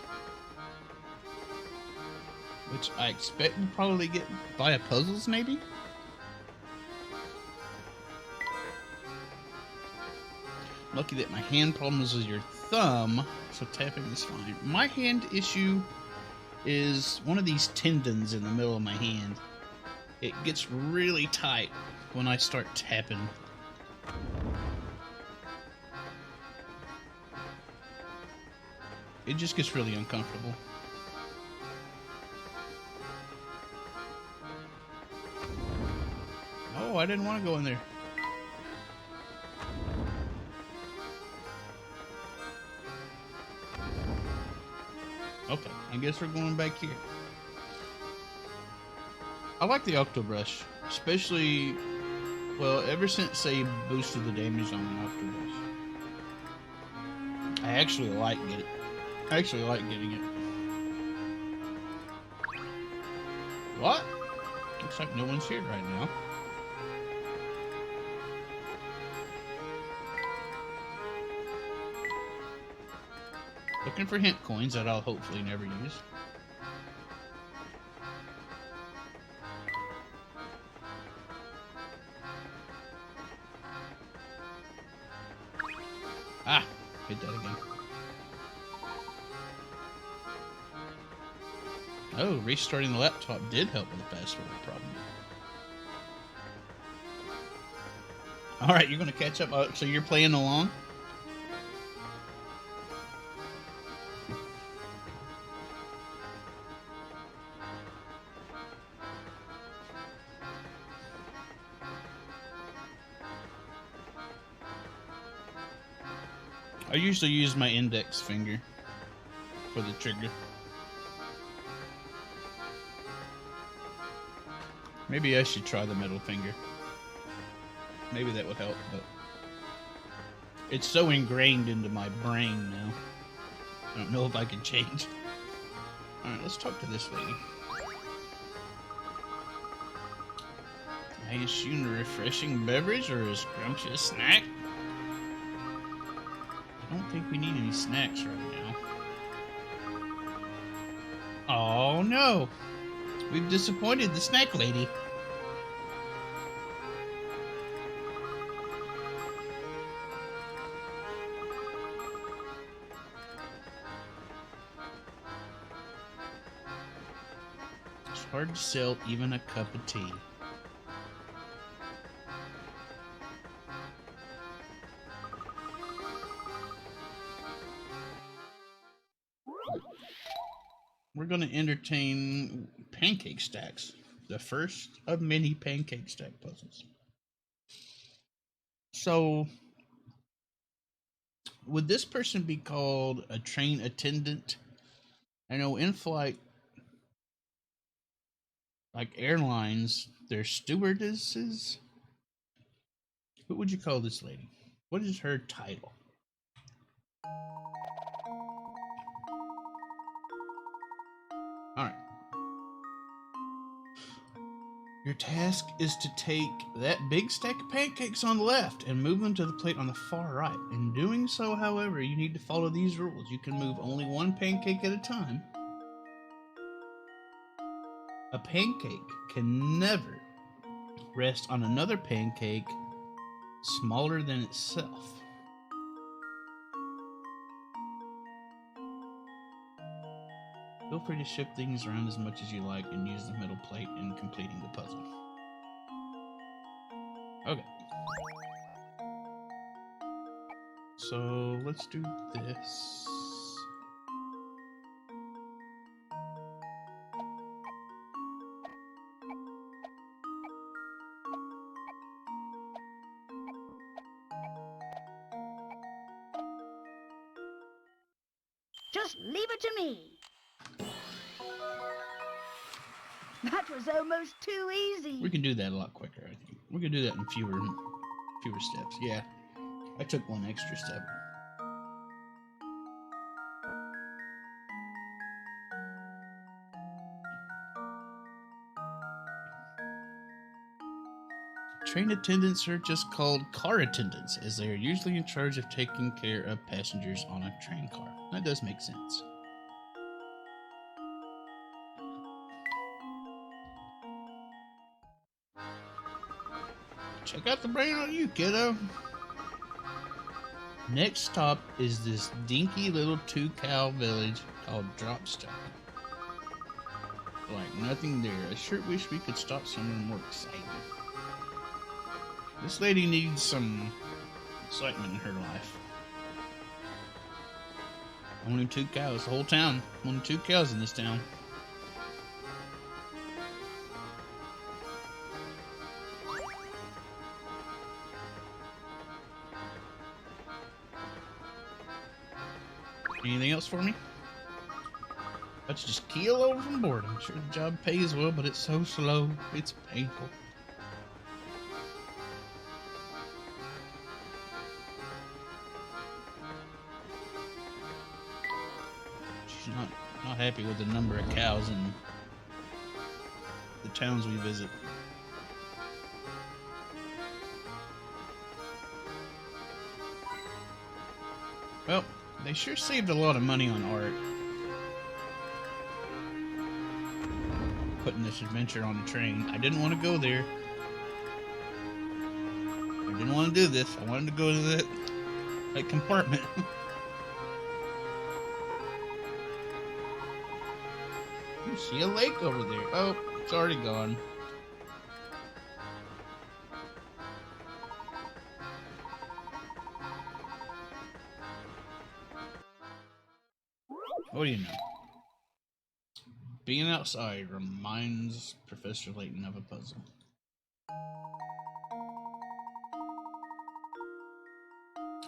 which I expect we'll probably get via puzzles, maybe? Lucky that my hand problem is with your thumb, so tapping is fine. My hand issue is one of these tendons in the middle of my hand. It gets really tight when I start tapping. It just gets really uncomfortable. Oh, I didn't want to go in there. Okay, I guess we're going back here. I like the Octobrush, especially, well, ever since they boosted the damage on the Octobrush. I actually like getting it. What? Looks like no one's here right now. Looking for hint coins that I'll hopefully never use. Ah, hit that again. Oh, restarting the laptop did help with the password problem. Alright, you're going to catch up. So you're playing along? I usually use my index finger for the trigger. Maybe I should try the middle finger. Maybe that would help, but it's so ingrained into my brain now. I don't know if I can change. Alright, let's talk to this lady. I assume a refreshing beverage or a scrumptious snack? I don't think we need any snacks right now. Oh no! We've disappointed the snack lady. It's hard to sell even a cup of tea. We're going to entertain pancake stacks. The first of many pancake stack puzzles. So, would this person be called a train attendant? I know in-flight, like airlines, they're stewardesses. What would you call this lady? What is her title? Alright. Your task is to take that big stack of pancakes on the left and move them to the plate on the far right. In doing so, however, you need to follow these rules. You can move only one pancake at a time. A pancake can never rest on another pancake smaller than itself. Feel free to shift things around as much as you like and use the metal plate in completing the puzzle. Okay. So let's do this. Just leave it to me. That was almost too easy. We can do that a lot quicker, I think. We can do that in fewer steps. Yeah, I took one extra step. Train attendants are just called car attendants, as they are usually in charge of taking care of passengers on a train car. That does make sense. Check out the brain on you, kiddo. Next stop is this dinky little two-cow village called Dropstone. Like nothing there. I sure wish we could stop somewhere more exciting. This lady needs some excitement in her life. Only 2 cows, the whole town. Only 2 cows in this town. Anything else for me? Let's just keel over from boredom. I'm sure the job pays well, but it's so slow. It's painful. She's not happy with the number of cows in the towns we visit. Well, they sure saved a lot of money on art. Putting this adventure on the train. I didn't want to go there. I didn't want to do this. I wanted to go to that compartment. You see a lake over there. Oh, it's already gone. What do you know? Being outside reminds Professor Layton of a puzzle.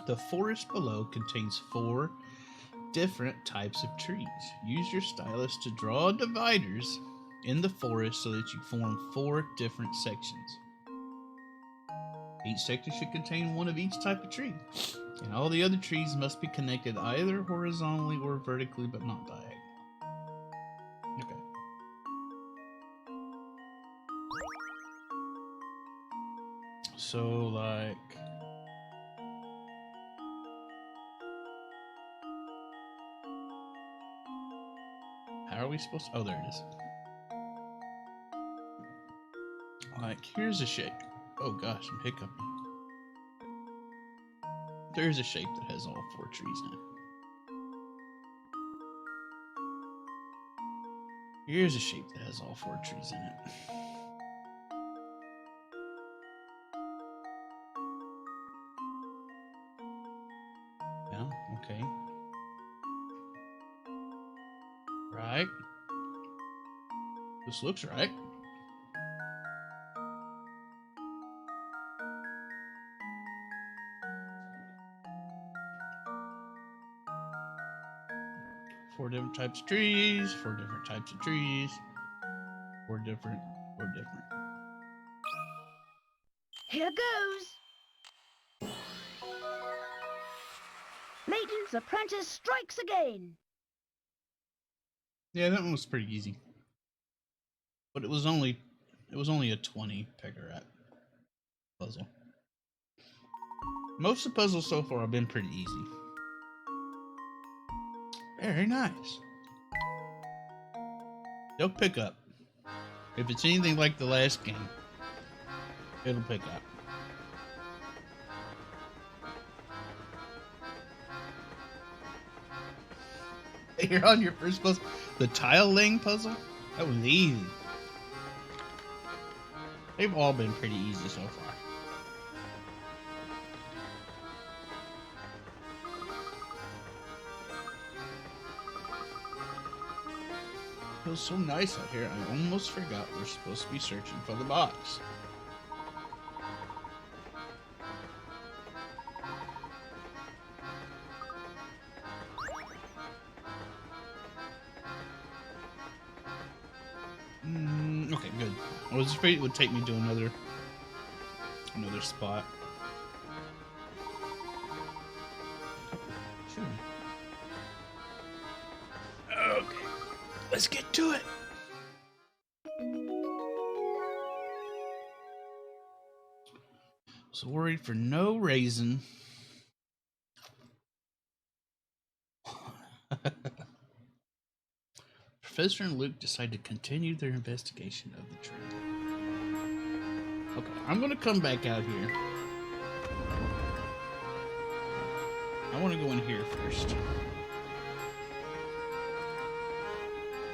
The forest below contains 4 different types of trees. Use your stylus to draw dividers in the forest so that you form 4 different sections. Each section should contain 1 of each type of tree, and all the other trees must be connected either horizontally or vertically, but not diagonally. Okay. So, like... how are we supposed to... oh, there it is. Like, here's a shape. Oh gosh, I'm hiccuping. There's a shape that has all 4 trees in it. Here's a shape that has all 4 trees in it. Yeah, okay. Right. This looks right. Four different types of trees, 4 different types of trees, 4 different. Here goes. Layton's apprentice strikes again. Yeah, that one was pretty easy. But it was only a 20 Peggerat puzzle. Most of the puzzles so far have been pretty easy. Very nice. They'll pick up. If it's anything like the last game, it'll pick up. You're on your first puzzle. The tile laying puzzle? That was easy. They've all been pretty easy so far. Feels so nice out here. I almost forgot we're supposed to be searching for the box. Okay, good. I was afraid it would take me to another spot. Shoot. Okay, let's get to it. So worried for no reason. Professor and Luke decide to continue their investigation of the train. Okay, I'm gonna come back out here. I want to go in here first.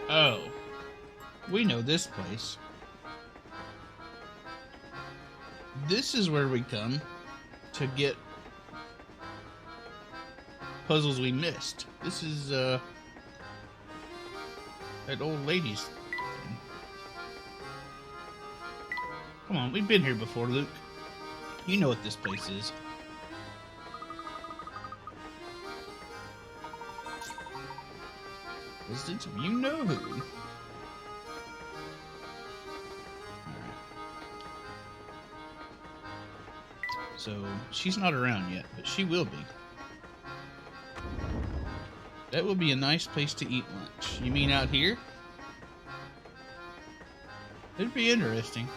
Oh, we know this place. This is where we come to get puzzles we missed. This is that old lady's thing. Come on, we've been here before, Luke. You know what this place is. Residents of you know who. So, she's not around yet, but she will be. That would be a nice place to eat lunch. You mean out here? It'd be interesting.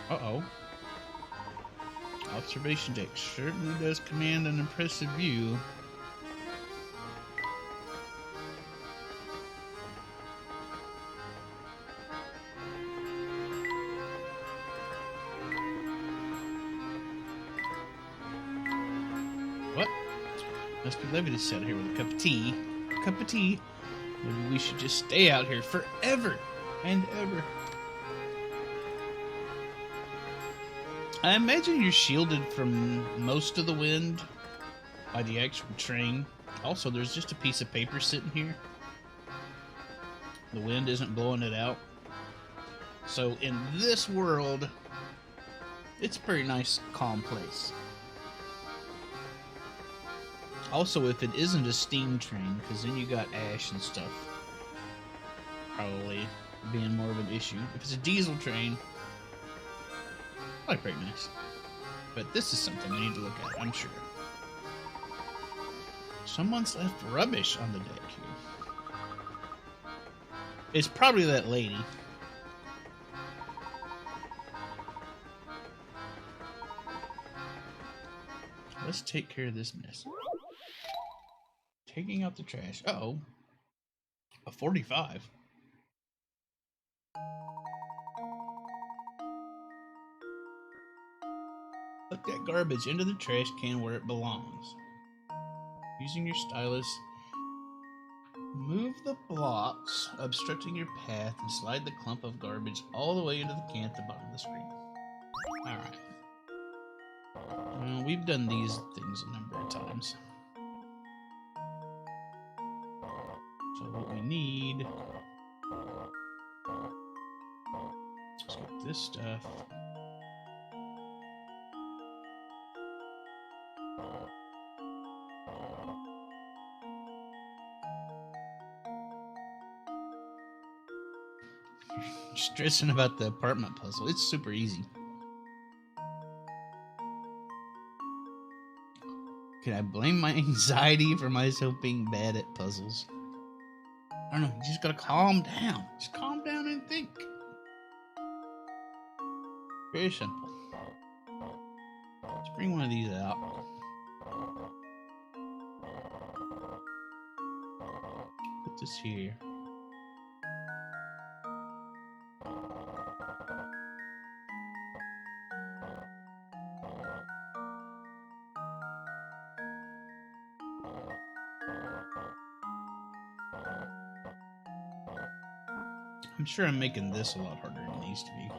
Uh-oh. Observation deck certainly does command an impressive view. What? Must be Levy to sit here with a cup of tea. Maybe we should just stay out here forever and ever. I imagine you're shielded from most of the wind by the actual train. Also, there's just a piece of paper sitting here. The wind isn't blowing it out. So in this world, it's a pretty nice, calm place. Also, if it isn't a steam train, because then you got ash and stuff probably being more of an issue. If it's a diesel train, probably pretty nice. But this is something I need to look at, I'm sure. Someone's left rubbish on the deck here. It's probably that lady. Let's take care of this mess. Taking out the trash. Uh-oh. A 45. Put that garbage into the trash can where it belongs. Using your stylus, move the blocks obstructing your path and slide the clump of garbage all the way into the can at the bottom of the screen. Alright. Well, we've done these things a number of times. So what we need is get this stuff. Stressing about the apartment puzzle. It's super easy. Can I blame my anxiety for myself being bad at puzzles? I don't know. You just gotta calm down. Just calm down and think. Very simple. Let's bring one of these out. Put this here. I'm sure I'm making this a lot harder than it needs to be.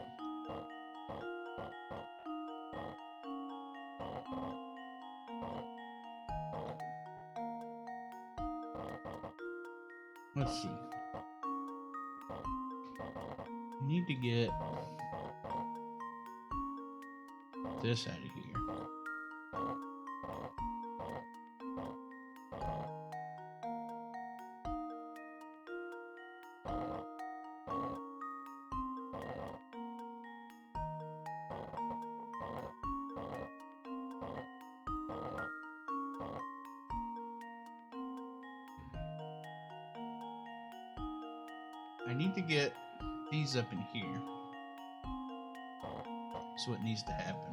Let's see. I need to get this out of here. I need to get these up in here. That's what needs to happen.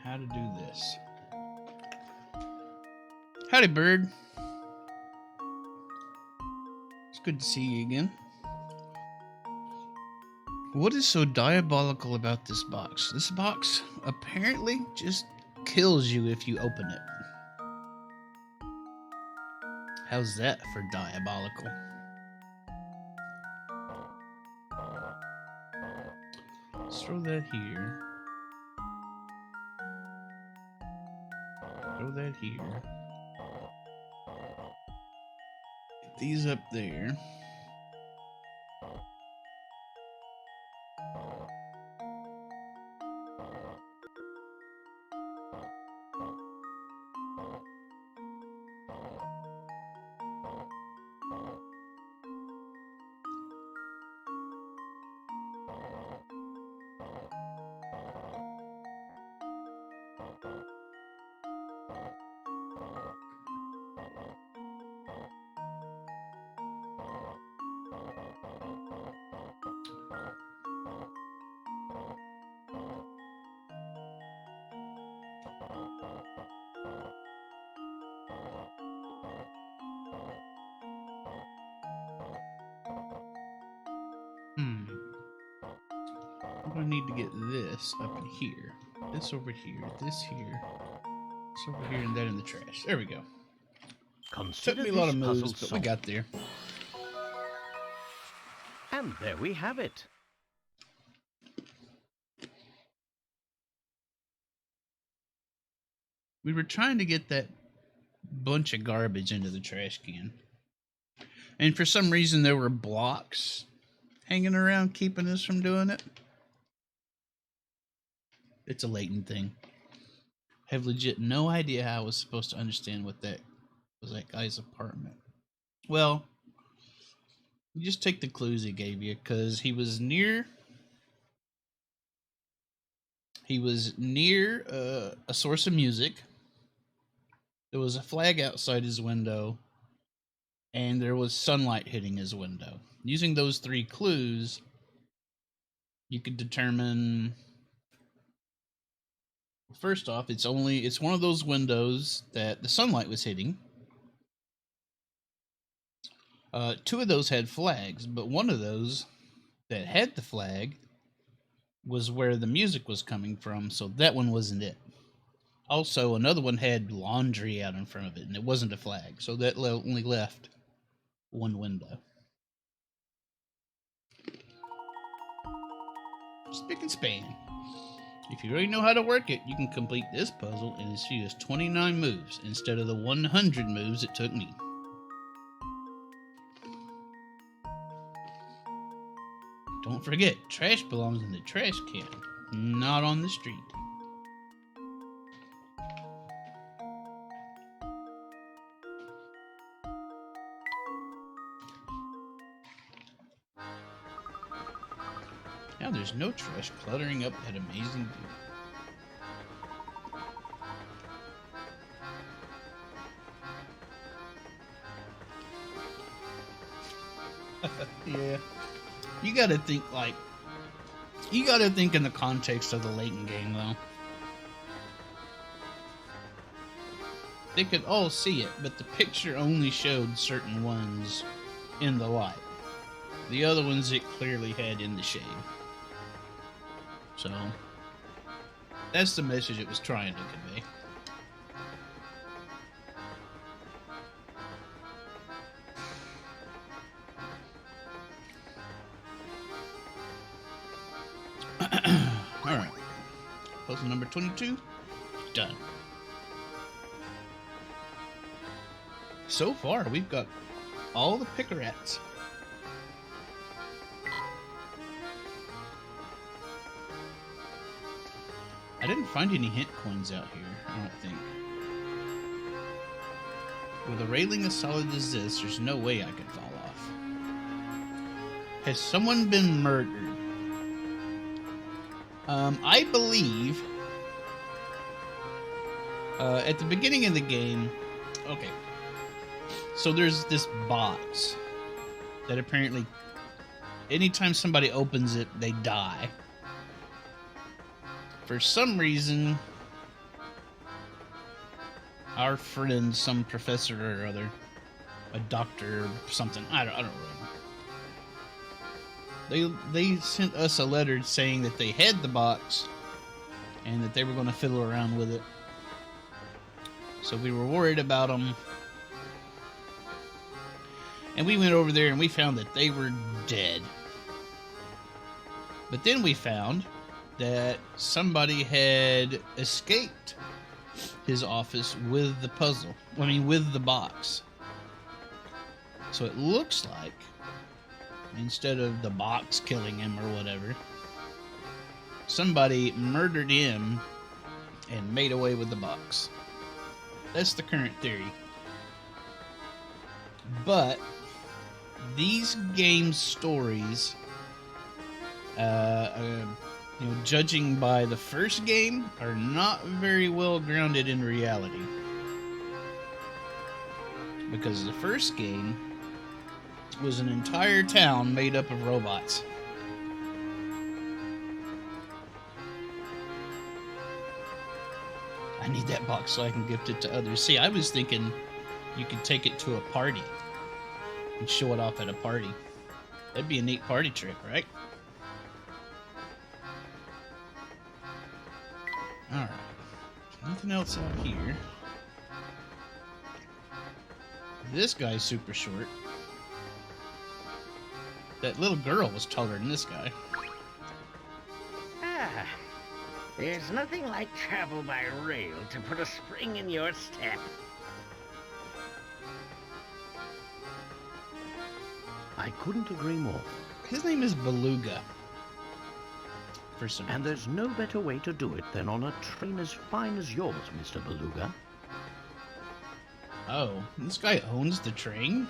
How to do this. Howdy, bird. It's good to see you again. What is so diabolical about this box? This box apparently just kills you if you open it. How's that for diabolical? Let's throw that here. Throw that here. Get these up there. I'm gonna need to get this up in here. This over here. This here. This over here, and that in the trash. There we go. Consider Took me a lot this of puzzle moves, but we solved. got there. And there we have it. We were trying to get that bunch of garbage into the trash can. And for some reason, there were blocks hanging around keeping us from doing it. It's a Layton thing. I have legit no idea how I was supposed to understand what that was, that guy's apartment. Well, you just take the clues he gave you, because he was near a source of music. There was a flag outside his window, and there was sunlight hitting his window. Using those three clues, you could determine. First off, it's one of those windows that the sunlight was hitting. Two of those had flags, but one of those that had the flag was where the music was coming from, so that one wasn't it. Also, another one had laundry out in front of it, and it wasn't a flag, so that only left one window. Spick and span. If you really know how to work it, you can complete this puzzle in as few as 29 moves instead of the 100 moves it took me. Don't forget, trash belongs in the trash can, not on the street. Now there's no trash cluttering up that amazing view. Yeah. You gotta think in the context of the Layton game, though. They could all see it, but the picture only showed certain ones in the light. The other ones it clearly had in the shade. So, that's the message it was trying to convey. Alright. Puzzle number 22. Done. So far, we've got all the Pickerats. I didn't find any hint coins out here, I don't think. With a railing as solid as this, there's no way I could fall off. Has someone been murdered? I believe at the beginning of the game, okay, so there's this box that apparently anytime somebody opens it, they die. For some reason, our friend, some professor or other, a doctor or something, I don't really know. They sent us a letter saying that they had the box and that they were going to fiddle around with it. So we were worried about them. And we went over there and we found that they were dead. But then we found that somebody had escaped his office with the puzzle. I mean, with the box. So it looks like, instead of the box killing him or whatever, somebody murdered him and made away with the box. That's the current theory. But these game stories, judging by the first game, are not very well grounded in reality. Because the first game was an entire town made up of robots. I need that box so I can gift it to others. See, I was thinking you could take it to a party and show it off at a party. That'd be a neat party trick, right? Alright. Nothing else out here. This guy's super short. That little girl was taller than this guy. Ah, there's nothing like travel by rail to put a spring in your step. I couldn't agree more. His name is Beluga. For some And there's no better way to do it than on a train as fine as yours, Mr. Beluga. Oh, this guy owns the train?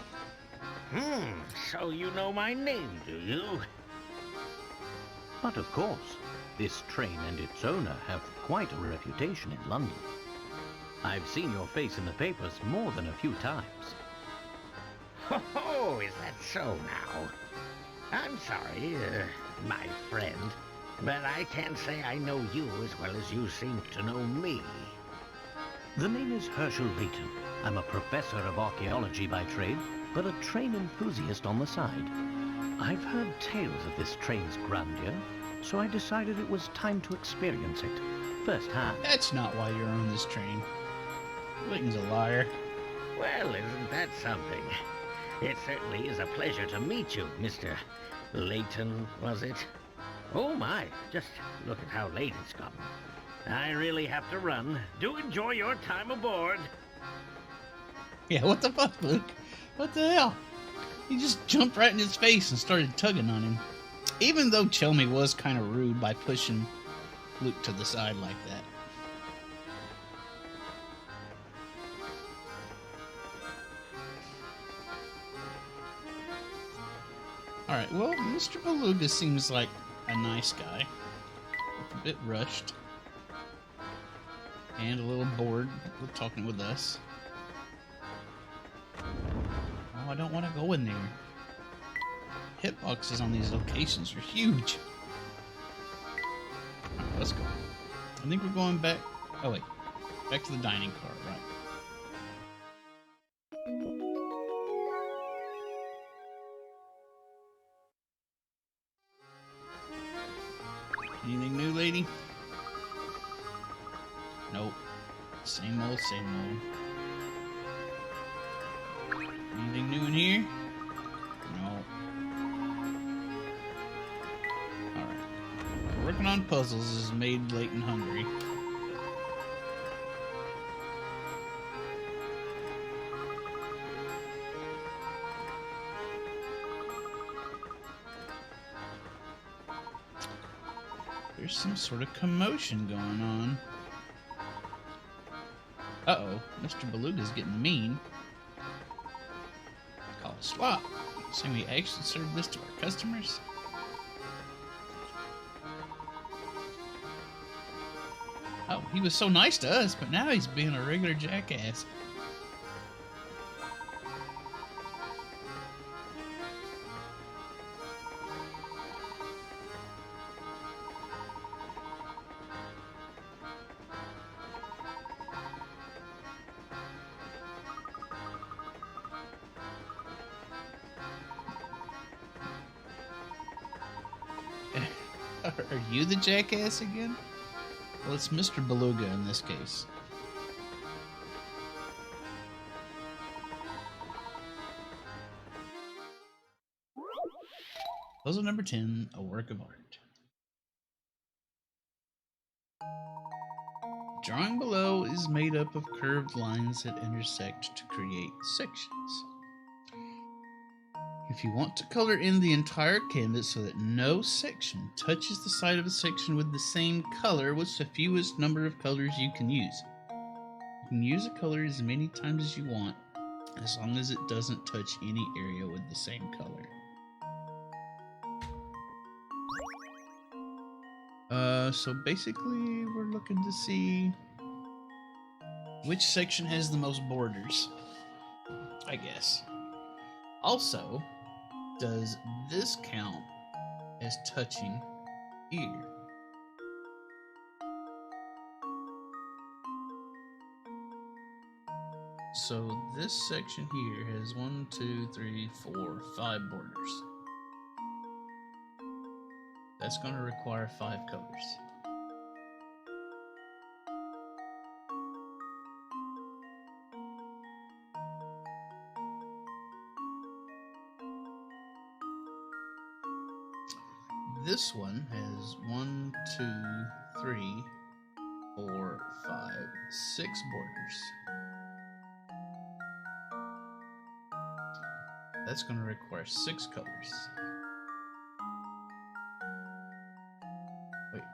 So you know my name, do you? But of course, this train and its owner have quite a reputation in London. I've seen your face in the papers more than a few times. Oh, is that so now? I'm sorry, my friend, but I can't say I know you as well as you seem to know me. The name is Herschel Layton. I'm a professor of archaeology by trade, but a train enthusiast on the side. I've heard tales of this train's grandeur, so I decided it was time to experience it firsthand. That's not why you're on this train. Layton's a liar. Well, isn't that something? It certainly is a pleasure to meet you, Mr. Layton, was it? Oh my, just look at how late it's gotten. I really have to run. Do enjoy your time aboard. Yeah, what the fuck, Luke? What the hell? He just jumped right in his face and started tugging on him. Even though Chelmy was kind of rude by pushing Luke to the side like that. Alright, well, Mr. Beluga seems like a nice guy. A bit rushed. And a little bored with talking with us. Oh, I don't want to go in there. Hitboxes on these locations are huge. Alright, let's go. I think we're going back... Oh, wait. Back to the dining car, right. Anything new, lady? Nope. Same old, same old. Anything new in here? No. Alright. Working on puzzles has made Layton hungry. There's some sort of commotion going on. Uh-oh, Mr. Beluga's getting mean. Call a swap. Saying we actually serve this to our customers? Oh, he was so nice to us, but now he's being a regular jackass. Are you the jackass again? Well, it's Mr. Beluga in this case. Puzzle number 10, a work of art. Drawing below is made up of curved lines that intersect to create sections. If you want to color in the entire canvas so that no section touches the side of a section with the same color, what's the fewest number of colors you can use? You can use a color as many times as you want, as long as it doesn't touch any area with the same color. So basically we're looking to see which section has the most borders, I guess. Also, does this count as touching here? So this section here has 1, 2, 3, 4, 5 borders. That's going to require 5 colors. This one has 1, 2, 3, 4, 5, 6 borders. That's going to require 6 colors. Wait.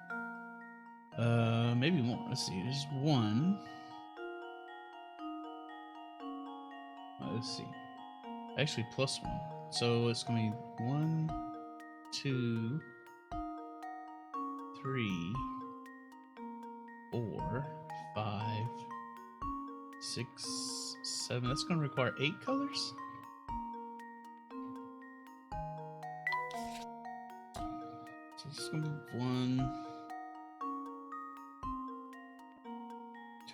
Maybe more. Let's see. There's 1. Let's see. Actually, plus 1. So it's going to be 1, 2, 3, 4, 5, 6, 7. That's going to require 8 colors. So it's going to be 1,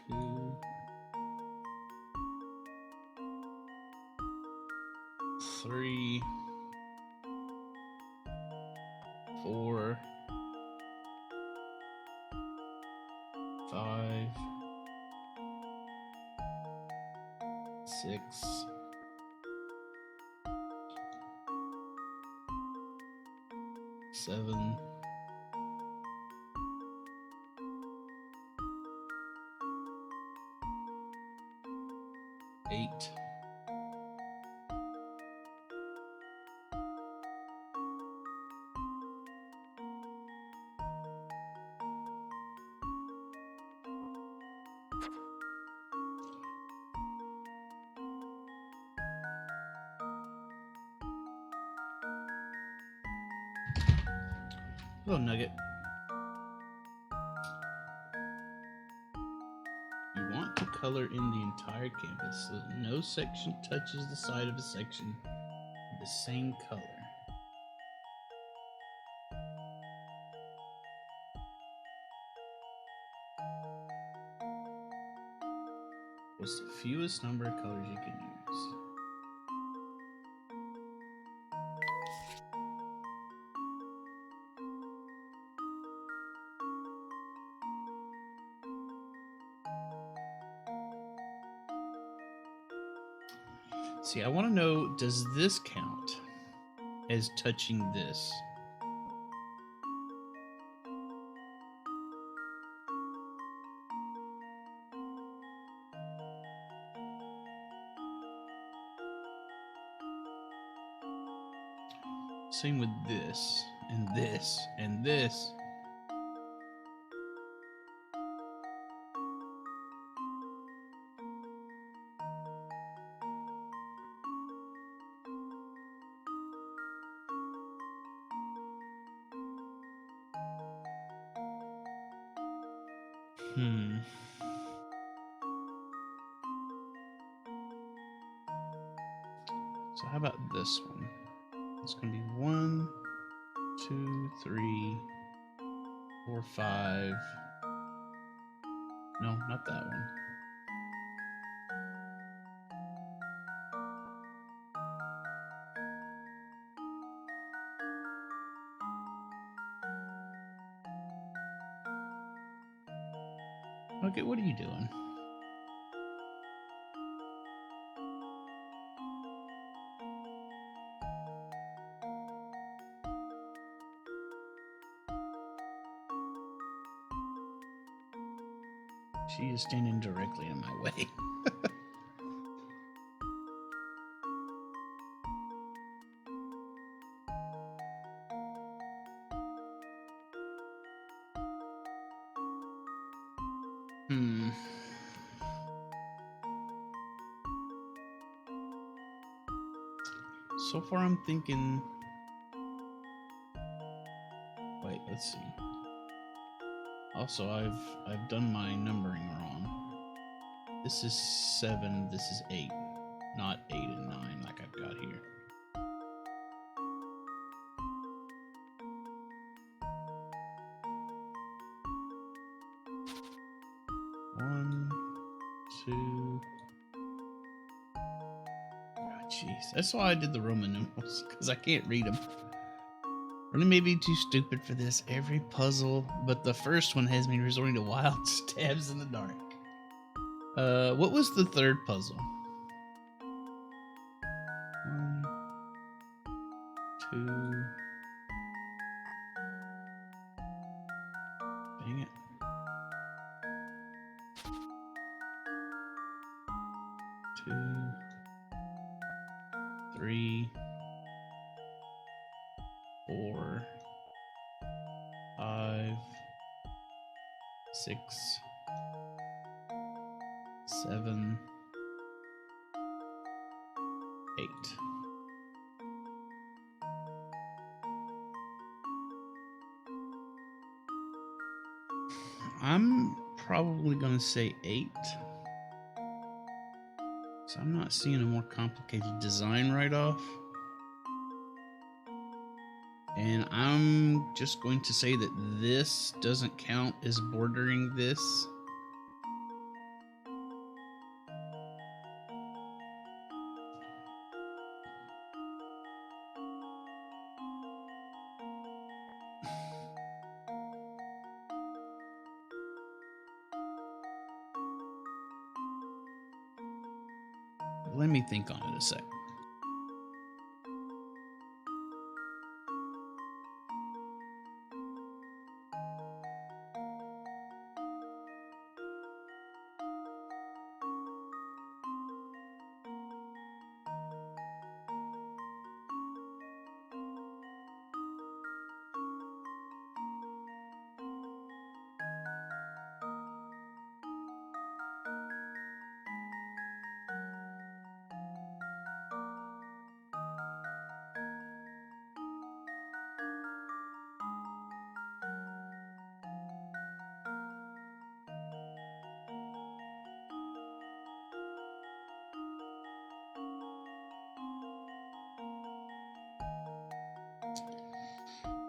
2, 3, 4, 5, 6, 7, 8. Little nugget. You want to color in the entire canvas so that no section touches the side of a section with the same color. What's the fewest number of colors you can use? See, I want to know, does this count as touching this? Same with this, and this, and this. So how about this one? It's going to be 1, 2, 3, 4, 5. No, not that one. Okay, what are you doing? She is standing directly in my way. So far I'm thinking... Wait, let's see. Also, I've done my numbering wrong. This is 7, this is 8. Not 8 and 9 like I've got here. One, two... Oh, jeez. That's why I did the Roman numerals, because I can't read them. Really may be too stupid for this. Every puzzle, but the first one has me resorting to wild stabs in the dark. What was the third puzzle? 1, 2. Dang it. 2, 3, 4, 5, 6, 7, 8. I'm probably gonna say 8. So I'm not seeing a more complicated design right off. And I'm just going to say that this doesn't count as bordering this. Let me think on it a sec.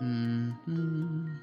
Mm-hmm.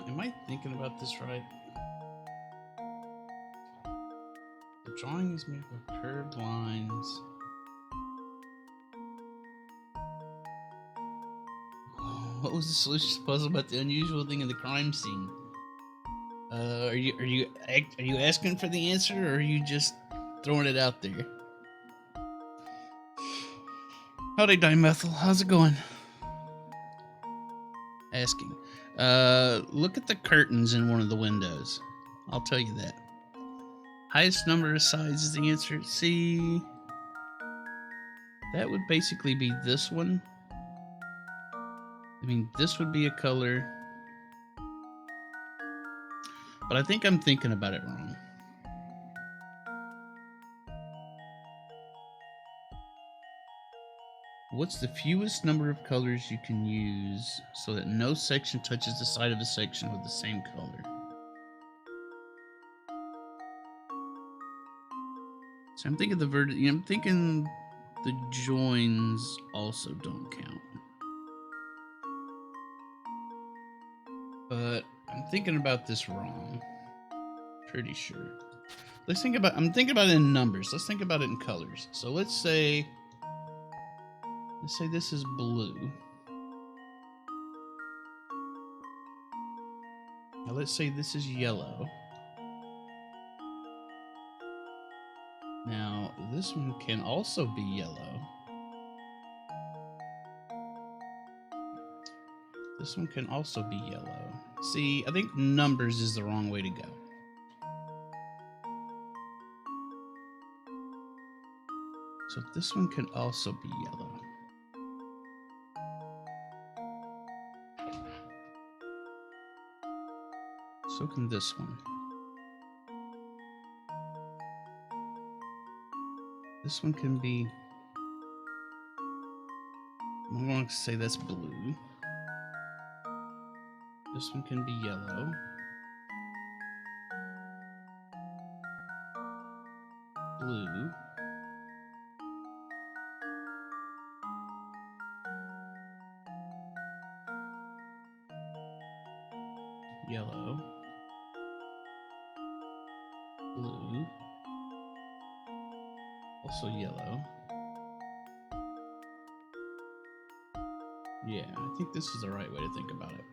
Am I thinking about this right? The drawing is made of curved lines. What was the solution to the puzzle about the unusual thing in the crime scene? Are you asking for the answer, or are you just throwing it out there? Howdy, Dimethyl. How's it going? Asking. Look at the curtains in one of the windows. I'll tell you that. Highest number of sides is the answer. See, that would basically be this one. I mean, this would be a color. But I think I'm thinking about it wrong. What's the fewest number of colors you can use so that no section touches the side of a section with the same color? So I'm thinking I'm thinking the joins also don't count. But I'm thinking about this wrong. Pretty sure. I'm thinking about it in numbers. Let's think about it in colors. So let's say this is blue. Now let's say this is yellow. Now this one can also be yellow. This one can also be yellow. See, I think numbers is the wrong way to go. So this one can also be yellow. So can this one. This one can be... I'm going to say that's blue. This one can be yellow. Blue. Yellow. Blue. Also yellow. Yeah, I think this is the right way to think about it.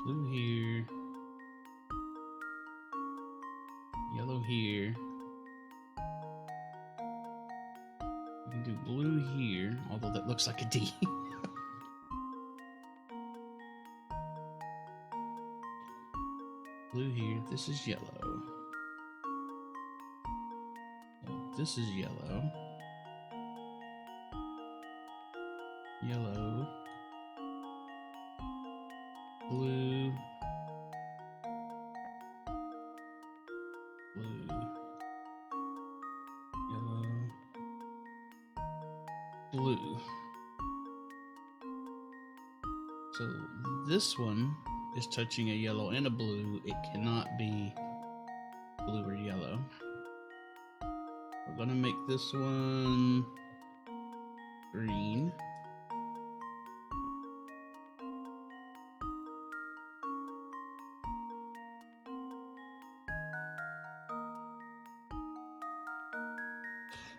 Blue here. Yellow here. We can do blue here, although that looks like a D. Blue here. This is yellow. This is yellow. Yellow. Blue. Blue. Yellow. Blue. So this one is touching a yellow and a blue. It cannot be blue or yellow. We're gonna make this one green.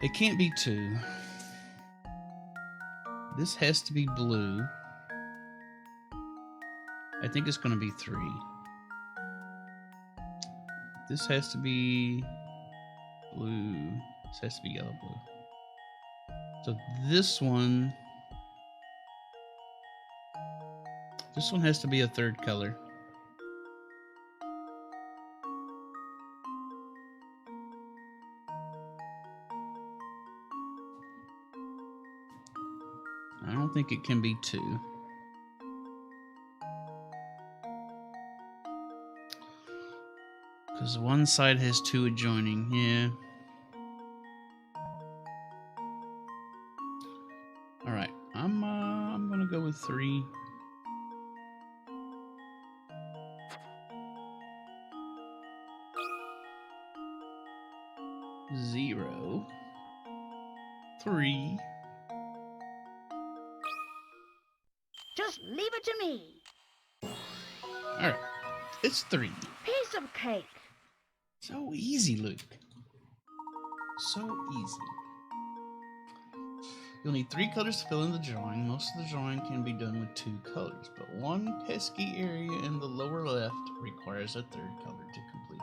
It can't be 2. This has to be blue. I think it's going to be 3. This has to be blue. This has to be yellow, blue. So this one has to be a third color. I don't think it can be 2. Because one side has 2 adjoining, yeah. Alright, I'm gonna go with 3. Zero. 3. Just leave it to me. Alright, it's 3. Piece of cake. So easy, Luke. So easy. You'll need 3 colors to fill in the drawing. Most of the drawing can be done with 2 colors, but one pesky area in the lower left requires a 3rd color to complete.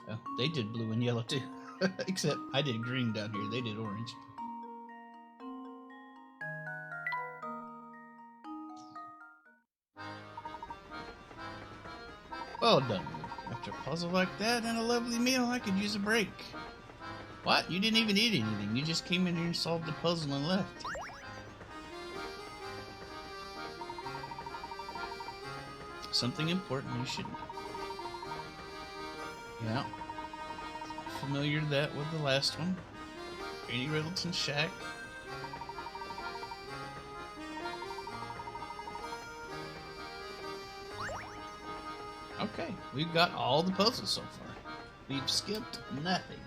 Oh, they did blue and yellow too. Except I did green down here. They did orange. Well done, Luke. After a puzzle like that and a lovely meal, I could use a break. What? You didn't even eat anything. You just came in here and solved the puzzle and left. Something important you should know. Yeah. Familiar to that with the last one. Granny Riddleton's shack. Okay, we've got all the puzzles so far. We've skipped nothing.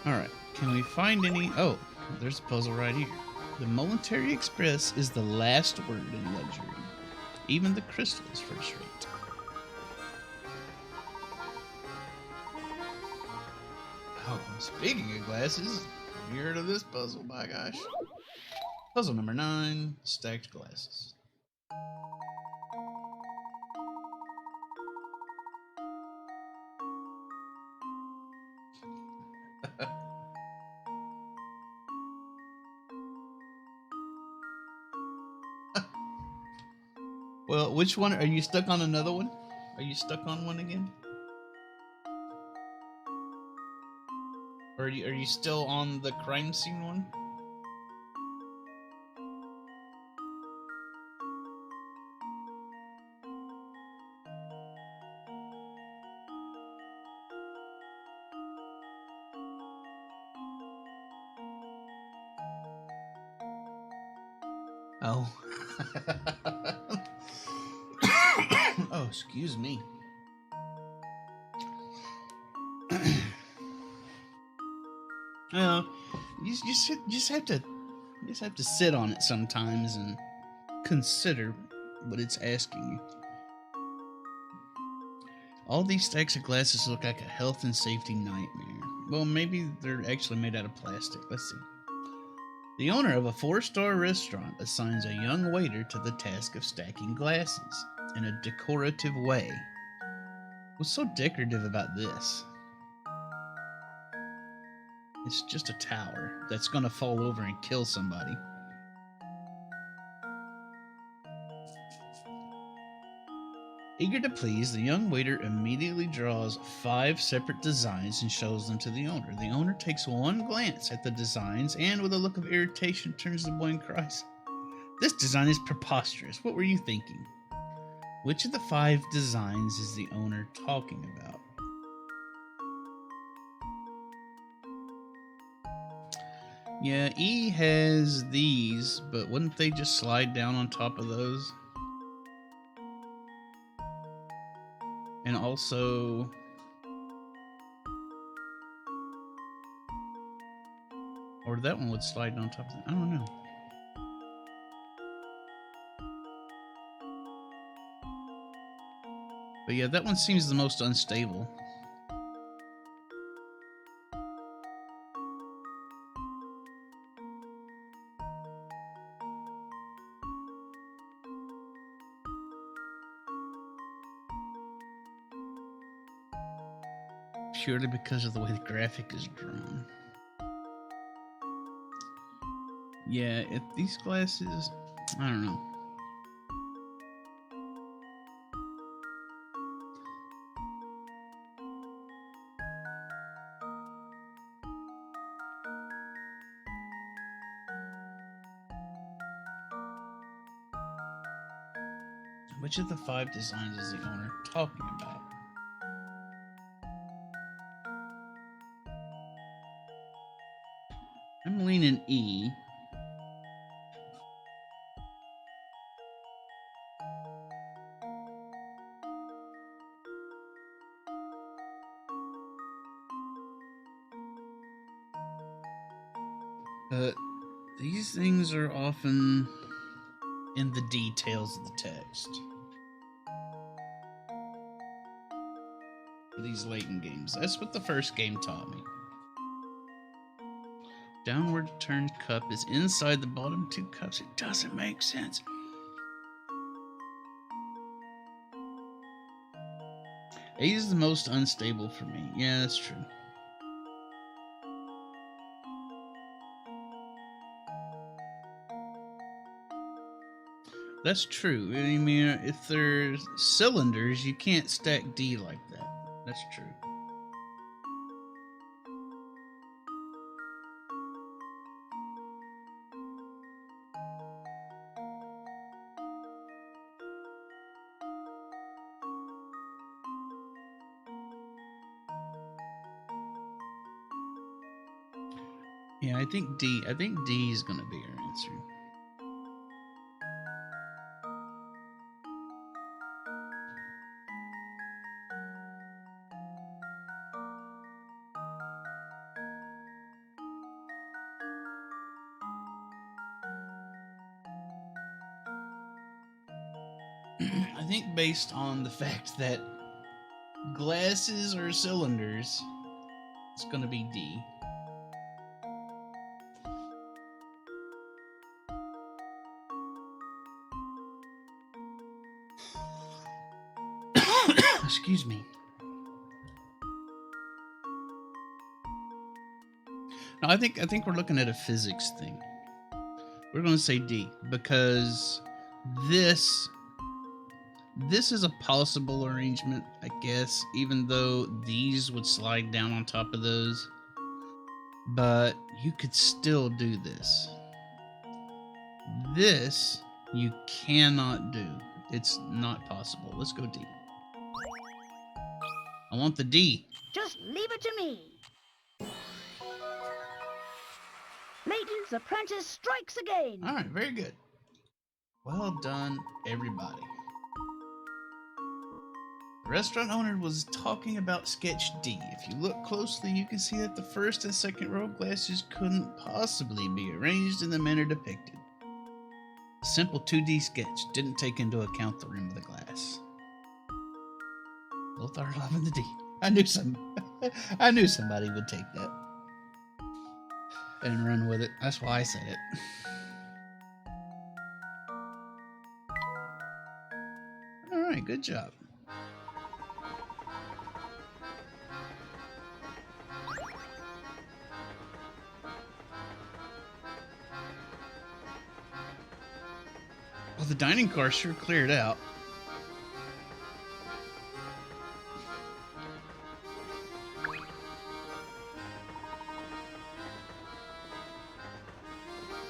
Alright, can we find any... Oh, there's a puzzle right here. The Momentary Express is the last word in luxury. Even the crystal is first rate. Oh, speaking of glasses, have you heard of this puzzle, my gosh? Puzzle number 9, stacked glasses. Well, which one? Are you stuck on another one? Are you stuck on one again? Or are you still on the crime scene one? Oh. Oh, excuse me. Well, you just have to sit on it sometimes and consider what it's asking you. All these stacks of glasses look like a health and safety nightmare. Well, maybe they're actually made out of plastic. Let's see. The owner of a 4-star restaurant assigns a young waiter to the task of stacking glasses in a decorative way. What's so decorative about this? It's just a tower that's gonna fall over and kill somebody. Eager to please, the young waiter immediately draws 5 separate designs and shows them to the owner. The owner takes one glance at the designs and, with a look of irritation, turns to the boy and cries, "This design is preposterous. What were you thinking?" Which of the 5 designs is the owner talking about? Yeah, E has these, but wouldn't they just slide down on top of those? And also... Or that one would slide on top of that. I don't know. But yeah, that one seems the most unstable. Purely because of the way the graphic is drawn. Yeah, these glasses, I don't know. Which of the 5 designs is the owner talking about? I'm leaning E. But these things are often in the details of the text. These Layton games. That's what the first game taught me. Downward turned cup is inside the bottom two cups. It doesn't make sense. Eight is the most unstable for me. Yeah, that's true. That's true. I mean, if there's cylinders, you can't stack D like that. That's true. Yeah, I think D. I think D is going to be our answer. I think based on the fact that glasses are cylinders, it's going to be D. Excuse me. No, I think we're looking at a physics thing. We're going to say D because this is a possible arrangement, I guess, even though these would slide down on top of those. But you could still do this. This you cannot do. It's not possible. Let's go D. I want the D. Just leave it to me. Layton's apprentice strikes again. All right, very good. Well done, everybody. The restaurant owner was talking about sketch D. If you look closely, you can see that the first and second row of glasses couldn't possibly be arranged in the manner depicted. A simple 2D sketch didn't take into account the rim of the glass. Both are loving the D. I knew somebody would take that and run with it. That's why I said it. All right, good job. Well, the dining car sure cleared out.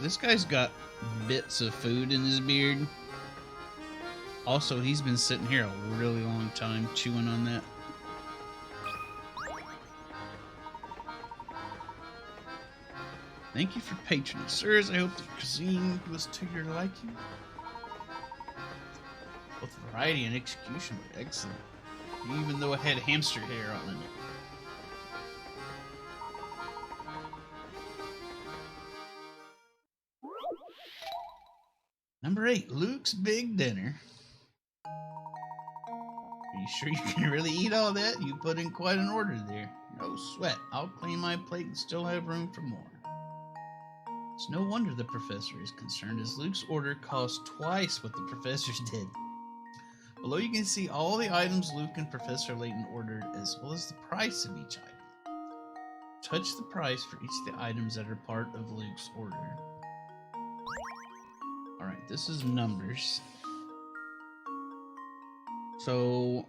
This guy's got bits of food in his beard. Also, he's been sitting here a really long time chewing on that. Thank you for patronage, sirs. I hope the cuisine was to your liking. Both variety and execution were excellent, even though it had hamster hair on it. Number 8, Luke's Big Dinner. Are you sure you can really eat all that? You put in quite an order there. No sweat. I'll clean my plate and still have room for more. It's no wonder the professor is concerned, as Luke's order cost twice what the professor's did. Below you can see all the items Luke and Professor Layton ordered, as well as the price of each item. Touch the price for each of the items that are part of Luke's order. Alright, this is numbers. So...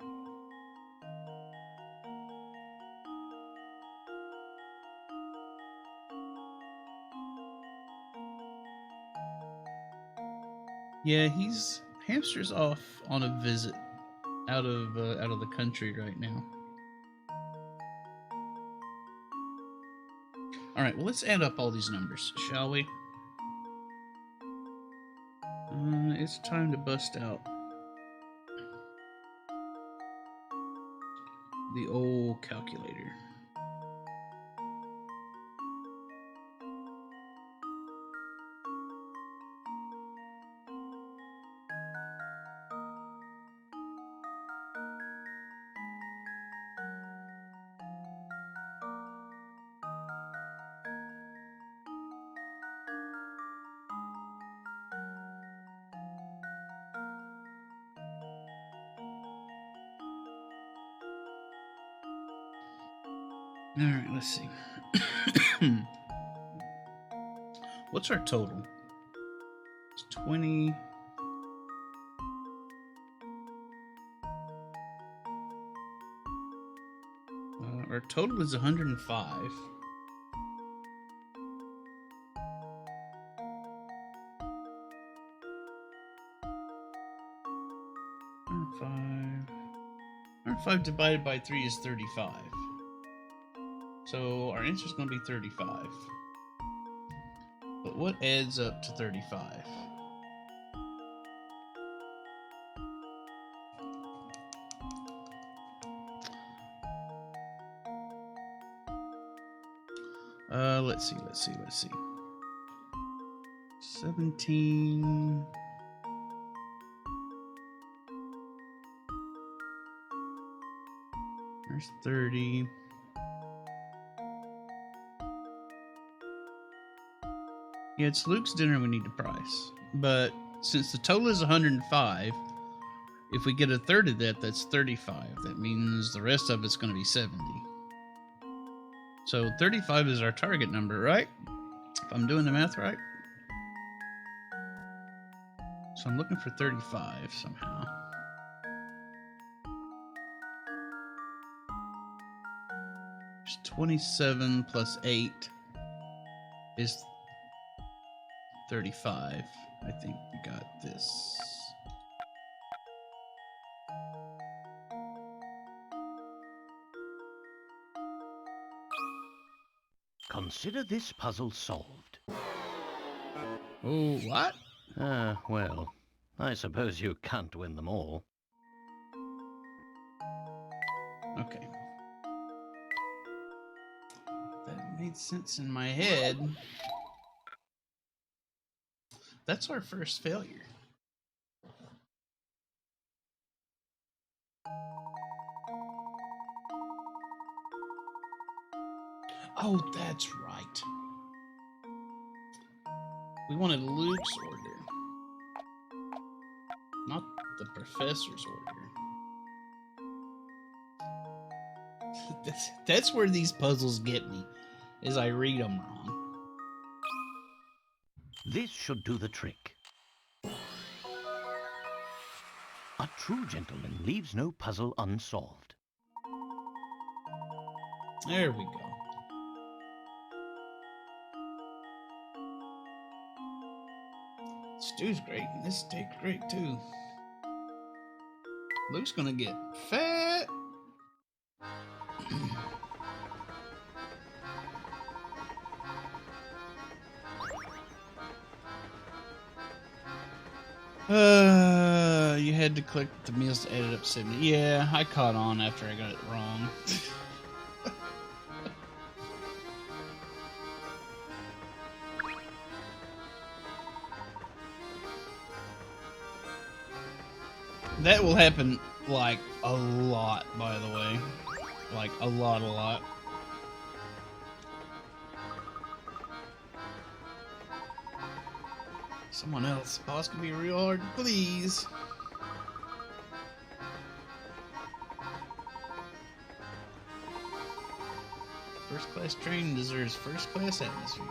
yeah, Hamster's off on a visit out of the country right now. All right, well, let's add up all these numbers, shall we? It's time to bust out the old calculator. Alright, let's see. What's our total? It's 20. Our total is 105. Five divided by 3 is 35. So our answer is going to be 35. But what adds up to 35? Let's see. 17. There's 30. Yeah, it's Luke's dinner we need to price. But since the total is 105, if we get a third of that, that's 35. That means the rest of it's going to be 70. So 35 is our target number, right? If I'm doing the math right. So I'm looking for 35 somehow. There's 27 plus 8 is 35. I think we got this. Consider this puzzle solved. Oh, what? Well, I suppose you can't win them all. Okay. That made sense in my head. That's our first failure. Oh, that's right. We wanted Luke's order, not the professor's order. That's where these puzzles get me, is I read them wrong. This should do the trick. A true gentleman leaves no puzzle unsolved. There we go. Stew's great, and this steak's great too. Luke's gonna get fat. You had to click the meals to edit up 70. Yeah, I caught on after I got it wrong. That will happen, like, a lot, by the way. Like, a lot. Someone else. Boss can be real hard, please. First class train deserves first class atmosphere.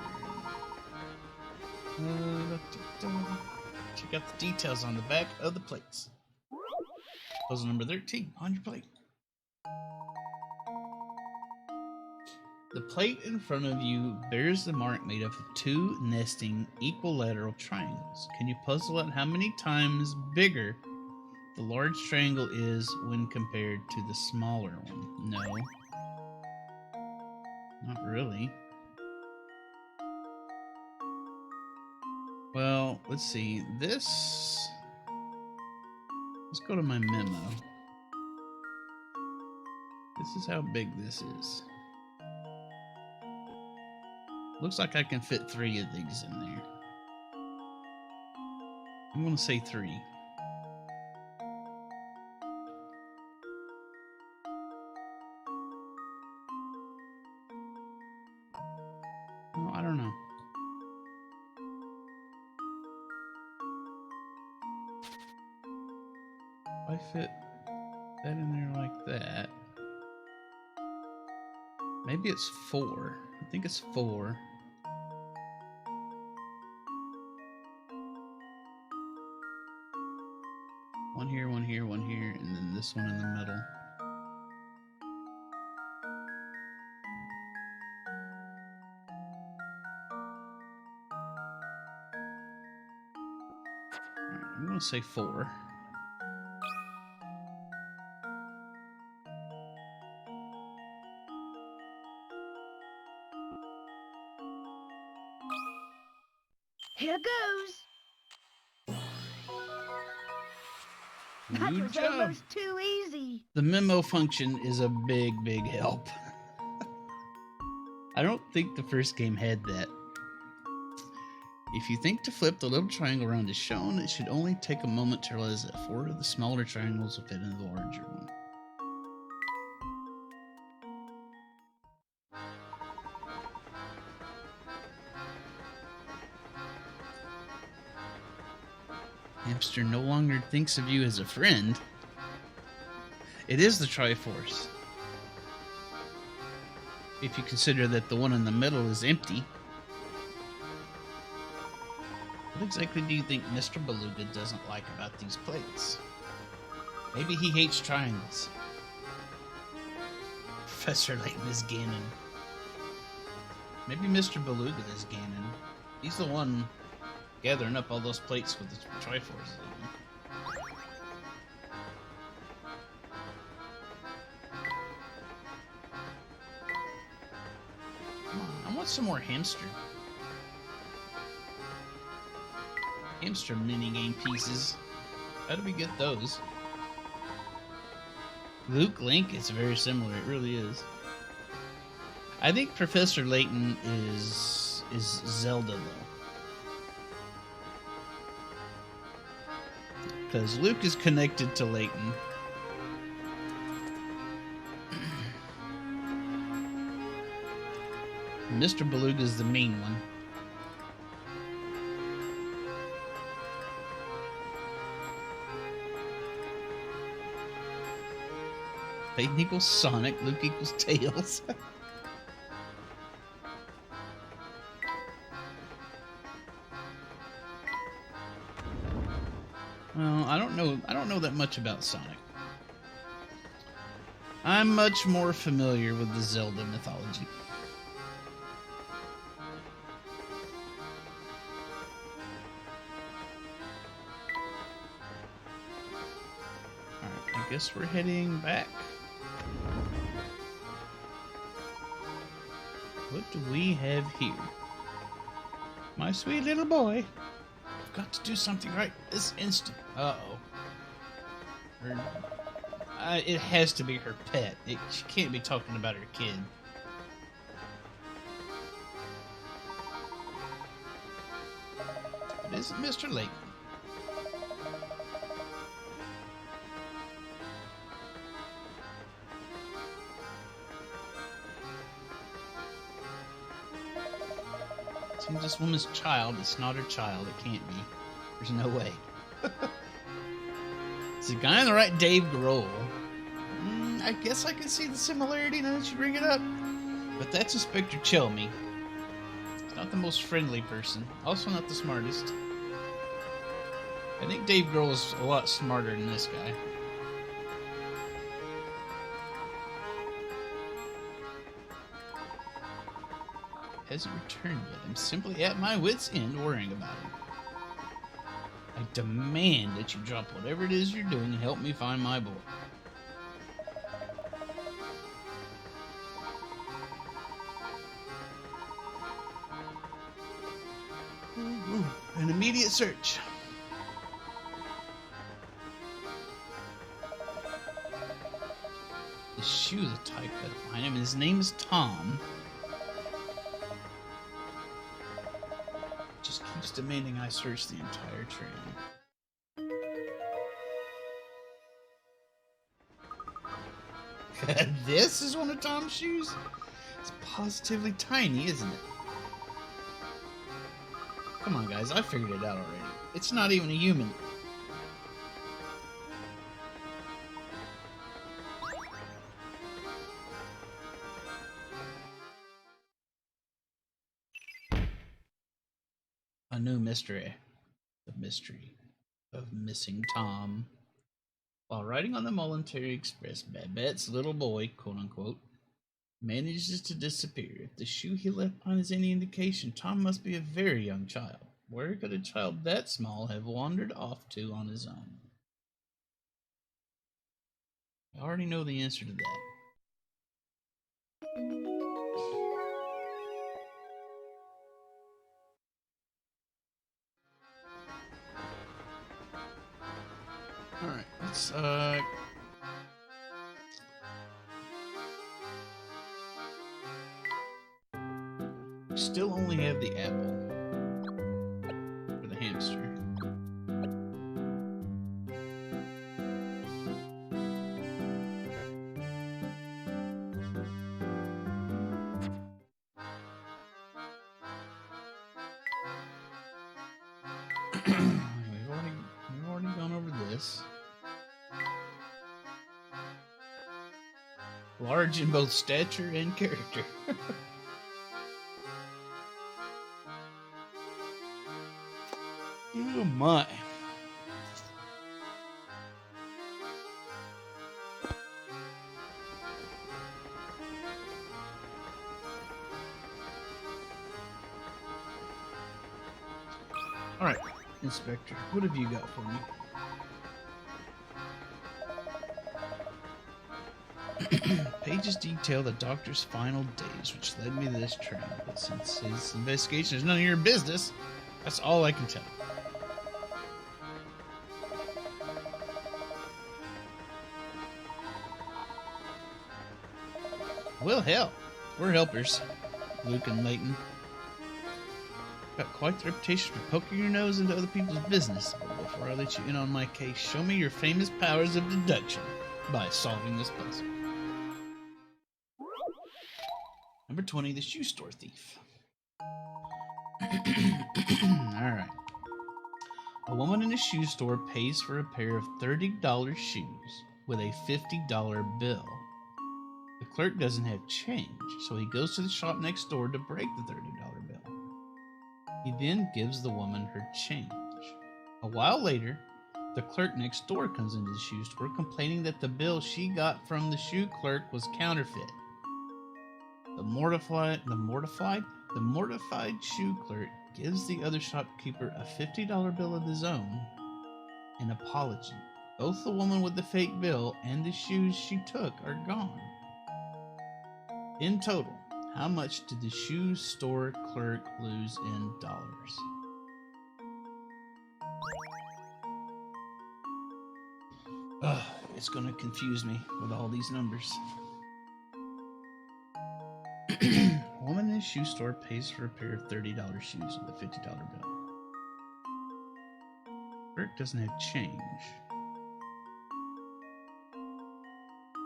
Check out the details on the back of the plates. Puzzle number 13 on your plate. The plate in front of you bears the mark made up of two nesting equilateral triangles. Can you puzzle out how many times bigger the large triangle is when compared to the smaller one? No. Not really. Well, let's see. Let's go to my memo. This is how big this is. Looks like I can fit 3 of these in there. I'm going to say 3. Well, I don't know. If I fit that in there like that, Maybe it's 4. I think it's 4. One here, one here, one here, and then this one in the middle. Alright, I'm gonna say 4. Here goes. That Good was job. almost too easy. The memo function is a big, big help. I don't think the first game had that. If you think to flip the little triangle around as shown, it should only take a moment to realize that 4 of the smaller triangles will fit into the larger one. Hamster no longer thinks of you as a friend. It is the Triforce. If you consider that the one in the middle is empty. What exactly do you think Mr. Beluga doesn't like about these plates? Maybe he hates triangles. Professor Layton is Ganon. Maybe Mr. Beluga is Ganon. He's the one gathering up all those plates with the Triforce in them. Come on, I want some more hamster. Hamster minigame pieces. How do we get those? Luke Link, it's very similar. It really is. I think Professor Layton is Zelda though. Because Luke is connected to Layton. Mr. Beluga is the main one. Layton equals Sonic, Luke equals Tails. Well, I don't know that much about Sonic. I'm much more familiar with the Zelda mythology. Alright, I guess we're heading back. What do we have here? My sweet little boy. I've got to do something right this instant. Uh-oh. It has to be her pet. She can't be talking about her kid. It isn't Mr. Layton. Seems this woman's child. It's not her child. It can't be. There's no way. It's the guy on the right, Dave Grohl. I guess I can see the similarity now that you bring it up. But that's Inspector Chelmy. He's not the most friendly person. Also not the smartest. I think Dave Grohl is a lot smarter than this guy. Hasn't returned yet. I'm simply at my wit's end worrying about him. I demand that you drop whatever it is you're doing and help me find my boy. An immediate search. The shoe the type got behind him, and his name is Tom. Just keeps demanding I search the entire train. This is one of Tom's shoes? It's positively tiny, isn't it? Come on, guys, I figured it out already. It's not even a human. A new mystery. The mystery of missing Tom. While riding on the Voluntary Express, Babette's little boy, quote unquote, manages to disappear. If the shoe he left behind is any indication, Tom must be a very young child. Where could a child that small have wandered off to on his own? I already know the answer to that. Alright, let's still only have the apple for the hamster. We've already gone over this. Large in both stature and character. Oh my. Alright, Inspector, what have you got for me? Pages detail the doctor's final days, which led me to this train. But since his investigation is none of your business, that's all I can tell you. Well, hell, we're helpers, Luke and Layton. Got quite the reputation for poking your nose into other people's business. But before I let you in on my case, show me your famous powers of deduction by solving this puzzle. Number 20, the shoe store thief. Alright. A woman in a shoe store pays for a pair of $30 shoes with a $50 bill. The clerk doesn't have change, so he goes to the shop next door to break the $30 bill. He then gives the woman her change. A while later, the clerk next door comes into the shoe store complaining that the bill she got from the shoe clerk was counterfeit. The mortified shoe clerk gives the other shopkeeper a $50 bill of his own in apology. Both the woman with the fake bill and the shoes she took are gone. In total, how much did the shoe store clerk lose in dollars? It's going to confuse me with all these numbers. A woman in a shoe store pays for a pair of $30 shoes with a $50 bill. Clerk doesn't have change.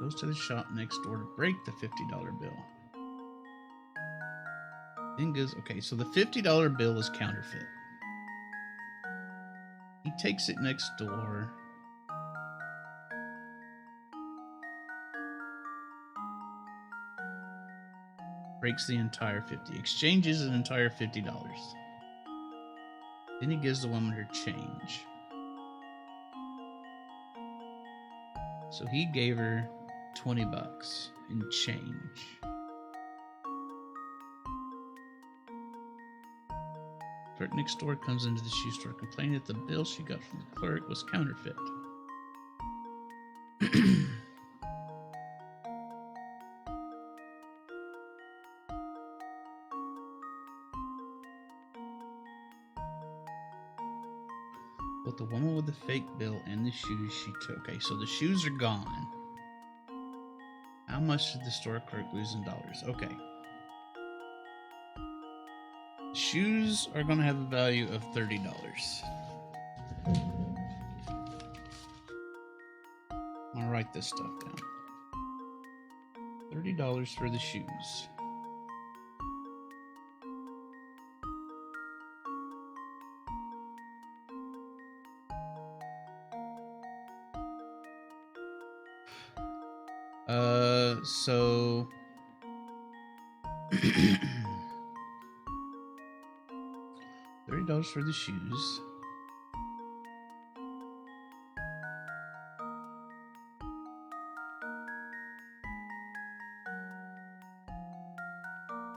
Goes to the shop next door to break the $50 bill. Then goes, okay, so the $50 bill is counterfeit. He takes it next door. Breaks the entire 50. Exchanges an entire $50. Then he gives the woman her change. So he gave her $20 in change. Clerk next door comes into the shoe store complaining that the bill she got from the clerk was counterfeit. Both the woman with the fake bill and the shoes she took. Okay, so the shoes are gone. How much did the store clerk lose in dollars? Okay. Shoes are going to have a value of $30. I'm going to write this stuff down. $30 for the shoes. So $30 for the shoes.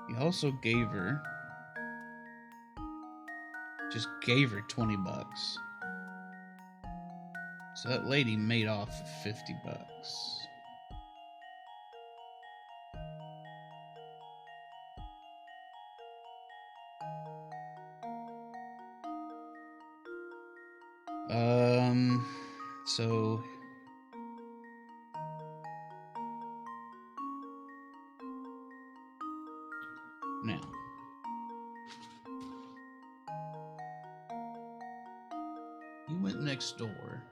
He also gave her, just gave her 20 bucks. So that lady made off 50 bucks. So now he went next door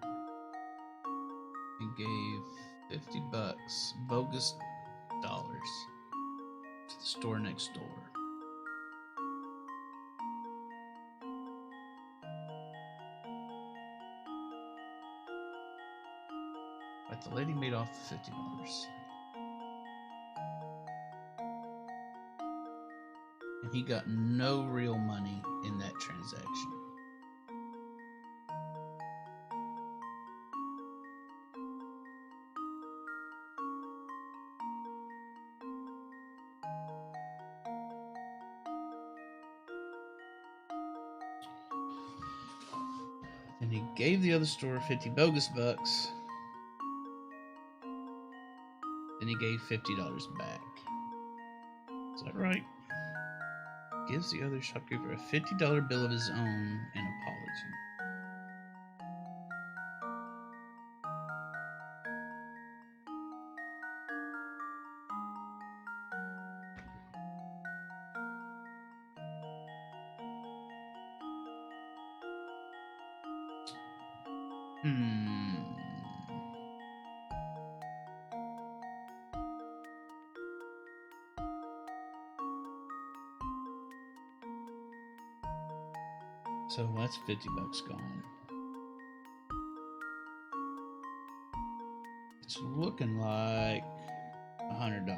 and gave 50 bucks, bogus dollars, to the store next door. But the lady made off $50. And he got no real money in that transaction. And he gave the other store 50 bogus bucks. Then he gave $50 back. Is that right? Gives the other shopkeeper a $50 bill of his own and apology. So that's 50 bucks gone. It's looking like $100.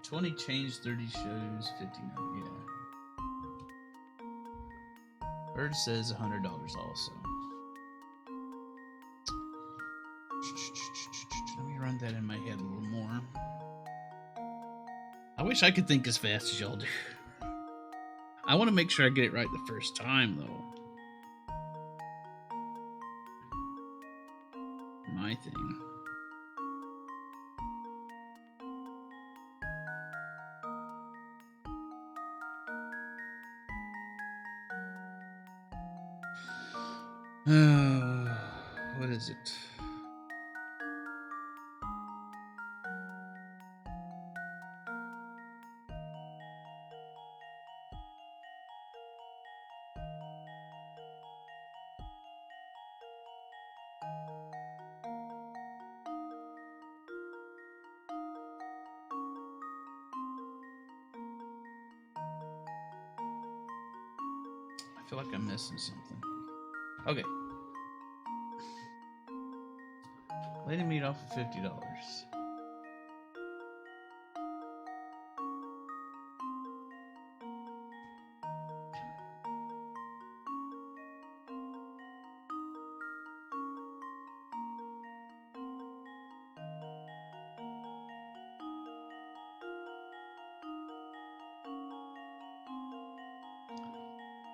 $20 change, 30 shows, 50 no, yeah. Bird says $100 also. Let me run that in my head a little more. I wish I could think as fast as y'all do. I want to make sure I get it right the first time, though. My thing. What is it? I feel like I'm missing something. Okay. Lady meat off of $50.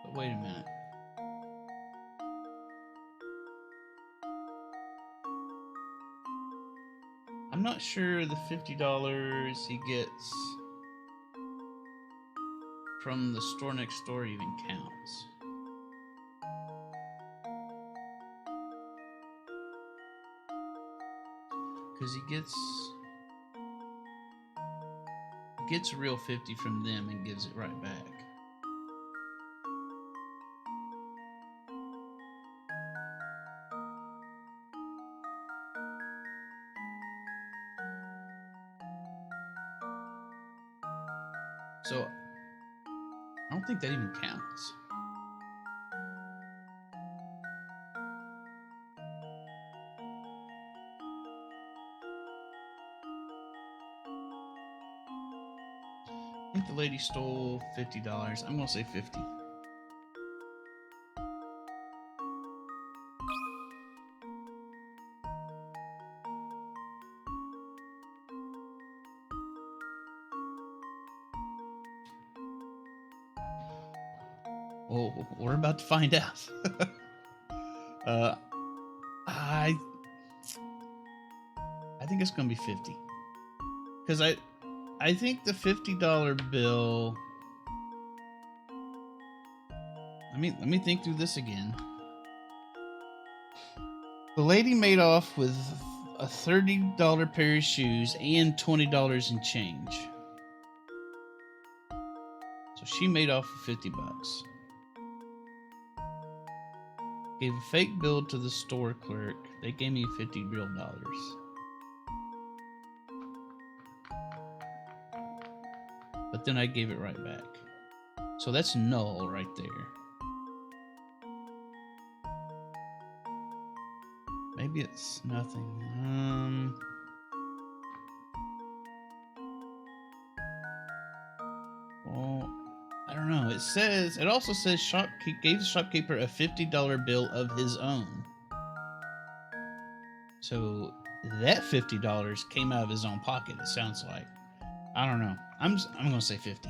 But wait a minute. I'm not sure the $50 he gets from the store next door even counts. Because he gets a real 50 from them and gives it right back. So I don't think that even counts. I think the lady stole $50. I'm gonna say 50. Oh, we're about to find out. uh, I think it's gonna be 50 because I think the $50 bill. Let me think through this again. The lady made off with a $30 pair of shoes and $20 in change. So she made off with $50. Gave a fake bill to the store clerk. They gave me $50 real dollars. But then I gave it right back. So that's null right there. Maybe it's nothing. Well, I don't know. It also says gave the shopkeeper a $50 bill of his own. So that $50 came out of his own pocket, it sounds like. I don't know. I'm gonna say 50.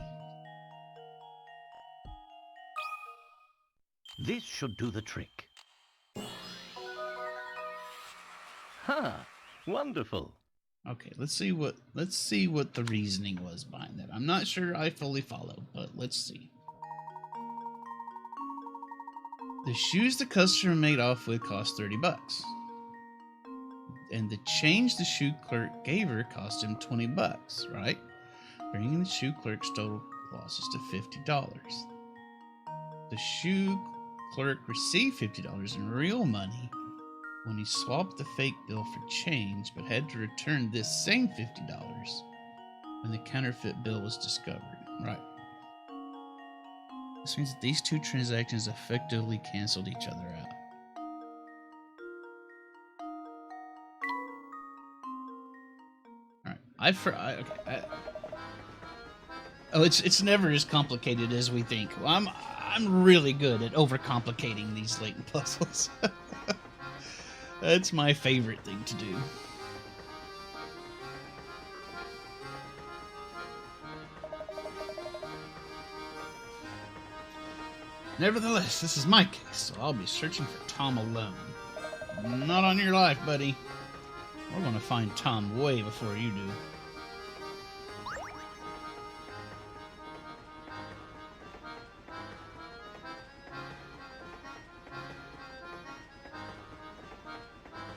This should do the trick. Ha! Wonderful. Okay, let's see what the reasoning was behind that. I'm not sure I fully followed, but let's see. The shoes the customer made off with cost $30. And the change the shoe clerk gave her cost him $20, right? Bringing the shoe clerk's total losses to $50. The shoe clerk received $50 in real money when he swapped the fake bill for change, but had to return this same $50 when the counterfeit bill was discovered. Right. This means that these two transactions effectively canceled each other out. It's never as complicated as we think. Well, I'm really good at overcomplicating these Layton puzzles. That's my favorite thing to do. Nevertheless, this is my case, so I'll be searching for Tom alone. Not on your life, buddy. We're gonna find Tom way before you do.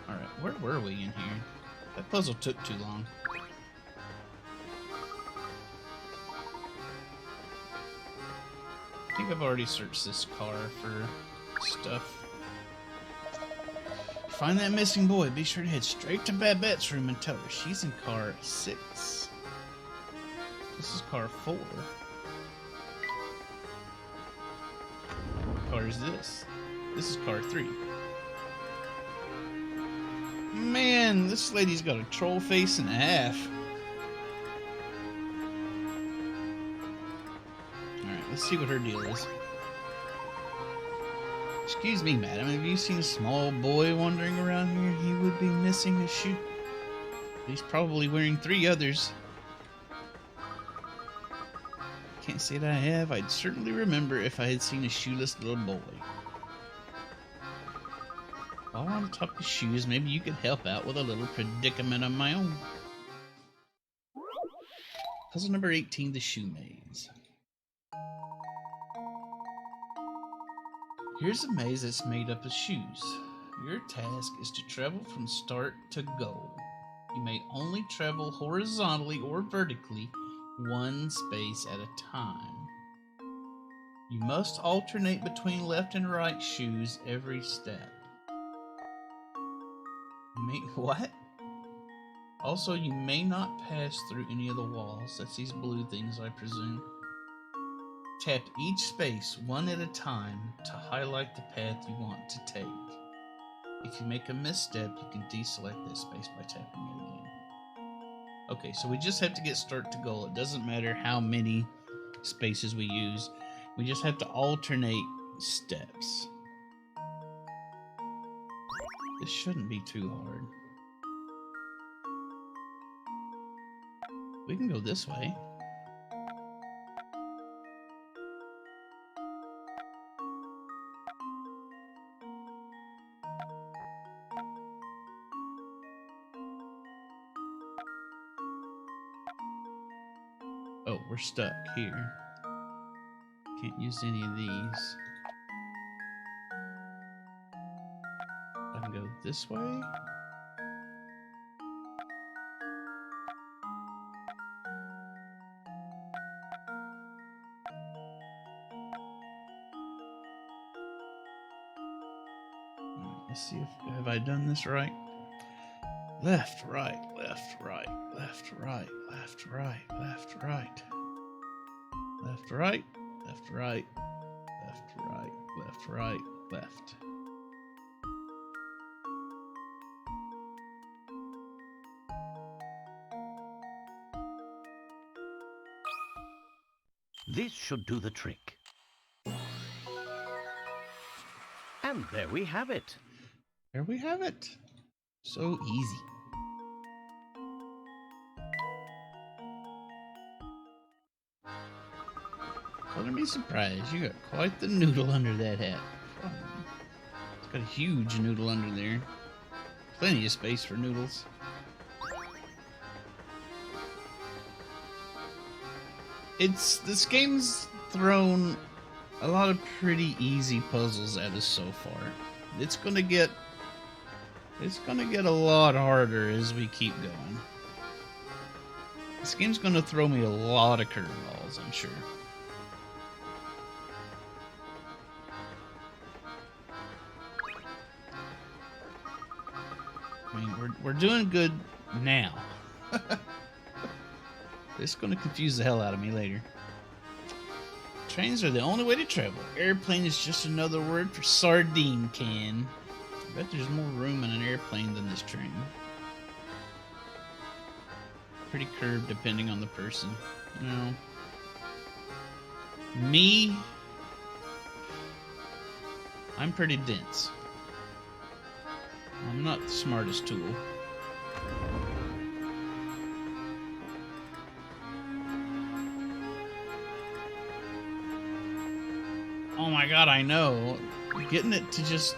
Alright, where were we in here? That puzzle took too long. I think I've already searched this car for stuff. Find that missing boy. Be sure to head straight to Babette's room and tell her she's in car 6. This is car 4. What car is this? This is car 3. Man, this lady's got a troll face and a half. Alright, let's see what her deal is. Excuse me, madam, have you seen a small boy wandering around here? He would be missing a shoe. He's probably wearing 3 others. Can't say that I have. I'd certainly remember if I had seen a shoeless little boy. While we're on top of shoes, maybe you could help out with a little predicament of my own. Puzzle number 18, the shoe maze. Here's a maze that's made up of shoes. Your task is to travel from start to goal. You may only travel horizontally or vertically, one space at a time. You must alternate between left and right shoes every step. What? Also, you may not pass through any of the walls. That's these blue things, I presume. Tap each space one at a time to highlight the path you want to take. If you make a misstep, you can deselect that space by tapping it again. Okay, so we just have to get start to goal. It doesn't matter how many spaces we use. We just have to alternate steps. This shouldn't be too hard. We can go this way. Oh, we're stuck here. Can't use any of these. I can go this way. Let's see if have I done this right. Left, right, left, right, left, right, left, right, left, right. Left, right, left, right, left, right, left, right, left. This should do the trick. And there we have it. There we have it. So easy. Color me surprised. You got quite the noodle under that hat. It's got a huge noodle under there. Plenty of space for noodles. This game's thrown a lot of pretty easy puzzles at us so far. It's gonna get a lot harder as we keep going. This game's gonna throw me a lot of curveballs, I'm sure. I mean, we're doing good now. This is going to confuse the hell out of me later. Trains are the only way to travel. Airplane is just another word for sardine can. I bet there's more room in an airplane than this train. Pretty curved depending on the person. No. Me, I'm pretty dense. I'm not the smartest tool. Oh my god, I know. Getting it to just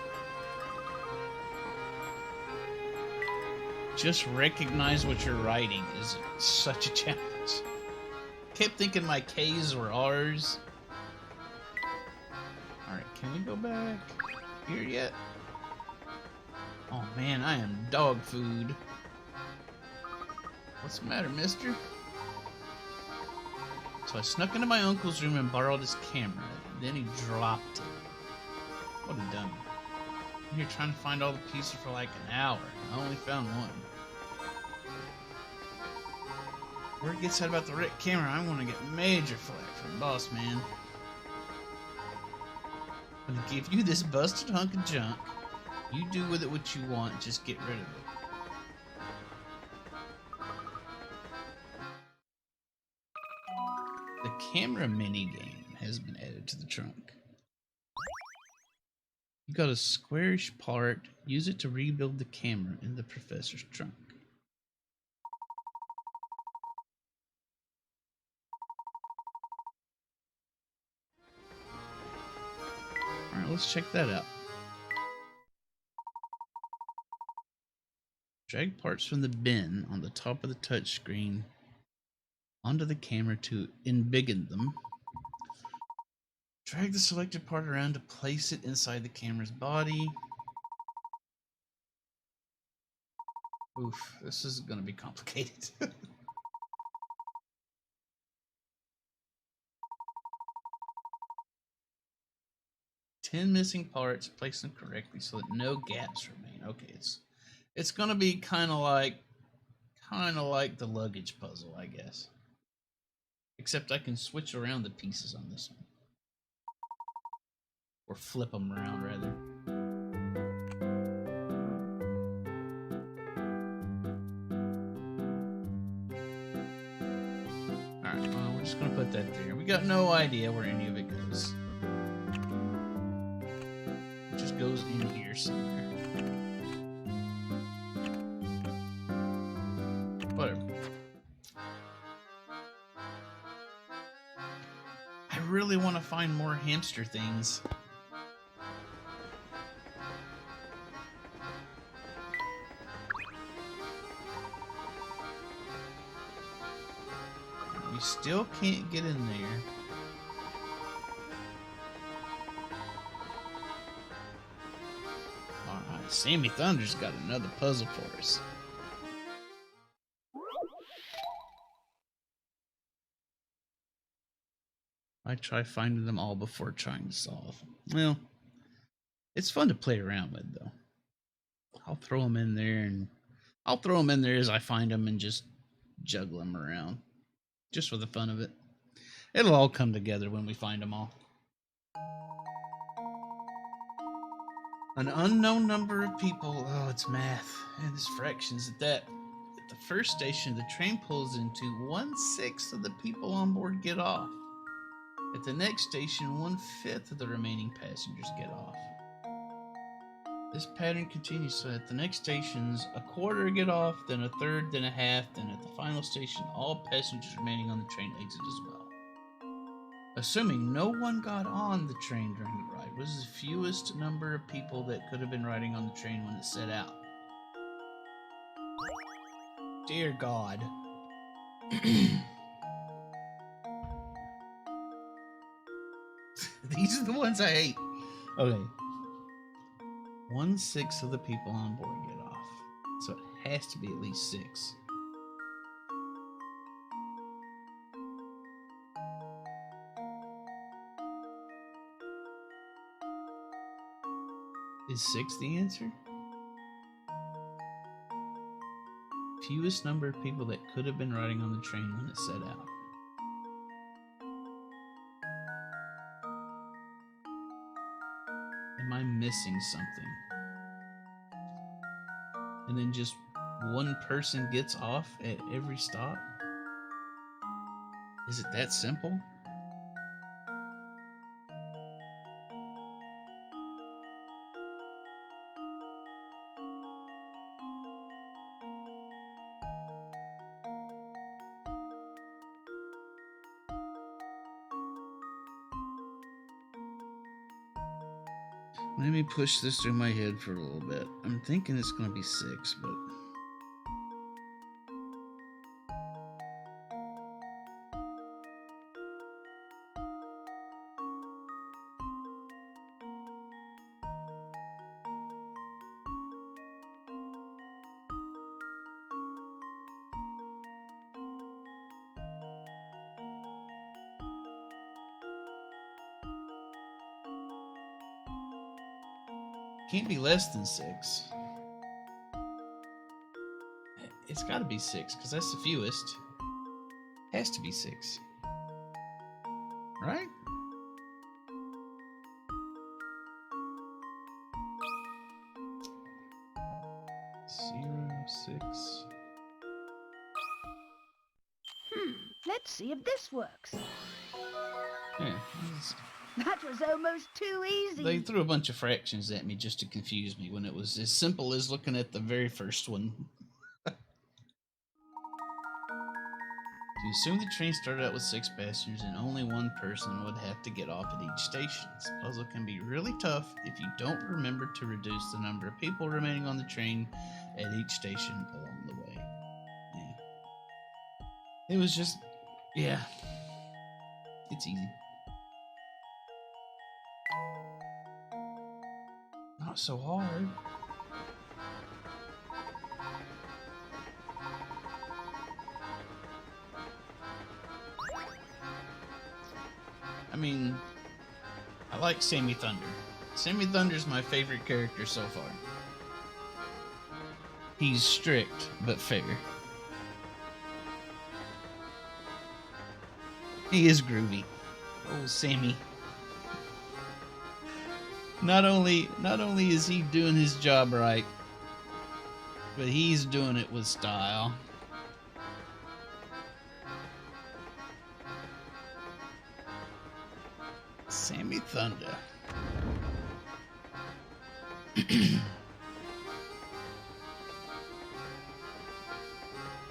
recognize what you're writing is such a challenge. Kept thinking my K's were R's. Alright, can we go back here yet? Oh man, I am dog food. What's the matter, mister? So I snuck into my uncle's room and borrowed his camera. Then he dropped it. What a dummy. I'm here trying to find all the pieces for like an hour. I only found one. Word gets out about the wrecked camera, I'm gonna get major flack from boss man. I'm gonna give you this busted hunk of junk. You do with it what you want, just get rid of it. The camera minigame has been added to the trunk. You got a squarish part, use it to rebuild the camera in the professor's trunk. Alright, let's check that out. Drag parts from the bin on the top of the touchscreen onto the camera to embiggen them. Drag the selected part around to place it inside the camera's body. Oof, this is going to be complicated. 10 missing parts, place them correctly so that no gaps remain. Okay, it's gonna be kind of like the luggage puzzle, I guess. Except I can switch around the pieces on this one. Or flip them around, rather. Alright, well, we're just going to put that there. We got no idea where any of it goes. It just goes in here somewhere. Whatever. I really want to find more hamster things. We still can't get in there. Alright, Sammy Thunder's got another puzzle for us. I try finding them all before trying to solve. Well, it's fun to play around with, though. I'll throw them in there, and I'll throw them in there as I find them and just juggle them around. Just for the fun of it. It'll all come together when we find them all. An unknown number of people. Oh, it's math. And it's fractions at that. At the first station, the train pulls into 1/6 of the people on board get off. At the next station, 1/5 of the remaining passengers get off. This pattern continues, so at the next stations, a quarter get off, then a third, then a half, then at the final station, all passengers remaining on the train exit as well. Assuming no one got on the train during the ride, what is the fewest number of people that could have been riding on the train when it set out? Dear God. These are the ones I hate. Okay. 1/6 of the people on board get off. So it has to be at least 6. Is 6 the answer? Fewest number of people that could have been riding on the train when it set out. Am I missing something? And then just one person gets off at every stop? Is it that simple? Let me push this through my head for a little bit. I'm thinking it's going to be 6, but... Can't be less than 6. It's got to be 6, because that's the fewest. Has to be 6. Right? Zero, 6. Let's see if this works. Yeah. That was almost too easy. They threw a bunch of fractions at me just to confuse me when it was as simple as looking at the very first one. To assume the train started out with 6 passengers and only one person would have to get off at each station. This puzzle can be really tough if you don't remember to reduce the number of people remaining on the train at each station along the way. Yeah. It was just, yeah. It's easy. Not so hard. I mean, I like Sammy Thunder. Sammy Thunder's my favorite character so far. He's strict, but fair. He is groovy. Oh, Sammy. Not only is he doing his job right, but he's doing it with style. Sammy Thunder.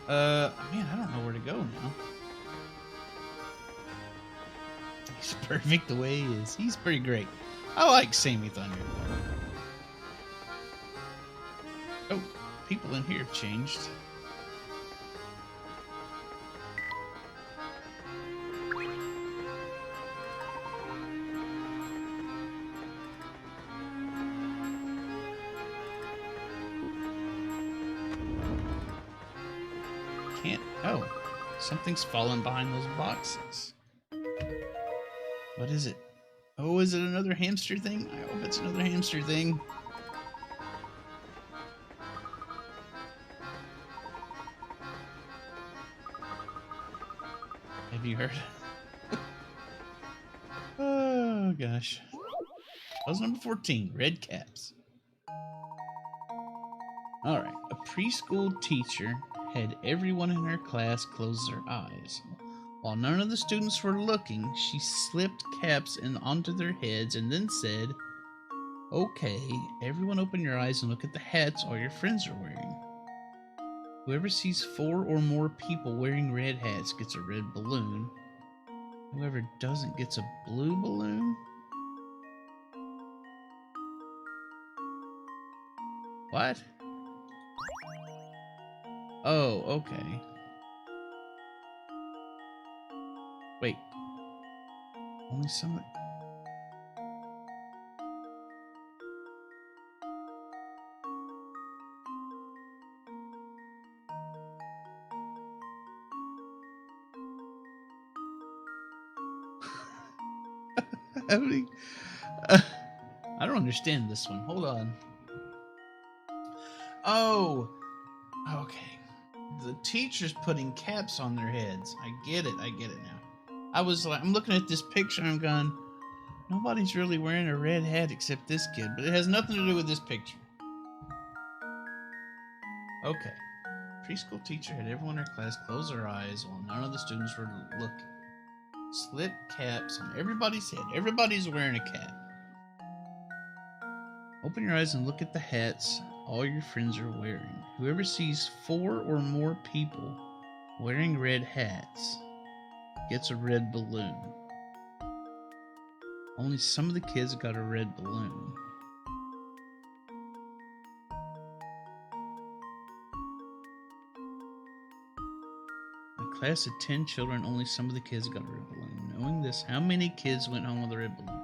Man, I don't know where to go now. He's perfect the way he is. He's pretty great. I like Sammy Thunder. Oh, people in here have changed. Can't. Oh, something's fallen behind those boxes. What is it? Oh, is it another hamster thing? I hope it's another hamster thing. Have you heard? Oh, gosh. That was number 14, red caps. All right. A preschool teacher had everyone in her class close their eyes. While none of the students were looking, she slipped caps onto their heads and then said, "Okay, everyone open your eyes and look at the hats all your friends are wearing. Whoever sees 4 or more people wearing red hats gets a red balloon. Whoever doesn't gets a blue balloon." What? Oh, okay. Wait. Only some. How many? I don't understand this one. Hold on. Oh, okay. The teacher's putting caps on their heads. I get it. I get it now. I'm looking at this picture and I'm going, nobody's really wearing a red hat except this kid, but it has nothing to do with this picture. Okay. Preschool teacher had everyone in her class close their eyes while none of the students were looking. Slip caps on everybody's head. Everybody's wearing a cap. Open your eyes and look at the hats all your friends are wearing. Whoever sees 4 or more people wearing red hats gets a red balloon. Only some of the kids got a red balloon. In a class of 10 children, only some of the kids got a red balloon. Knowing this, how many kids went home with a red balloon?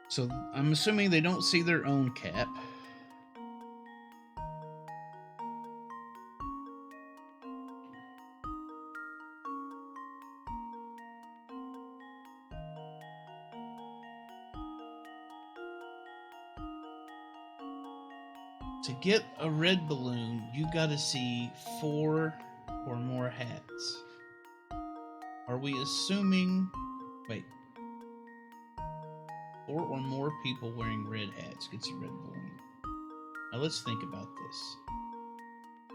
So I'm assuming they don't see their own cap. To get a red balloon, you gotta see 4 or more hats. Are we assuming... Wait. 4 or more people wearing red hats gets a red balloon. Now let's think about this.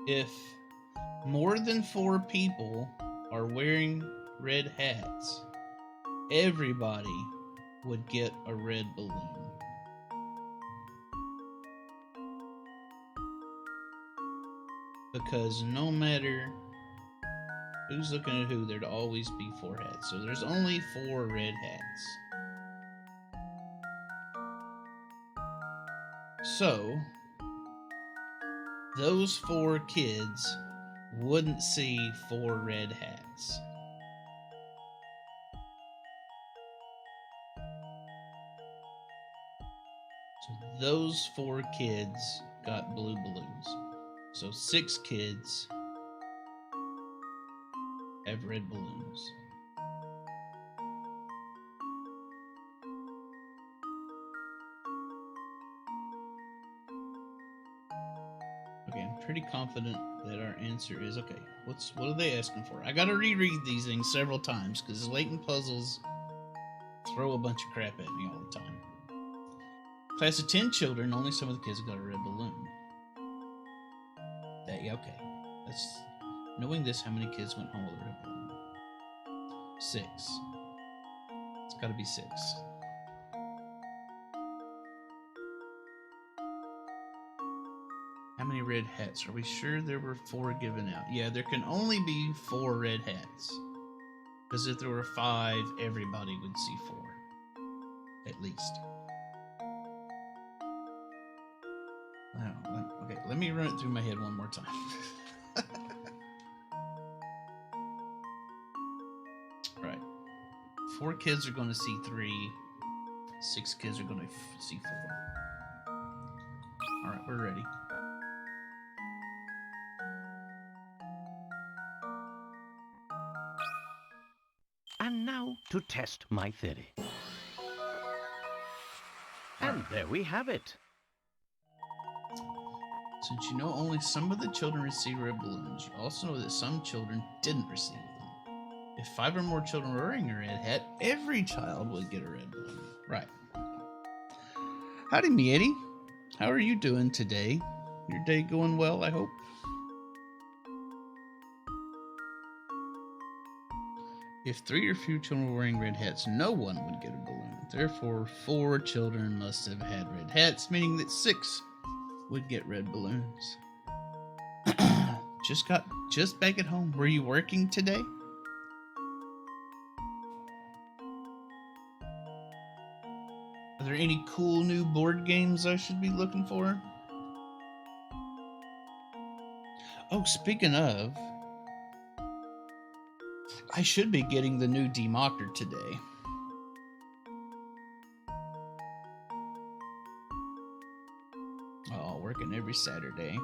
If more than 4 people are wearing red hats, everybody would get a red balloon. Because no matter who's looking at who, there'd always be 4 hats. So there's only 4 red hats. So those 4 kids wouldn't see 4 red hats. So those 4 kids got blue balloons. So 6 kids have red balloons. Okay, I'm pretty confident that our answer is okay. What are they asking for? I gotta reread these things several times because Layton puzzles throw a bunch of crap at me all the time. Class of 10 children, only some of the kids got a red balloon. Yeah, okay. That's knowing this, how many kids went home with a red balloon? 6. It's got to be 6. How many red hats? Are we sure there were 4 given out? Yeah, there can only be 4 red hats. Because if there were 5, everybody would see 4. At least. Okay, let me run it through my head one more time. Right. 4 kids are going to see 3. 6 kids are going to see 4. Alright, we're ready. And now to test my theory. And there we have it. Since you know only some of the children receive red balloons, you also know that some children didn't receive them. If 5 or more children were wearing a red hat, every child would get a red balloon. Right. Howdy, me Eddie. How are you doing today? Your day going well, I hope? If 3 or fewer children were wearing red hats, no one would get a balloon. Therefore, 4 children must have had red hats, meaning that 6 would get red balloons. Just back at home. Were you working today? Are there any cool new board games I should be looking for? Oh, speaking of, I should be getting the new Democker today. Oh, working every Saturday.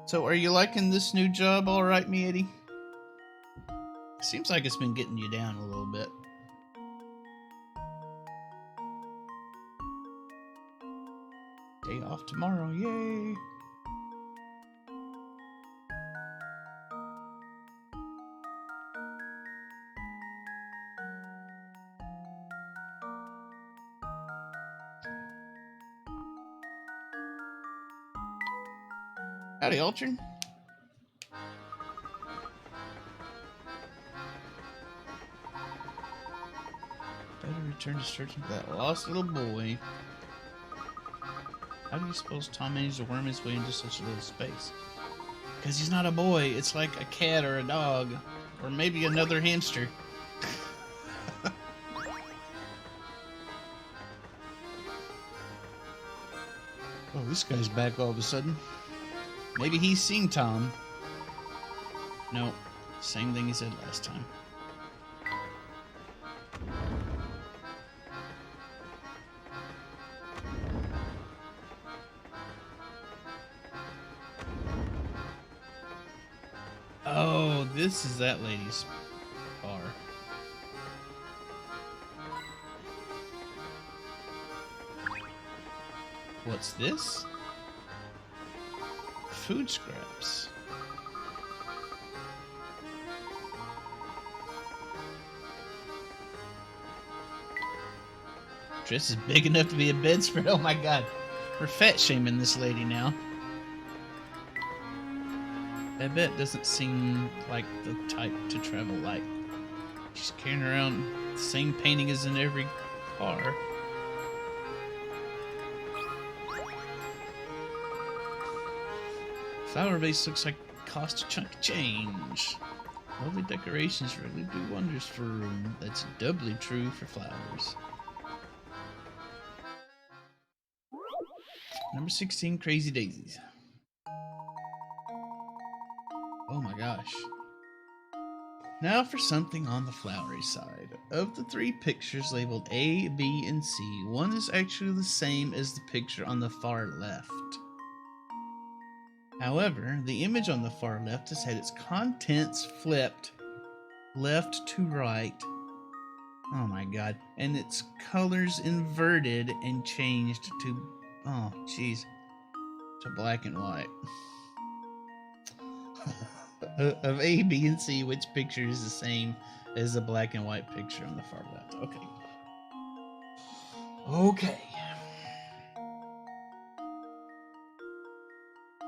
So, are you liking this new job all right, me Eddie? Seems like it's been getting you down a little bit. Day off tomorrow, yay! Howdy, Ultron. Better return to searching for that lost little boy. How do you suppose Tom managed to worm his way into such a little space? Because he's not a boy. It's like a cat or a dog. Or maybe another hamster. Oh, this guy's back all of a sudden. Maybe he's seen Tom. No, same thing he said last time. Oh, this is that lady's car. What's this? Food scraps. Dress is big enough to be a bedspread. Oh my god. We're fat shaming this lady now. That bet doesn't seem like the type to travel light. She's carrying around the same painting as in every car. Flower vase looks like it cost a chunk of change. Lovely decorations really do wonders for a room. That's doubly true for flowers. Number 16, Crazy Daisies. Oh my gosh. Now for something on the flowery side. Of the 3 pictures labeled A, B, and C, one is actually the same as the picture on the far left. However, the image on the far left has had its contents flipped left to right. Oh my god. And its colors inverted and changed to, oh jeez, to black and white. Of A, B, and C, which picture is the same as the black and white picture on the far left? Okay. Okay.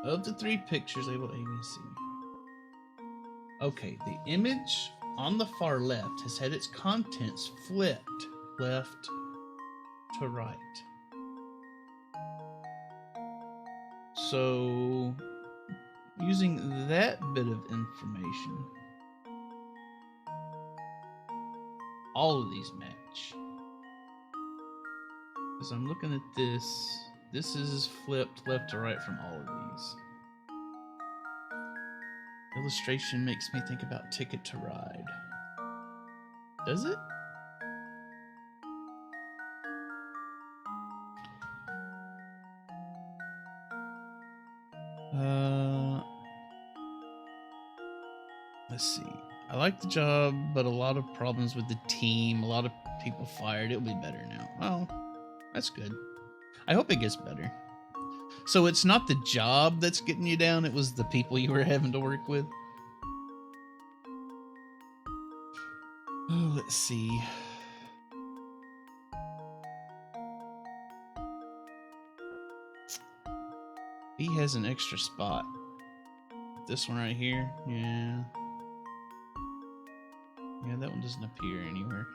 Of the 3 pictures labeled A, B, C. Okay, the image on the far left has had its contents flipped left to right. So, using that bit of information, all of these match. As I'm looking at this is flipped left to right from all of these. Illustration makes me think about Ticket to Ride. Does it? Let's see. I like the job, but a lot of problems with the team. A lot of people fired. It'll be better now. Well, that's good. I hope it gets better. So it's not the job that's getting you down, it was the people you were having to work with. Oh, let's see. B has an extra spot. This one right here, yeah. Yeah, that one doesn't appear anywhere.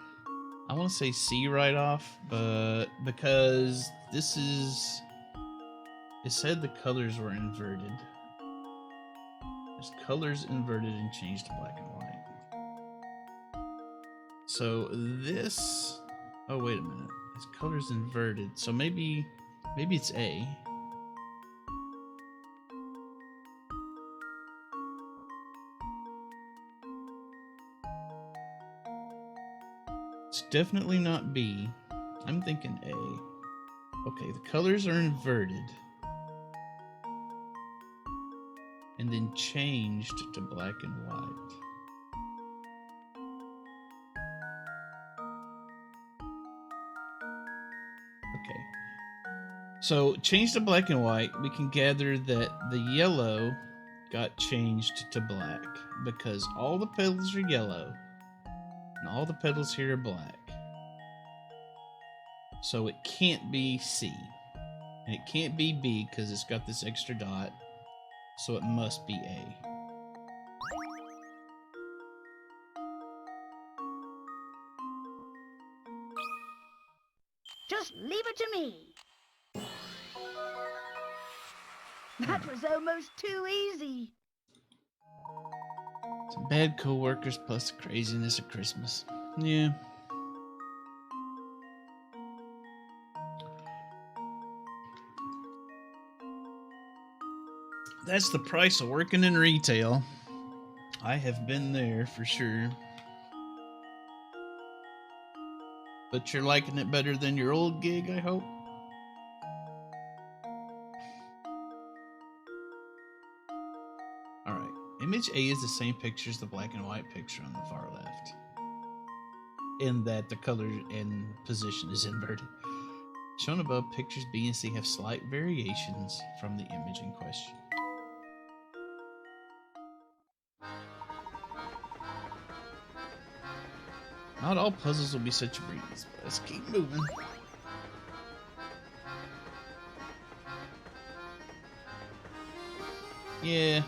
I want to say C right off, but because this is... It said the colors were inverted. There's colors inverted and changed to black and white. So this... Oh, wait a minute. It's colors inverted. So maybe it's A. It's definitely not B. I'm thinking A. Okay, the colors are inverted. And then changed to black and white. Okay. So, changed to black and white, we can gather that the yellow got changed to black because all the petals are yellow and all the petals here are black. So it can't be C. And it can't be B because it's got this extra dot. So it must be A. Just leave it to me. That was almost too easy. Some bad co-workers plus the craziness of Christmas. Yeah. That's the price of working in retail. I have been there for sure. But you're liking it better than your old gig, I hope? Alright. Image A is the same picture as the black and white picture on the far left. In that the color and position is inverted. Shown above, pictures B and C have slight variations from the image in question. Not all puzzles will be such a breeze, but let's keep moving. Yeah.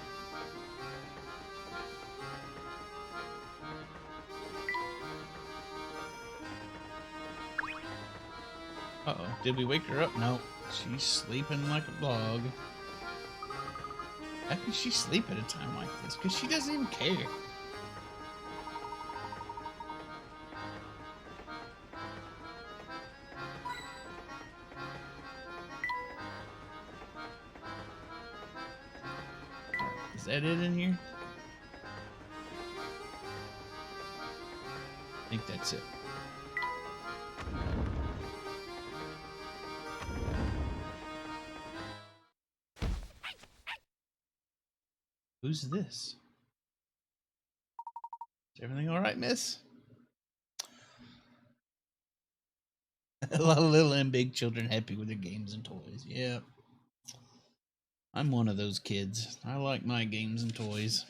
Uh-oh. Did we wake her up? No. She's sleeping like a dog. How can she sleep at a time like this? Because she doesn't even care. Is that it in here? I think that's it. Who's this? Is everything alright, miss? A lot of little and big children happy with their games and toys. Yeah. I'm one of those kids. I like my games and toys.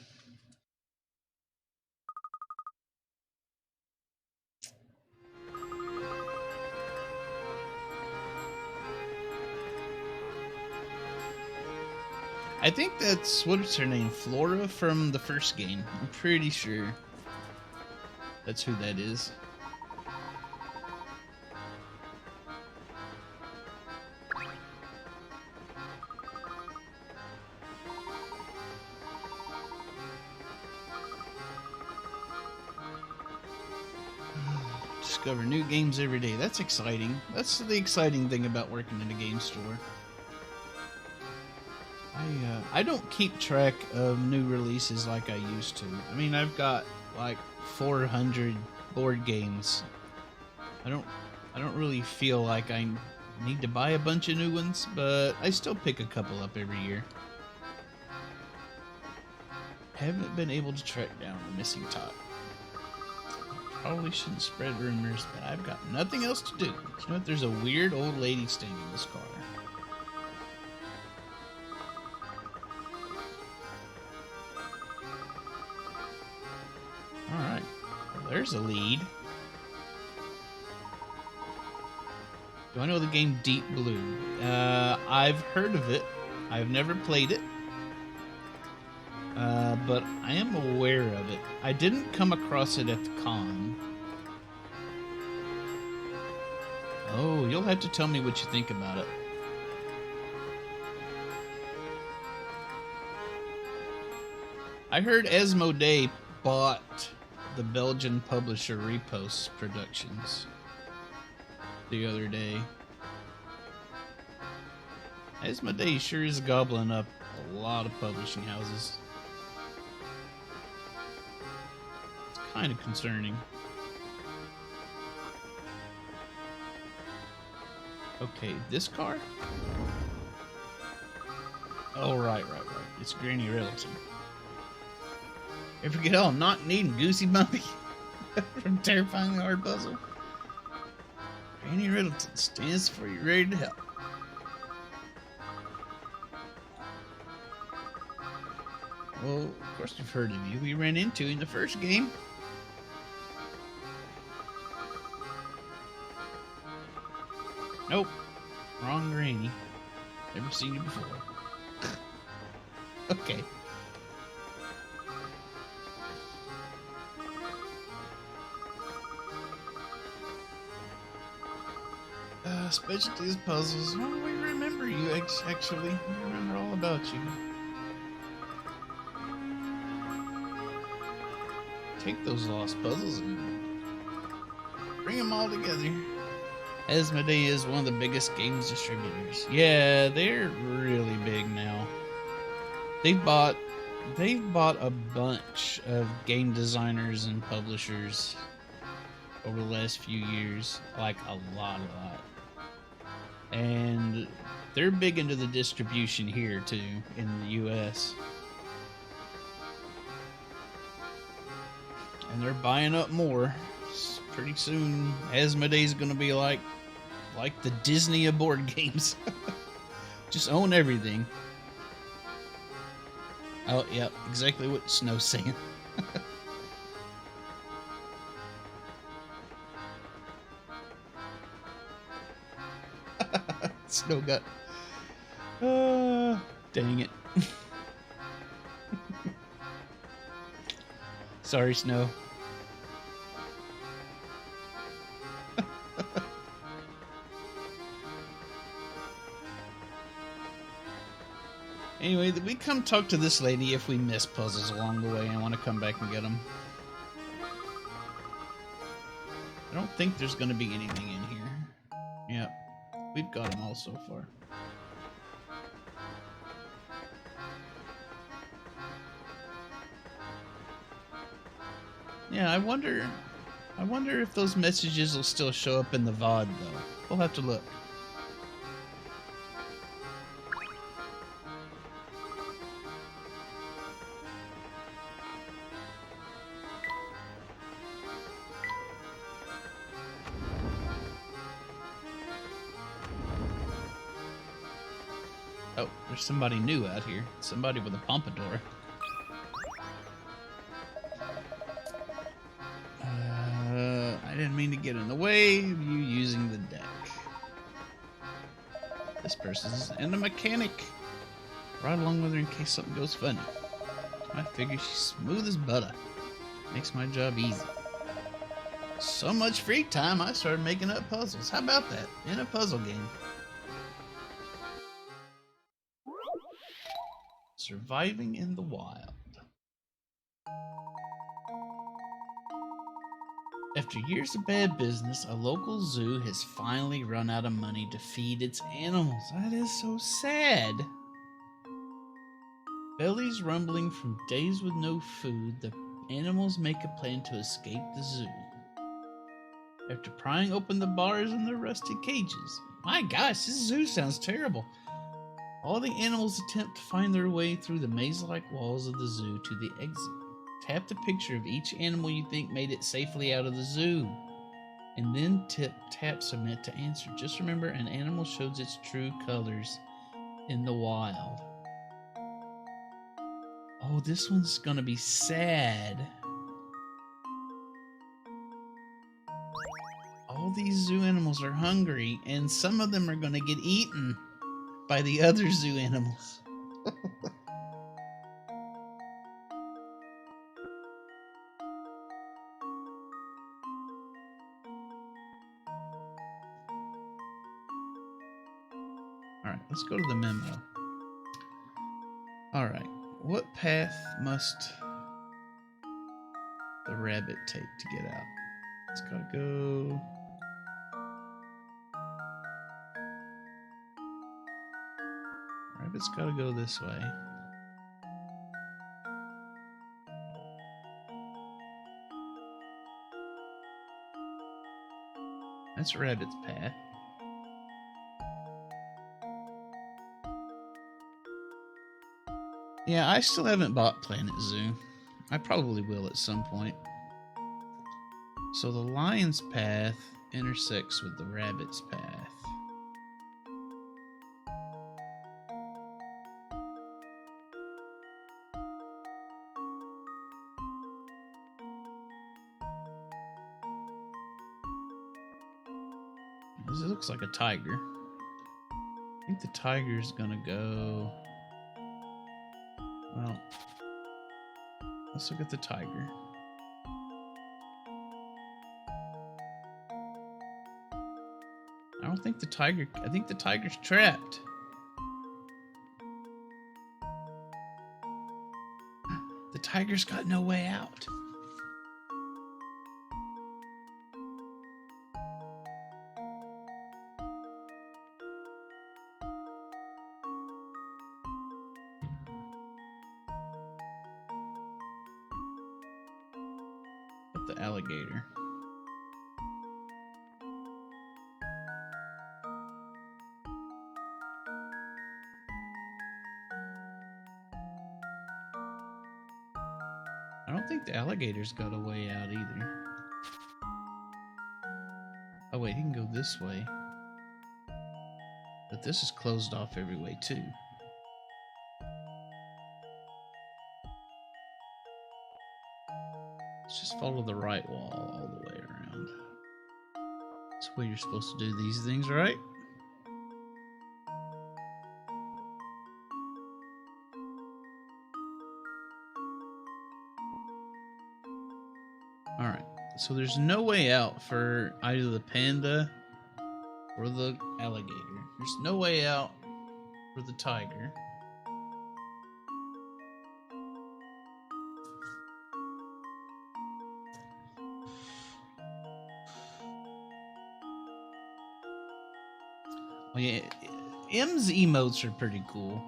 I think that's, what's her name? Flora from the first game. I'm pretty sure that's who that is. Discover new games every day. That's exciting. That's the exciting thing about working in a game store. I don't keep track of new releases like I used to. I mean, I've got like 400 board games. I don't really feel like I need to buy a bunch of new ones, but I still pick a couple up every year. Haven't been able to track down the missing tot. Probably shouldn't spread rumors, but I've got nothing else to do. You know what? There's a weird old lady staying in this car. Alright. Well, there's a lead. Do I know the game Deep Blue? I've heard of it. I've never played it. But I am aware of it. I didn't come across it at the con. Oh, you'll have to tell me what you think about it. I heard Asmodee bought the Belgian publisher Repost Productions the other day. Asmodee sure is gobbling up a lot of publishing houses. It's kind of concerning. Okay, this car? Oh, right. It's Granny Riddleton. Ever get all not neat and goosey bumpy from terrifyingly hard puzzle? Granny Riddleton stands for you, ready to help. Well, of course we've heard of you. We ran into in the first game. Nope. Wrong Granny. Never seen you before. Okay. Specialties puzzles. Oh, we remember you, actually. We remember all about you. Take those lost puzzles and bring them all together. Asmodee is one of the biggest games distributors. Yeah, they're really big now. They've bought a bunch of game designers and publishers over the last few years, like a lot. And they're big into the distribution here too in the US. And they're buying up more. Pretty soon, Asmodee's gonna be like the Disney of board games. Just own everything. Oh, yep, exactly what Snow's saying. Snow got... dang it. Sorry, Snow. Anyway, we come talk to this lady if we miss puzzles along the way and want to come back and get them. I don't think there's going to be anything in here. Yep. We've got them all so far. Yeah, I wonder if those messages will still show up in the VOD, though. We'll have to look. Oh, there's somebody new out here. Somebody with a pompadour. I didn't mean to get in the way of you using the deck. This person's and a mechanic. Right along with her in case something goes funny. I figure she's smooth as butter. Makes my job easy. So much free time, I started making up puzzles. How about that? In a puzzle game. Surviving in the wild. After years of bad business, a local zoo has finally run out of money to feed its animals. That is so sad. Bellies rumbling from days with no food, the animals make a plan to escape the zoo. After prying open the bars in their rusted cages. My gosh, this zoo sounds terrible. All the animals attempt to find their way through the maze-like walls of the zoo to the exit. Tap the picture of each animal you think made it safely out of the zoo. And then tap submit to answer. Just remember, an animal shows its true colors in the wild. Oh, this one's gonna be sad. All these zoo animals are hungry, and some of them are gonna get eaten by the other zoo animals. Alright, let's go to the memo. Alright, what path must the rabbit take to get out? It's gotta go... Rabbit's gotta go this way. That's Rabbit's path. Yeah, I still haven't bought Planet Zoo. I probably will at some point. So the lion's path intersects with the rabbit's path. This looks like a tiger. I think the tiger's gonna go... Well, let's look at the tiger. I don't think the tiger... I think the tiger's trapped. The tiger's got no way out. The alligator. I don't think the alligator's got a way out either. Oh wait, he can go this way. But this is closed off every way too. Let's just follow the right wall all the way around. That's the way you're supposed to do these things, right? Alright, so there's no way out for either the panda or the alligator. There's no way out for the tiger. Well, yeah, M's emotes are pretty cool.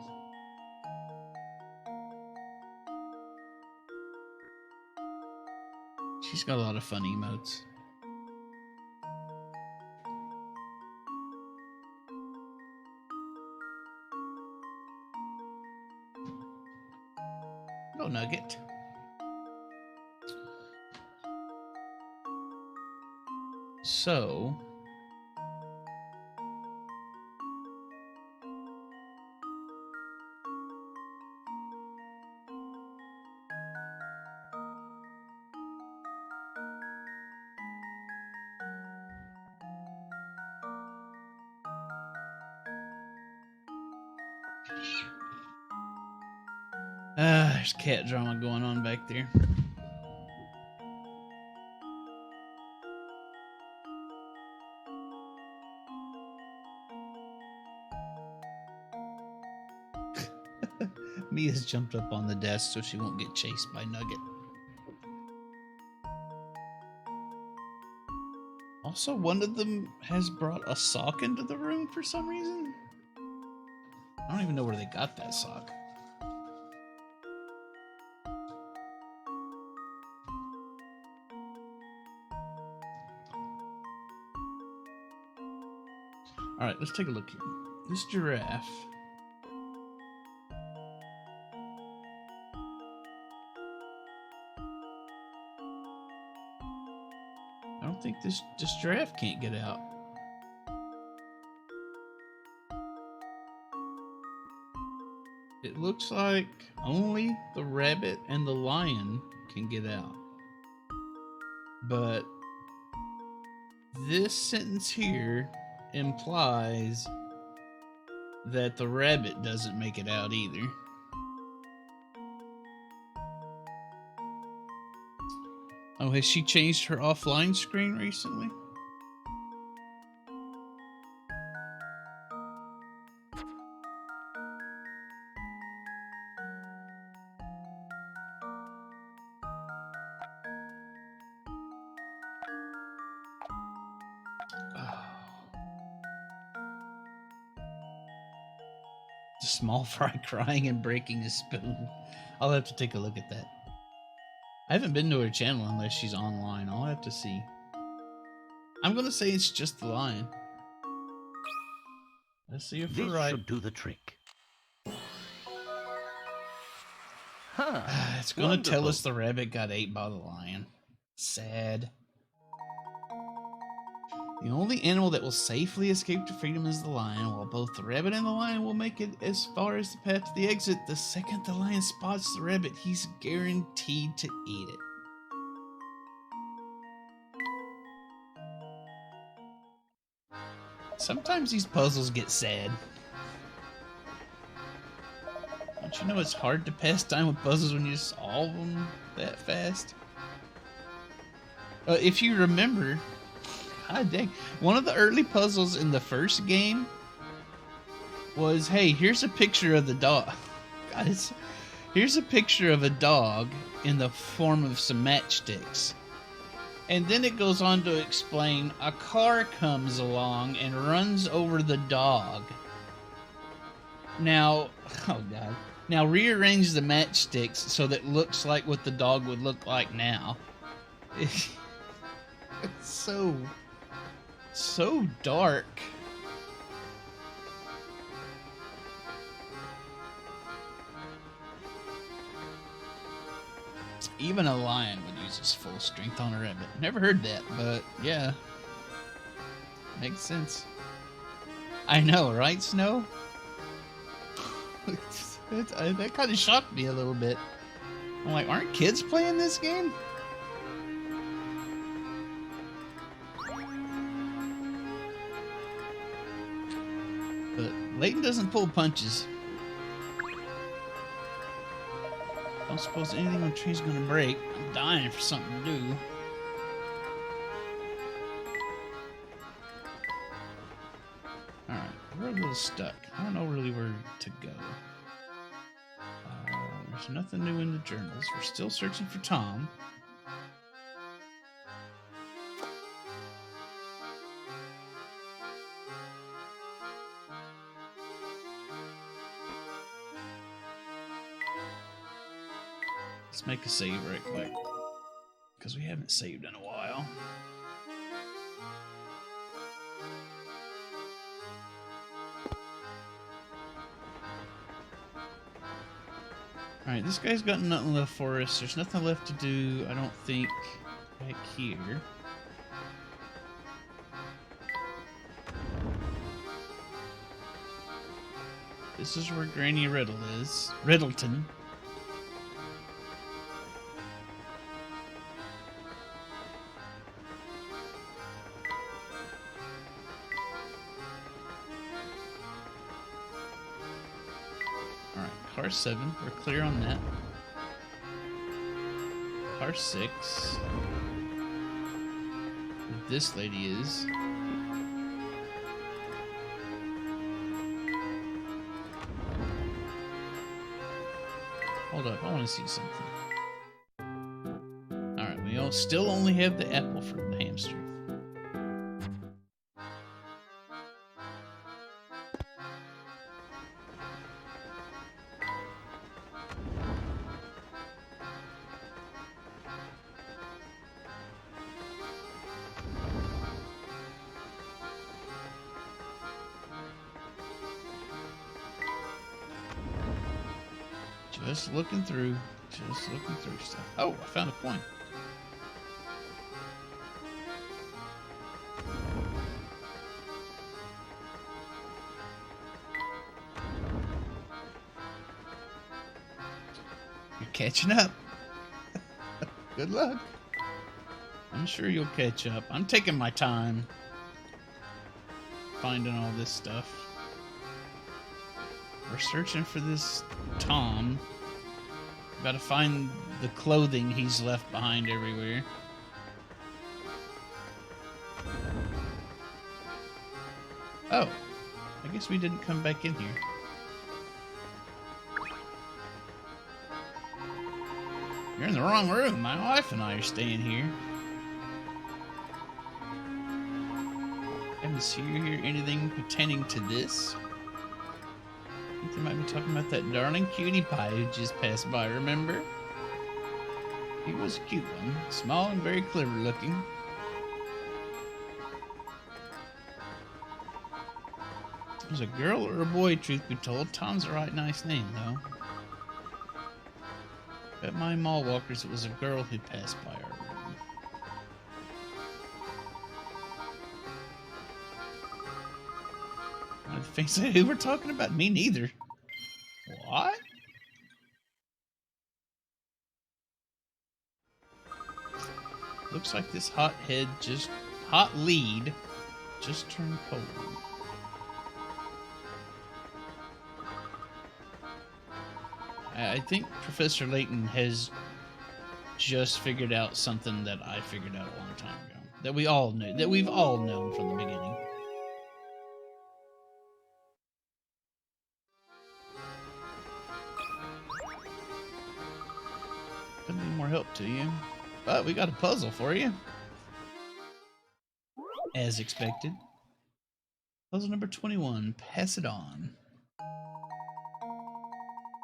She's got a lot of fun emotes. Go Nugget. So... There's cat drama going on back there. Mia's jumped up on the desk so she won't get chased by Nugget. Also, one of them has brought a sock into the room for some reason. I don't even know where they got that sock. Alright, let's take a look here. This giraffe. I don't think this giraffe can't get out. It looks like only the rabbit and the lion can get out. But this sentence here implies that the rabbit doesn't make it out either. Oh, has she changed her offline screen recently? Small fry crying and breaking a spoon. I'll have to take a look at that. I haven't been to her channel unless she's online. I'll have to see. I'm gonna say it's just the lion. Let's see if we're right. This should do the trick. Huh. It's gonna tell us the rabbit got ate by the lion. Sad. The only animal that will safely escape to freedom is the lion. While both the rabbit and the lion will make it as far as the path to the exit, the second the lion spots the rabbit, he's guaranteed to eat it. Sometimes these puzzles get sad. Don't you know it's hard to pass time with puzzles when you solve them that fast? If you remember... God dang. One of the early puzzles in the first game was, hey, here's a picture of the dog. God, here's a picture of a dog in the form of some matchsticks. And then it goes on to explain a car comes along and runs over the dog. Now, oh God. Now rearrange the matchsticks so that it looks like what the dog would look like now. It's so dark. Even a lion would use his full strength on a rabbit. Never heard that, but yeah. Makes sense. I know, right, Snow? That kind of shocked me a little bit. I'm like, aren't kids playing this game? But Layton doesn't pull punches. Don't suppose anything on the tree's gonna break. I'm dying for something to do. Alright, we're a little stuck. I don't know really where to go. There's nothing new in the journals. We're still searching for Tom. Let's make a save right quick, because we haven't saved in a while. Alright, this guy's got nothing left for us. There's nothing left to do, I don't think, back here. This is where Granny Riddle is. Riddleton. car 7. We're clear on that. Car 6. This lady is. Hold up, I want to see something. Alright, we still only have the apple for the hamster. Just looking through stuff. Oh, I found a coin. You're catching up. Good luck. I'm sure you'll catch up. I'm taking my time finding all this stuff. We're searching for this Tom. Gotta find the clothing he's left behind everywhere. Oh, I guess we didn't come back in here. You're in the wrong room. My wife and I are staying here. Haven't seen or hear anything pertaining to this. I think they might be talking about that darling cutie pie who just passed by, remember? He was a cute one, small and very clever looking. There's a girl or a boy, truth be told. Tom's a right nice name, though. Bet my mall walkers it was a girl who passed by our room. I think so. Who we're talking about? Me neither. What? Looks like this hot lead just turned cold. I think Professor Layton has just figured out something that I figured out a long time ago. That we all knew. That we've all known from the beginning. Couldn't be more help to you. But we got a puzzle for you. As expected. Puzzle number 21. Pass it on.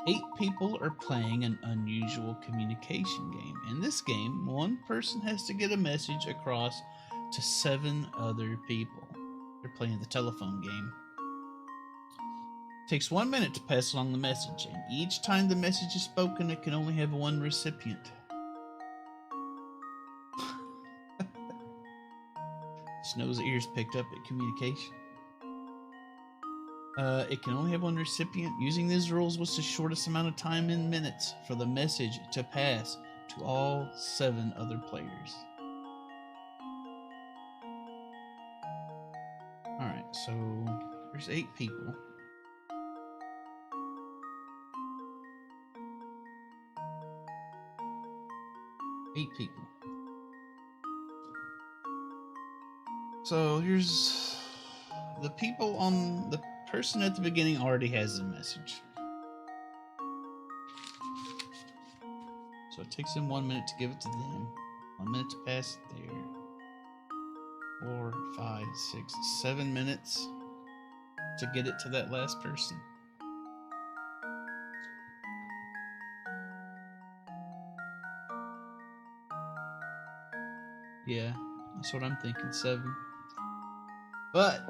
8 people are playing an unusual communication game. In this game, one person has to get a message across to 7 other people. They're playing the telephone game. It takes 1 minute to pass along the message, and each time the message is spoken, it can only have one recipient. Snow's ears picked up at communication. It can only have one recipient. Using these rules was the shortest amount of time in minutes for the message to pass to all 7 other players. Alright, so there's 8 people. So here's the people on the person at the beginning already has the message. So it takes them 1 minute to give it to them. 1 minute to pass it there. 4, 5, 6, 7 minutes to get it to that last person. Yeah, that's what I'm thinking, 7. But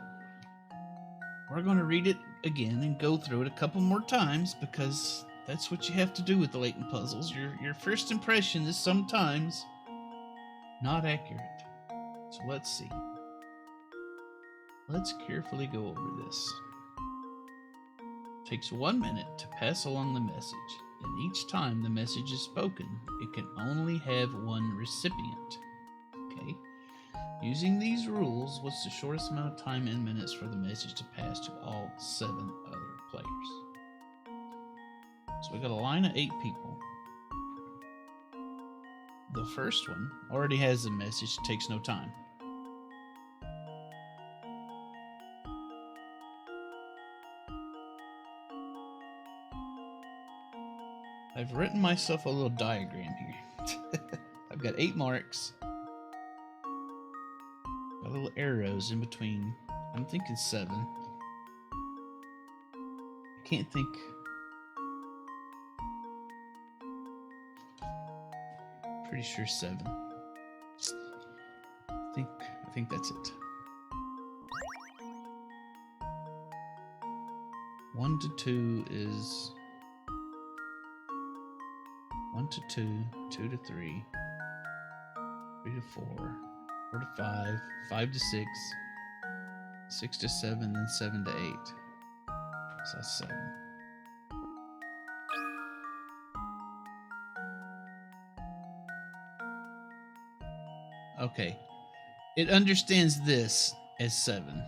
we're going to read it again and go through it a couple more times because that's what you have to do with the Layton puzzles. Your first impression is sometimes not accurate. So let's see. Let's carefully go over this. It takes 1 minute to pass along the message, and each time the message is spoken, it can only have one recipient. Okay? Using these rules, what's the shortest amount of time in minutes for the message to pass to all 7 other players? So we got a line of 8 people. The first one already has the message, takes no time. I've written myself a little diagram here. I've got 8 marks. Got little arrows in between. I'm thinking 7. I can't think. Pretty sure 7. I think that's it. 1 to 2 is 1 to 2, 2 to 3, 3 to 4, 4 to 5, 5 to 6, 6 to 7, then 7 to 8. So that's 7. Okay. It understands this as 7.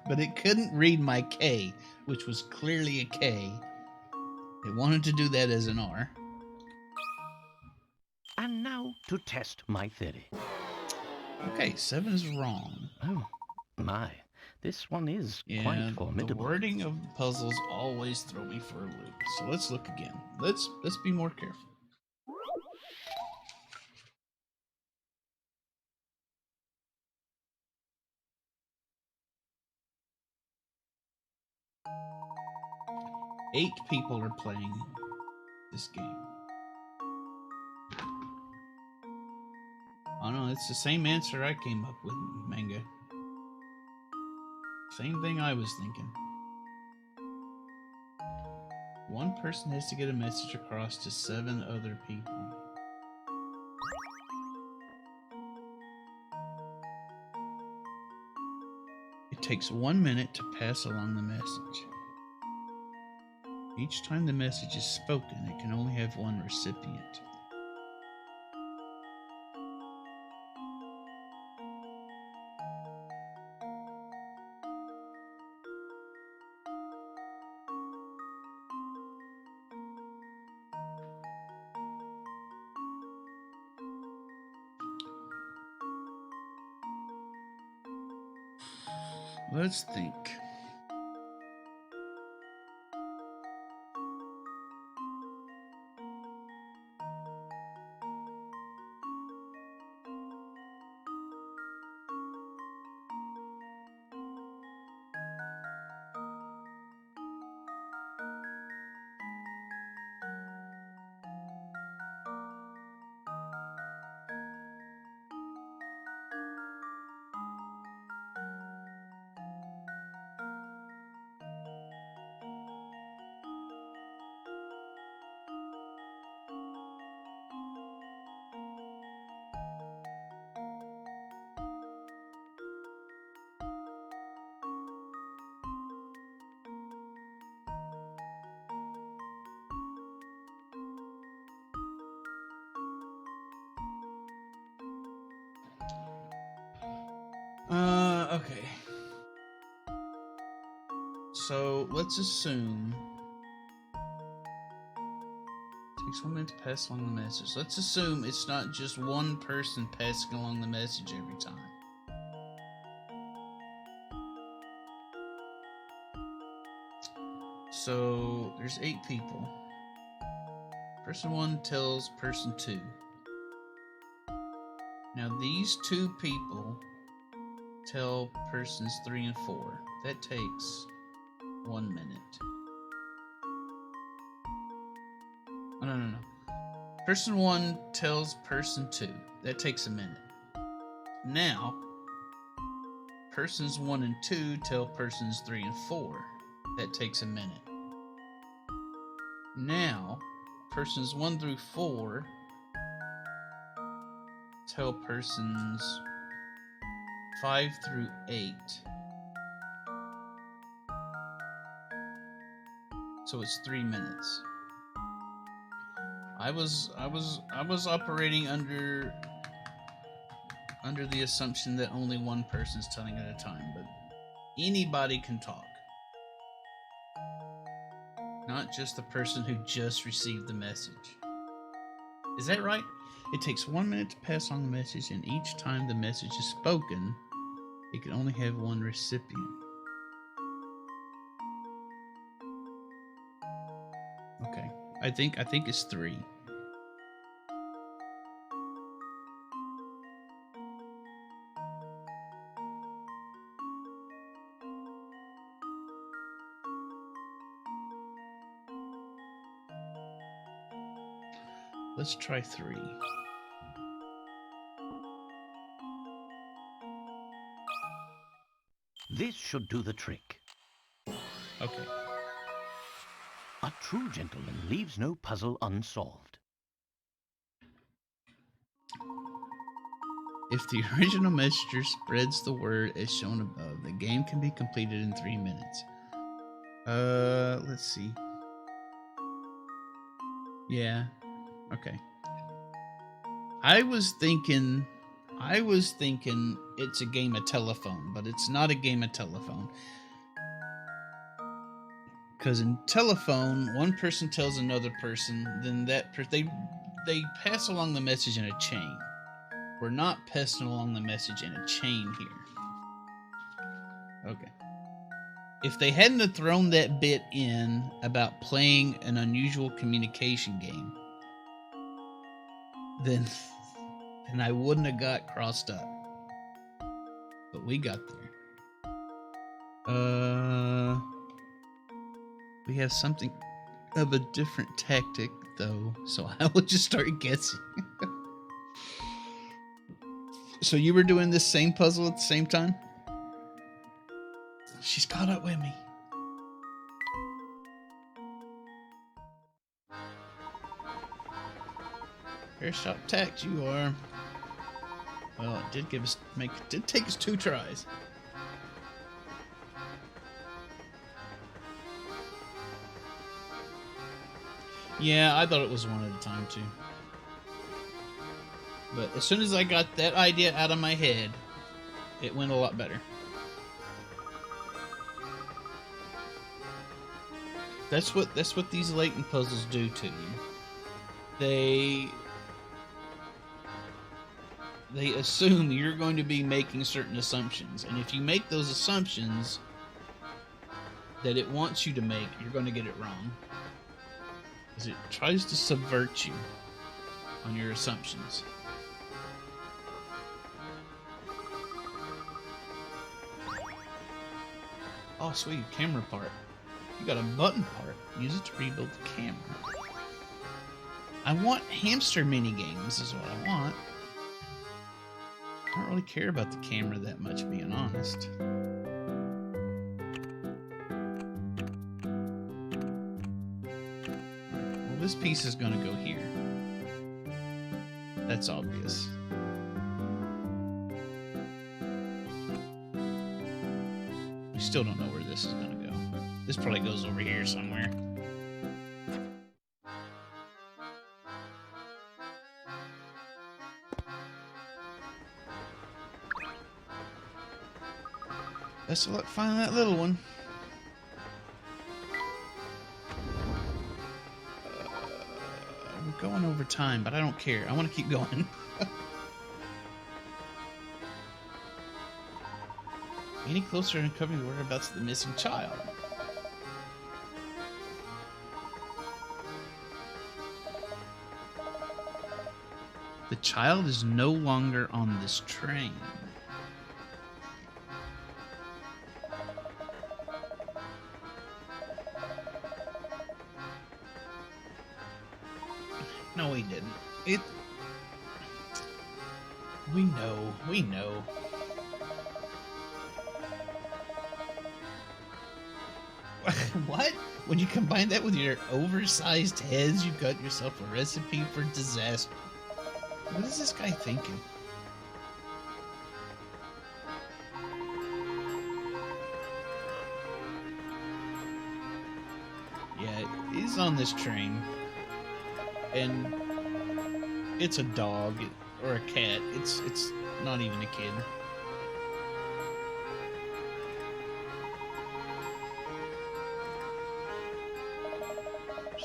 But it couldn't read my K, which was clearly a K. It wanted to do that as an R. And now to test my theory. Okay, 7 is wrong. Oh, my. This one is Yeah, quite the formidable. wording of the puzzles always throw me for a loop. So let's look again. Let's be more careful. Eight people are playing this game. Oh no, it's the same answer I came up with, Manga. Same thing I was thinking. One person has to get a message across to 7 other people. It takes 1 minute to pass along the message. Each time the message is spoken, it can only have one recipient. Let's think. Okay. So let's assume it takes 1 minute to pass along the message. Let's assume it's not just one person passing along the message every time. So there's 8 people. Person 1 tells person 2. Now these 2 people tell persons 3 and 4. That takes 1 minute. Oh, no. Person 1 tells person 2. That takes a minute. Now, persons 1 and 2 tell persons 3 and 4. That takes a minute. Now, persons 1 through 4 tell persons 5 through 8. So it's 3 minutes. I was operating under the assumption that only one person's telling at a time, but anybody can talk. Not just the person who just received the message. Is that right? It takes 1 minute to pass on the message, and each time the message is spoken, it can only have one recipient. Okay. I think it's 3. Let's try 3. This should do the trick. Okay. A true gentleman leaves no puzzle unsolved. If the original messenger spreads the word as shown above, the game can be completed in 3 minutes. Let's see. Yeah. Okay. I was thinking it's a game of telephone, but it's not a game of telephone. Because in telephone, one person tells another person, then they pass along the message in a chain. We're not passing along the message in a chain here. Okay. If they hadn't have thrown that bit in about playing an unusual communication game, then I wouldn't have got crossed up. But we got there. We have something of a different tactic, though, so I will just start guessing. So you were doing this same puzzle at the same time? She's caught up with me. Hair shop tax, you are. Well, it did take us 2 tries. Yeah, I thought it was one at a time too. But as soon as I got that idea out of my head, it went a lot better. That's what these Layton puzzles do to you. They assume you're going to be making certain assumptions, and if you make those assumptions that it wants you to make, you're going to get it wrong. Because it tries to subvert you on your assumptions. Oh, sweet, camera part. You got a button part. Use it to rebuild the camera. I want hamster minigames is what I want. I don't really care about the camera that much, being honest. Well, this piece is going to go here. That's obvious. We still don't know where this is going to go. This probably goes over here somewhere. Best of luck finding that little one. We're going over time, but I don't care. I want to keep going. Any closer to uncovering the whereabouts of the missing child? The child is no longer on this train. No, he didn't. We know. What? When you combine that with your oversized heads, you've got yourself a recipe for disaster. What is this guy thinking? Yeah, he's on this train. And it's a dog or a cat. It's not even a kid.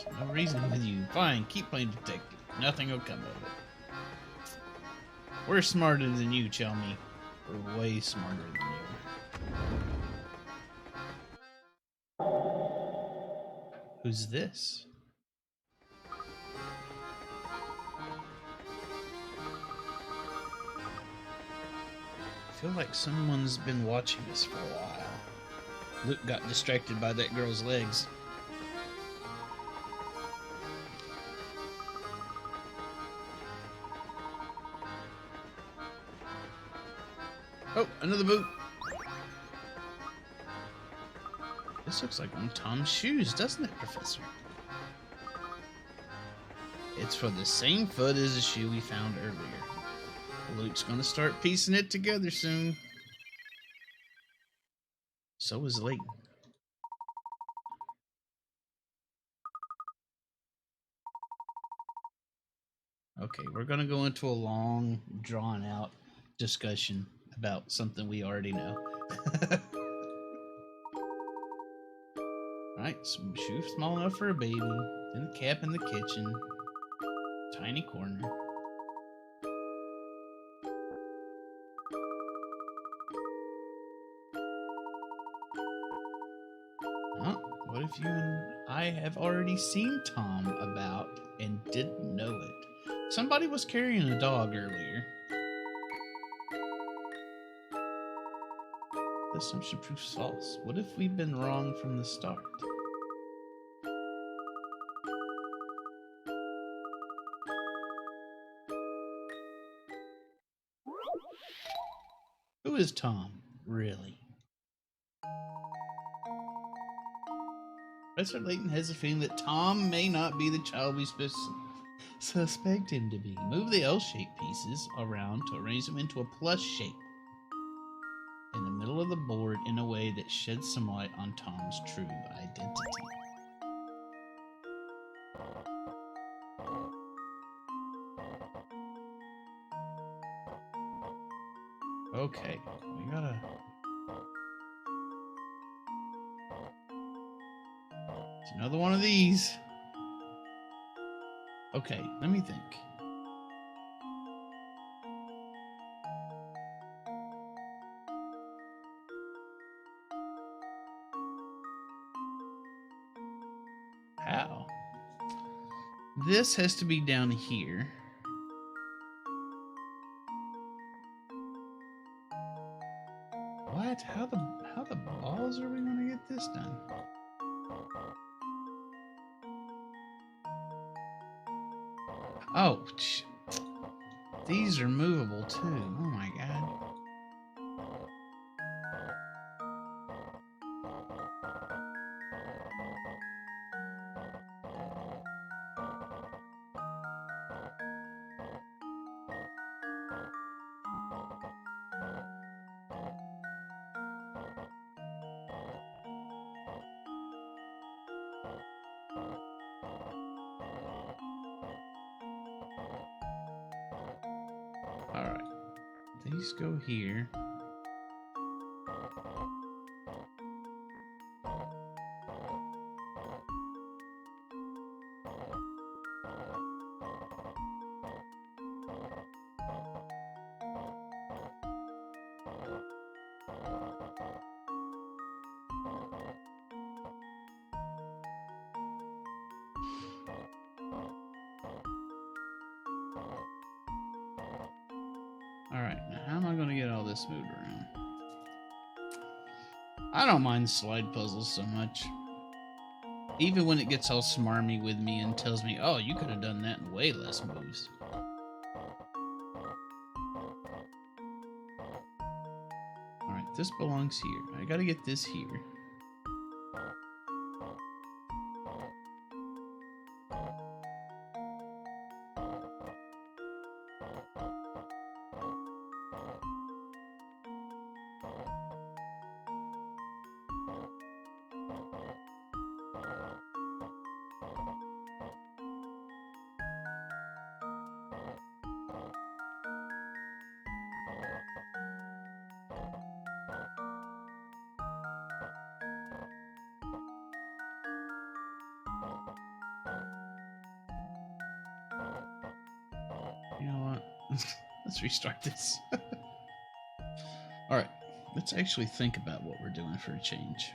There's no reason with you. Fine, keep playing detective. Nothing will come of it. We're smarter than you, Chelmy. We're way smarter than you. Who's this? I feel like someone's been watching us for a while. Luke got distracted by that girl's legs. Oh, another boot. This looks like one of Tom's shoes, doesn't it, Professor? It's for the same foot as the shoe we found earlier. Luke's gonna start piecing it together soon. So is Layton. Okay, we're gonna go into a long, drawn-out discussion about something we already know. Alright, some shoe small enough for a baby, then the cap in the kitchen, tiny corner. Huh? What if you and I have already seen Tom about and didn't know it? Somebody was carrying a dog earlier. The assumption proves false. What if we've been wrong from the start? Who is Tom, really? Professor Layton has a feeling that Tom may not be the child we suspect him to be. Move the L-shaped pieces around to arrange them into a plus shape in the middle of the board in a way that sheds some light on Tom's true identity. Okay, we gotta... It's another one of these. Okay, let me think. How? This has to be down here. What? How the balls are we gonna get this done? Oh, these are movable too. Oh my god. Alright. These go here. Alright, now how am I going to get all this moved around? I don't mind slide puzzles so much. Even when it gets all smarmy with me and tells me, oh, you could have done that in way less moves. Alright, this belongs here. I gotta get this here. Let's restart this. Alright, let's actually think about what we're doing for a change.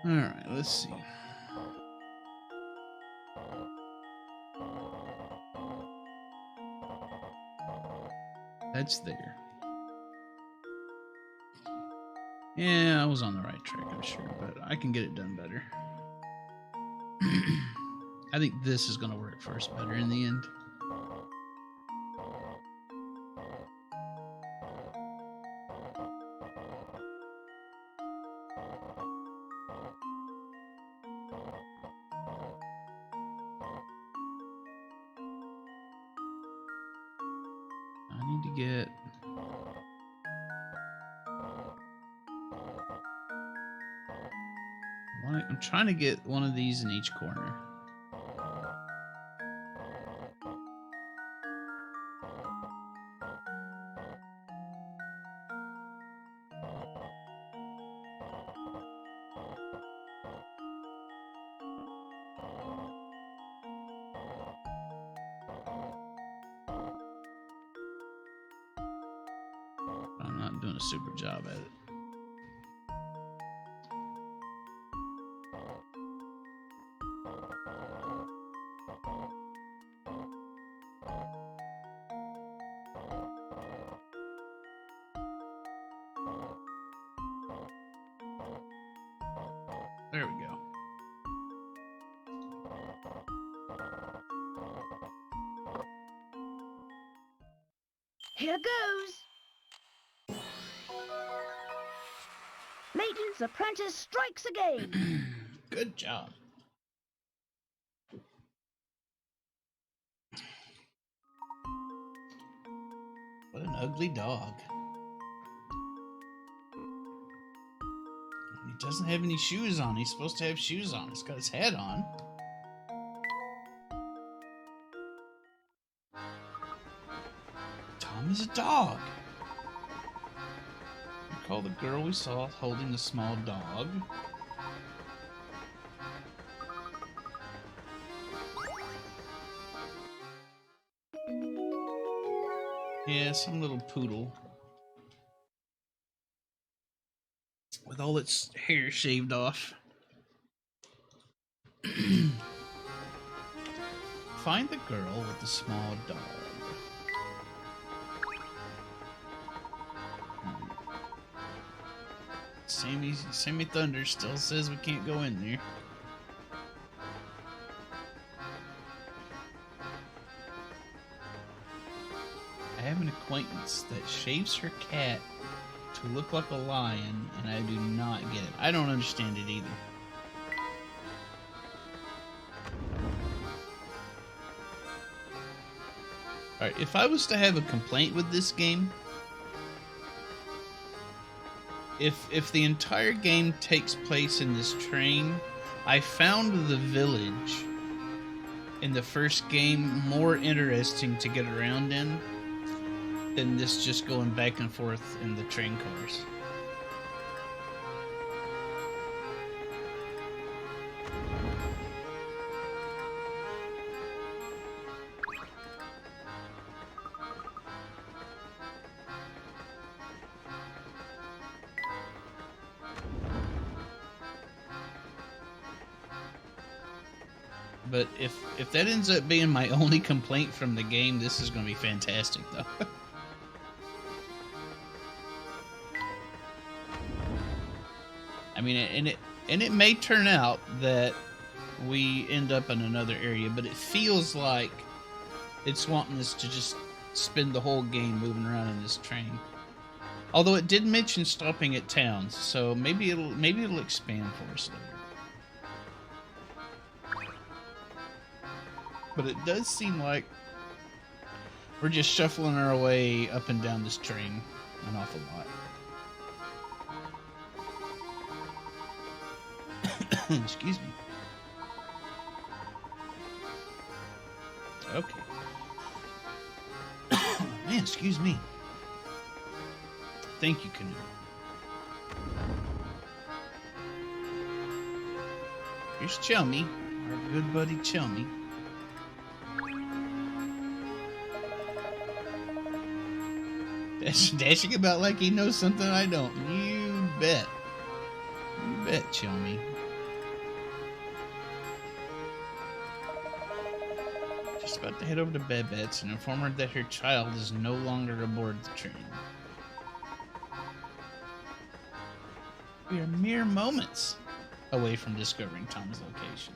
Alright, let's see. That's there. Yeah, I was on the right track, I'm sure, but I can get it done better. I think this is going to work for us better in the end. I need to get... I'm trying to get one of these in each corner. I'm not doing a super job at it. There we go. Here goes. Layton's apprentice strikes again. Good job. What an ugly dog. He doesn't have any shoes on. He's supposed to have shoes on. He's got his hat on. Tom is a dog. Recall the girl we saw holding the small dog. Yeah, some little poodle. With all its hair shaved off. Find the girl with the small dog. Sammy Thunder still says we can't go in there. I have an acquaintance that shaves her cat to look like a lion, and I do not get it. I don't understand it either. Alright, if I was to have a complaint with this game, if the entire game takes place in this train, I found the village in the first game more interesting to get around in than this just going back and forth in the train cars. But if that ends up being my only complaint from the game, this is going to be fantastic, though. I mean, and it may turn out that we end up in another area, but it feels like it's wanting us to just spend the whole game moving around in this train. Although it did mention stopping at towns, so maybe it'll expand for us later. But it does seem like we're just shuffling our way up and down this train an awful lot. Excuse me. Okay. Man, excuse me. Thank you, Canoe. Here's Chummy, our good buddy Chummy. Dashing about like he knows something I don't. You bet. You bet, Chummy. Just about to head over to Babette's and inform her that her child is no longer aboard the train. We are mere moments away from discovering Tom's location.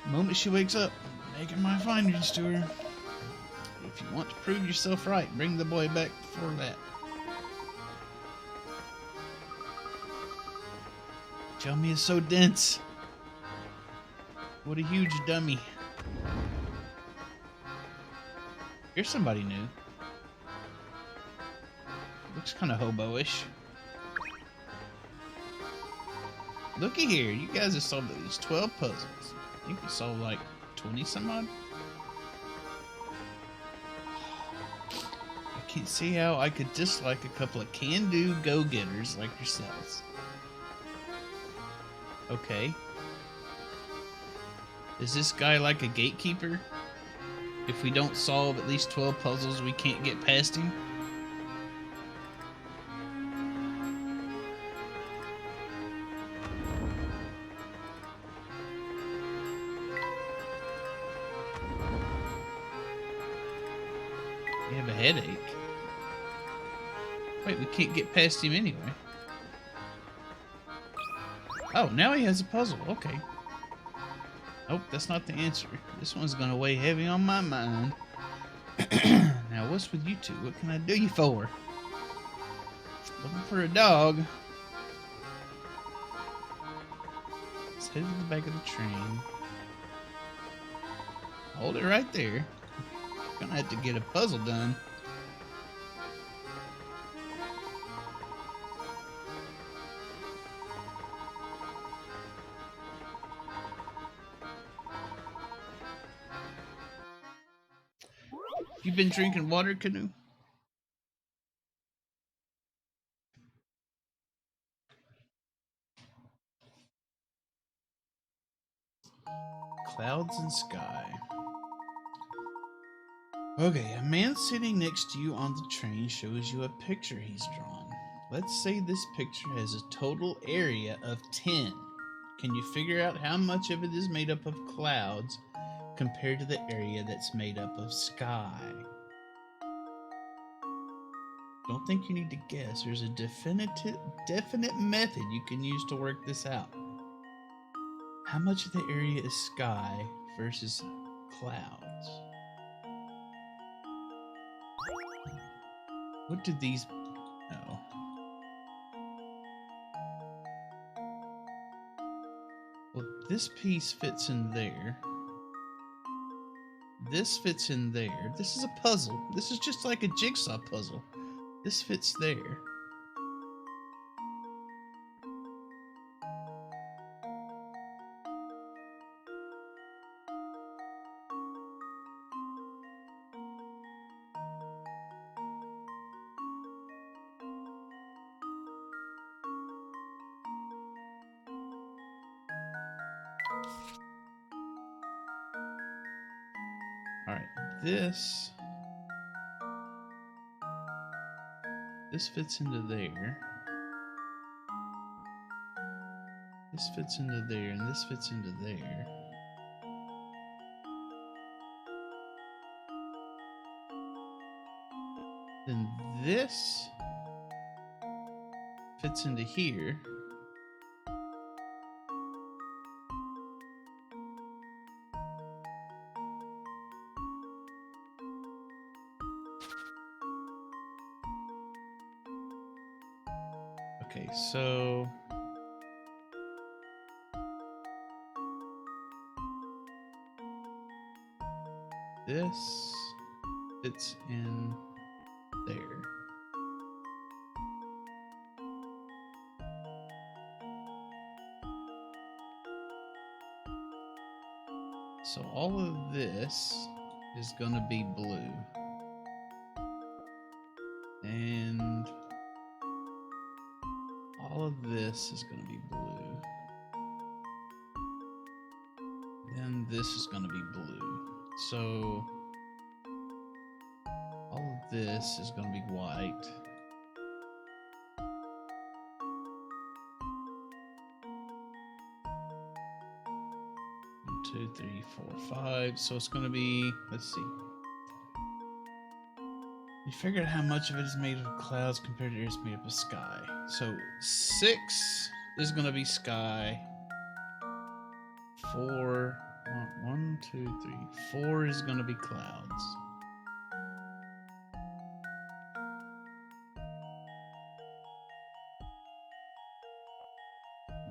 The moment she wakes up, I'm making my findings to her. If you want to prove yourself right, bring the boy back before that. Chummy is so dense. What a huge dummy. Here's somebody new. Looks kind of hobo-ish. Looky here, you guys have solved at least 12 puzzles. I think we solved like 20 some odd. I can't see how I could dislike a couple of can-do go-getters like yourselves. Okay. Is this guy like a gatekeeper? If we don't solve at least 12 puzzles, we can't get past him? You have a headache. Wait, we can't get past him anyway. Oh, now he has a puzzle. Okay. Nope, that's not the answer. This one's gonna weigh heavy on my mind. Now, what's with you two? What can I do you for? Looking for a dog. Let's head to the back of the train. Hold it right there. Gonna have to get a puzzle done. You been drinking water, Canoe? Clouds and sky. Okay, a man sitting next to you on the train shows you a picture he's drawn. Let's say this picture has a total area of 10. Can you figure out how much of it is made up of clouds compared to the area that's made up of sky? Don't think you need to guess. There's a definite method you can use to work this out. How much of the area is sky versus clouds? What did these... Oh. Well, this piece fits in there. This fits in there. This is a puzzle. This is just like a jigsaw puzzle. This fits there. Alright, this fits into there. This fits into there, and this fits into there. Then this fits into here. Okay, so this fits in there. So all of this is gonna be blue. And all of this is gonna be blue. Then this is gonna be blue. So all of this is gonna be white. 1, 2, 3, 4, 5. So it's gonna be, let's see. You figured out how much of it is made of clouds compared to it's made up of sky. So 6 is gonna be sky. 4, 1, 2, 3, 4 is gonna be clouds.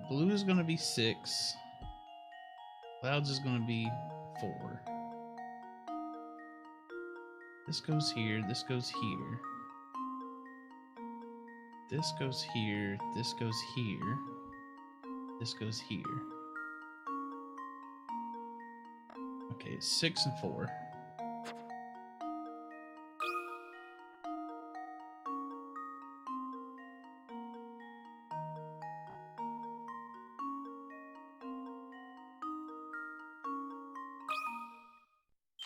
Blue is gonna be 6. Clouds is gonna be 4. This goes here, this goes here. This goes here, this goes here. This goes here. Okay, it's 6 and 4.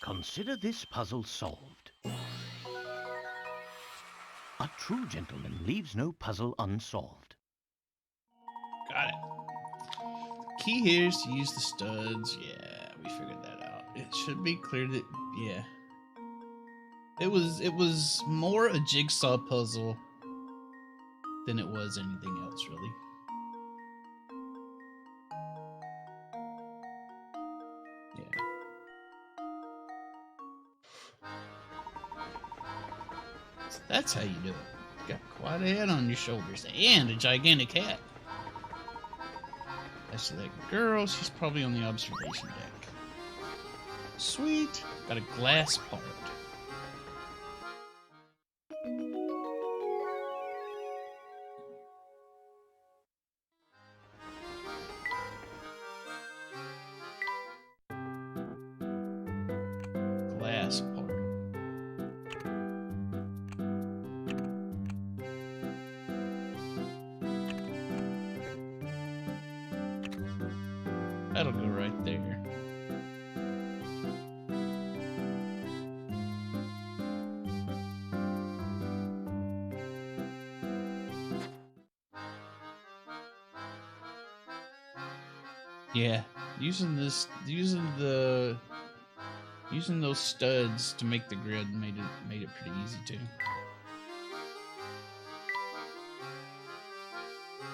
Consider this puzzle solved. A true gentleman leaves no puzzle unsolved. Got it. Key here is to use the studs. Yeah, we figured that out. It should be clear that, yeah. It was more a jigsaw puzzle than it was anything else, really. Yeah. So that's how you do it. You got quite a head on your shoulders and a gigantic hat. That's that girl. She's probably on the observation deck. Sweet. Got a glass part. Glass part. That'll go right there. Yeah, using those studs to make the grid made it pretty easy too.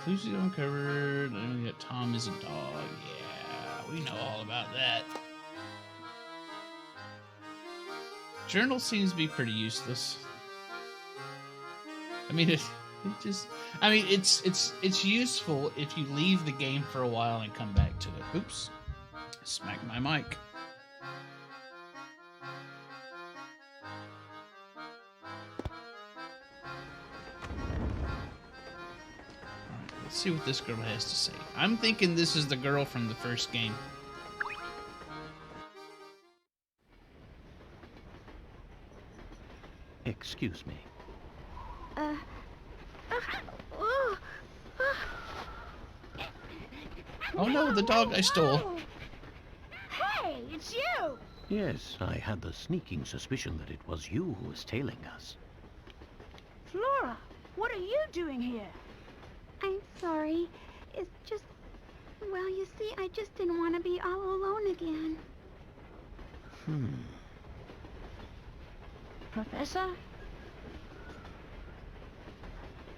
Clues you uncovered. And we got Tom is a dog. Yeah, we know all about that. Journal seems to be pretty useless. I mean, it's useful if you leave the game for a while and come back to it. Oops, smacked my mic. Let's see what this girl has to say. I'm thinking this is the girl from the first game. Excuse me. Oh no, the dog I stole. Hey, it's you! Yes, I had the sneaking suspicion that it was you who was tailing us. Flora, what are you doing here? I'm sorry. It's just... Well, you see, I just didn't want to be all alone again. Professor?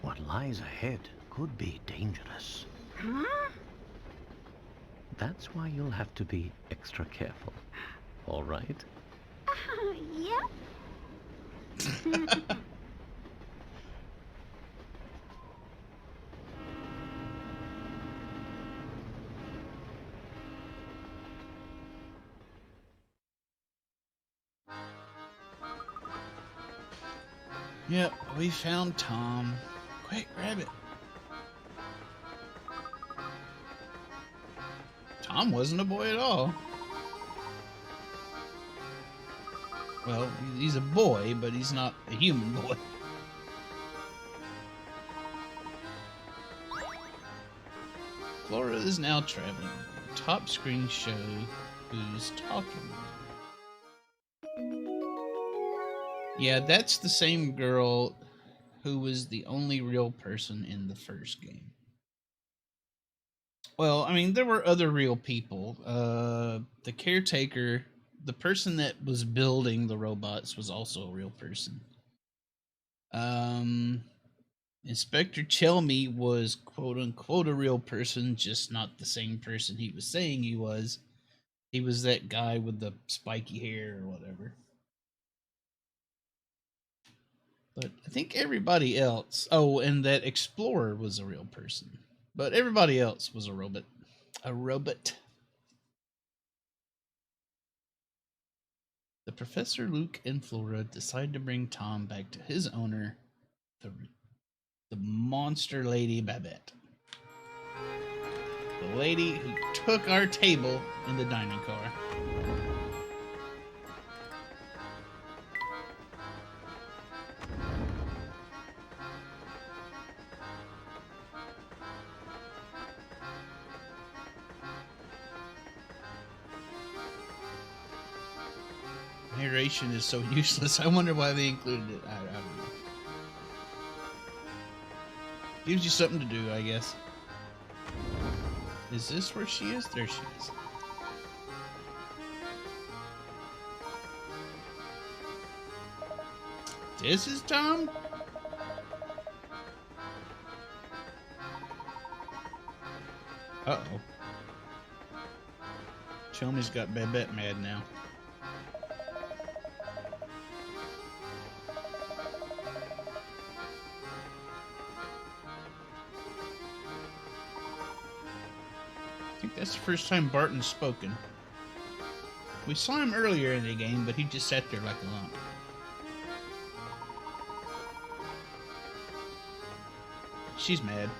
What lies ahead could be dangerous. Huh? That's why you'll have to be extra careful. All right? Yep. Yep, we found Tom. Quick, grab it. Tom wasn't a boy at all. Well, he's a boy, but he's not a human boy. Flora is now traveling. Top screen show who's talking. Yeah, that's the same girl who was the only real person in the first game. Well, I mean, there were other real people. The caretaker, the person that was building the robots, was also a real person. Inspector Chelmy was quote unquote a real person, just not the same person he was saying he was. He was that guy with the spiky hair or whatever. But I think everybody else. Oh, and that explorer was a real person. But everybody else was a robot. A robot. The Professor, Luke, and Flora decide to bring Tom back to his owner, the monster lady Babette. The lady who took our table in the dining car. Narration is so useless. I wonder why they included it. I don't know. Gives you something to do, I guess. Is this where she is? There she is. This is Tom? Uh-oh. Chelmy's got Babette mad now. I think that's the first time Barton's spoken. We saw him earlier in the game, but he just sat there like a lump. She's mad.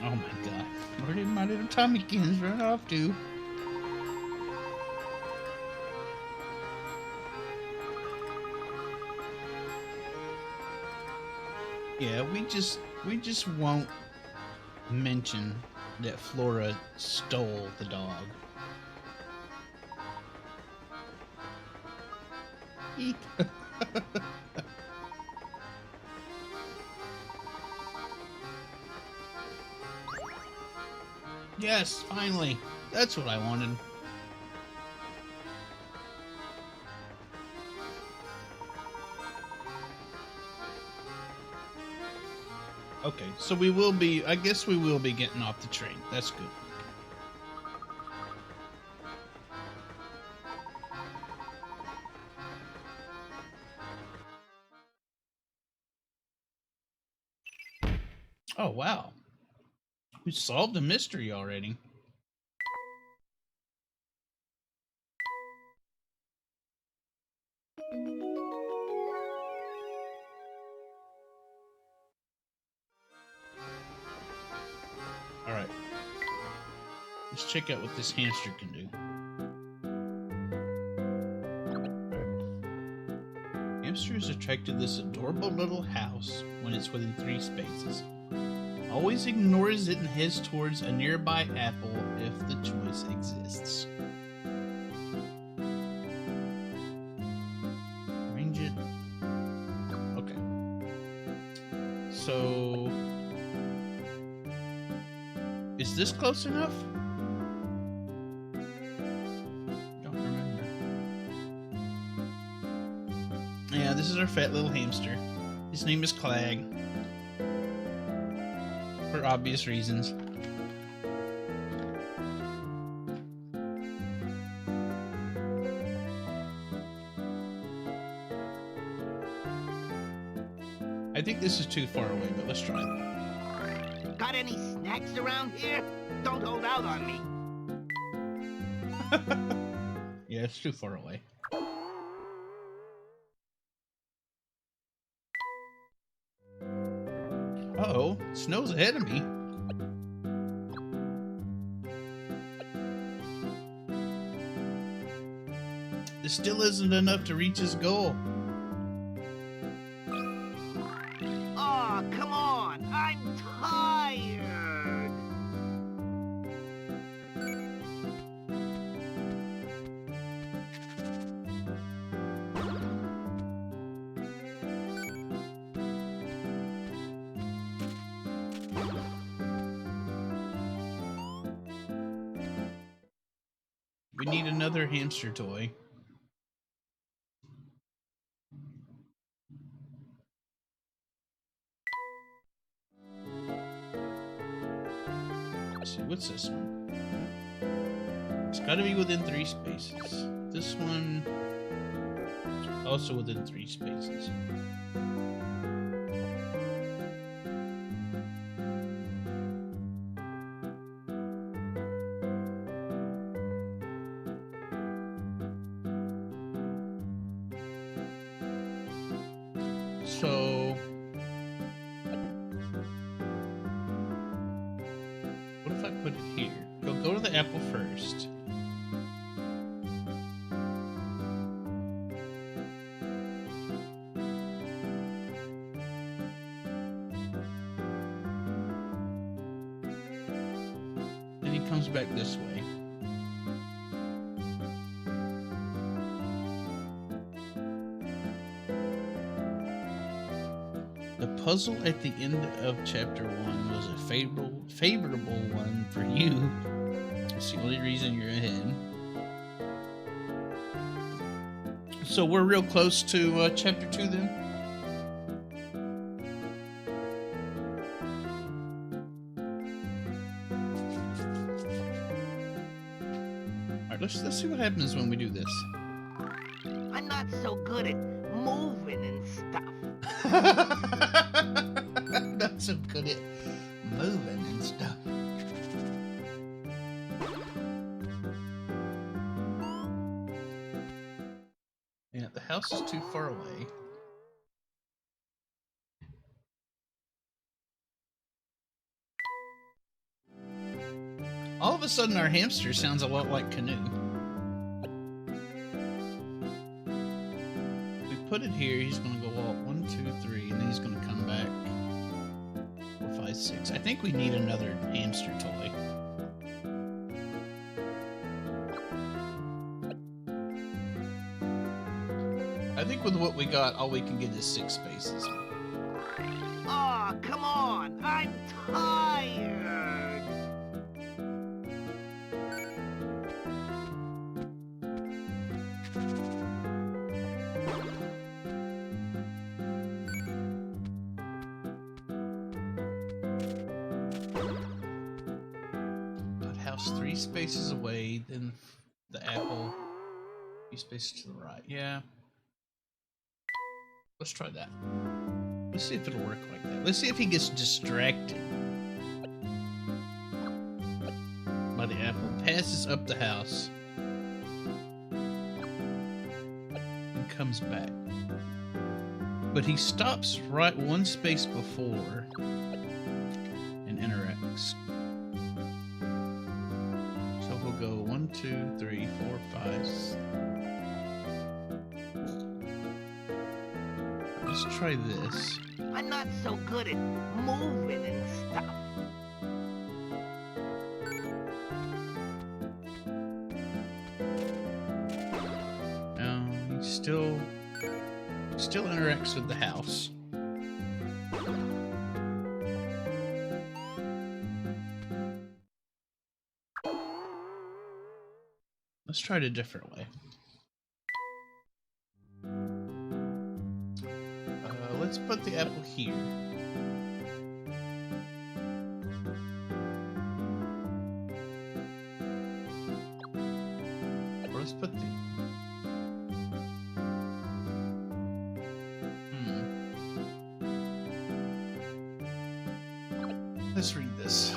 Oh my god. Where did my little Tommykins run off to? Yeah, we just won't mention that Flora stole the dog. Eek. Yes, finally. That's what I wanted. Okay, so we will be, I guess we will be getting off the train. That's good. Oh, wow. We solved the mystery already. Alright. Let's check out what this hamster can do. Hamster is attracted to this adorable little house when it's within 3 spaces. Always ignores it and heads towards a nearby apple if the choice exists. Arrange it. Okay. So... is this close enough? Don't remember. Yeah, this is our fat little hamster. His name is Clag. For obvious reasons. I think this is too far away, but let's try it. Got any snacks around here? Don't hold out on me. Yeah, it's too far away. Uh-oh, snow's ahead of me. This still isn't enough to reach his goal. Aw, come on. I'm tired. We need another hamster toy. Let's see, what's this one? It's gotta be within 3 spaces. This one, also within 3 spaces. So, what if I put it here? Go to the apple first. Then he comes back this way. The puzzle at the end of chapter 1 was a favorable one for you. It's the only reason you're ahead. So we're real close to chapter 2 then? Alright, let's see what happens when we do this. I'm not so good at moving and stuff. Not so good at moving and stuff. Yeah, the house is too far away. All of a sudden, our hamster sounds a lot like Canoe. If we put it here, he's going to go all 1, 2, 3, and then he's going to come back 4, 5, 6. I think we need another hamster toy. I think with what we got, all we can get is 6 spaces. Aw, come on. I'm tired. Put house 3 spaces away, then the apple 3 spaces to the right. Yeah. Let's try that. Let's see if it'll work like that. Let's see if he gets distracted by the apple, passes up the house, and comes back. But he stops right 1 space before and interacts. So we'll go 1, 2, 3, 4, 5. Let's try this. I'm not so good at moving and stuff. No, he still interacts with the house. Let's try it a different way. Let's put the apple here. Or let's put the... Let's read this.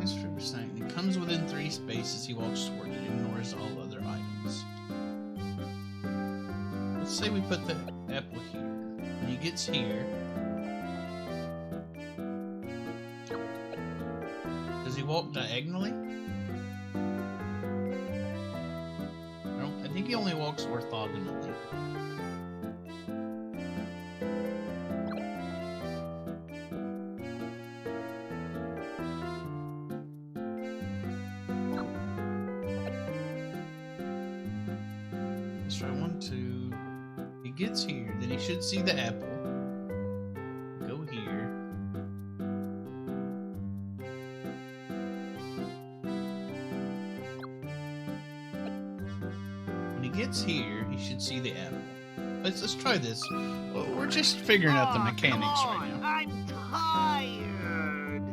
History of saying it comes within 3 spaces. He walks toward it, ignores all other items. Let's say we put the apple here. When he gets here, does he walk diagonally? No, I think he only walks orthogonally. Let's try 1, 2. He gets here, then he should see the apple. Go here. When he gets here, he should see the apple. Let's try this. We're just figuring out the mechanics right now. I'm tired.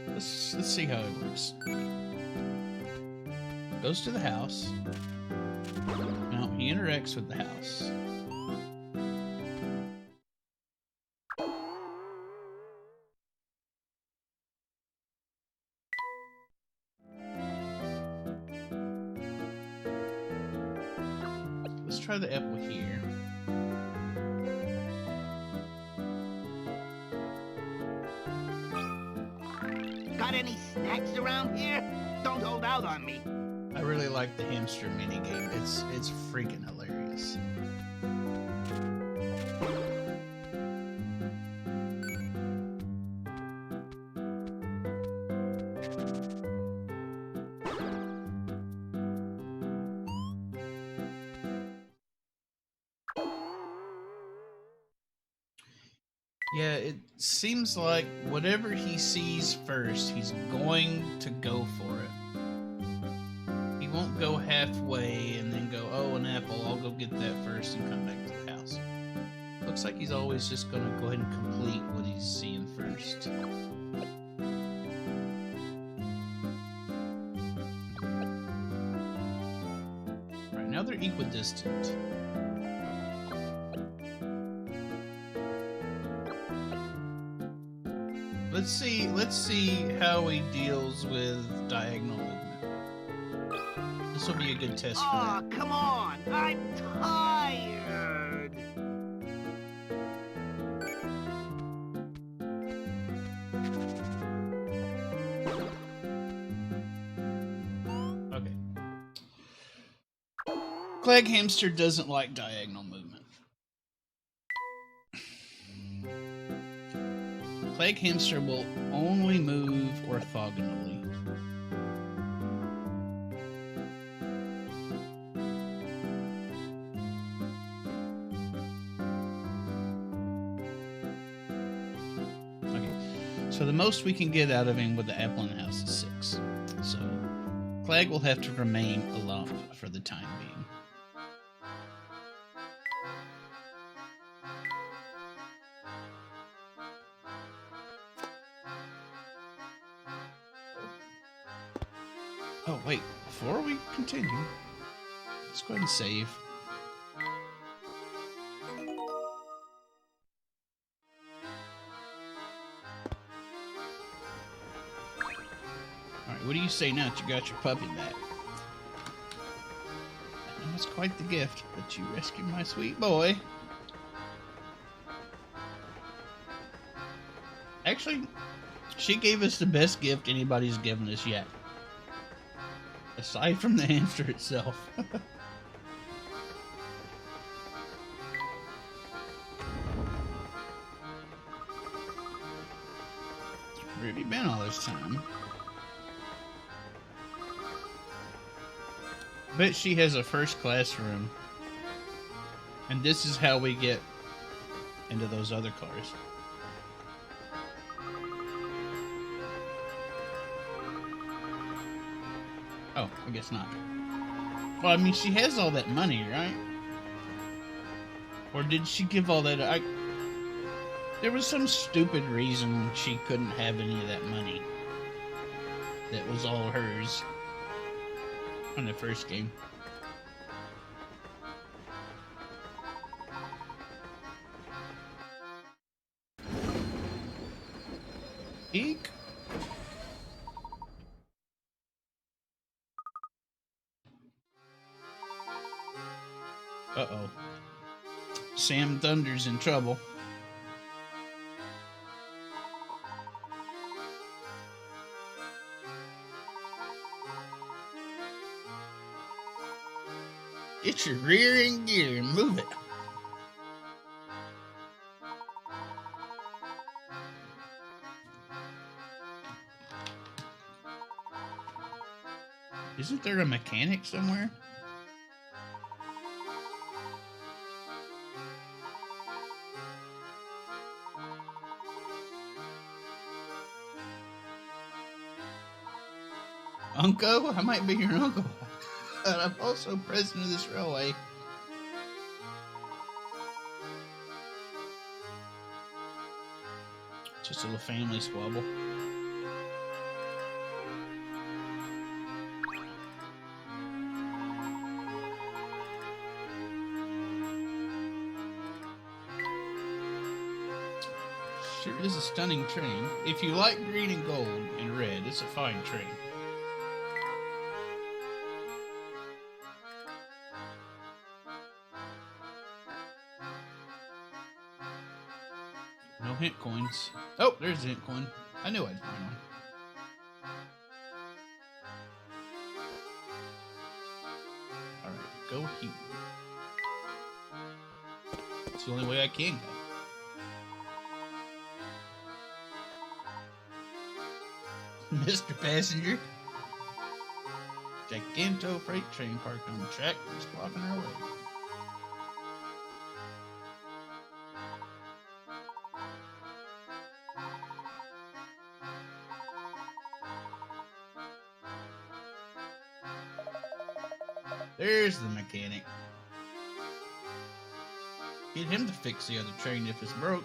Let's see how it works. Goes to the house. No, he interacts with the house. Let's try the apple here. Got any snacks around here? Don't hold out on me. I really like the hamster minigame. It's freaking hilarious. Yeah, it seems like whatever he sees first, he's going to go for it. He won't go halfway and then go, oh, an apple, I'll go get that first and come back to the house. Looks like he's always just going to go ahead and complete what he's seeing first. Right, now they're equidistant. Let's see how he deals with diagonal movement. This will be a good test for Aw, that. come on. I'm tired. Okay. Clegg Hamster doesn't like diagonal movement. Clegg Hamster will only move orthogonally. Okay, so the most we can get out of him with the apple in the house is 6. So Clegg will have to remain alone for the time being. Oh, wait. Before we continue, let's go ahead and save. Alright, what do you say now that you got your puppy back? I know it's quite the gift, but you rescued my sweet boy. Actually, she gave us the best gift anybody's given us yet. Aside from the hamster itself. Where have you been all this time? Bet she has a first class room. And this is how we get into those other cars. Oh, I guess not. Well, I mean, she has all that money, right? Or did she give all that? There was some stupid reason she couldn't have any of that money. That was all hers on the first game. Eek. Sam Thunder's in trouble. Get your rear in gear and move it. Isn't there a mechanic somewhere? Uncle? I might be your uncle. But I'm also president of this railway. Just a little family squabble. Sure is a stunning train. If you like green and gold and red, it's a fine train. No hint coins. Oh, there's a hint coin. I knew I'd find one. Alright, go here. It's the only way I can go. Mr. Passenger. Giganto freight train parked on the track, just blocking our way. There's the mechanic. Get him to fix the other train if it's broke.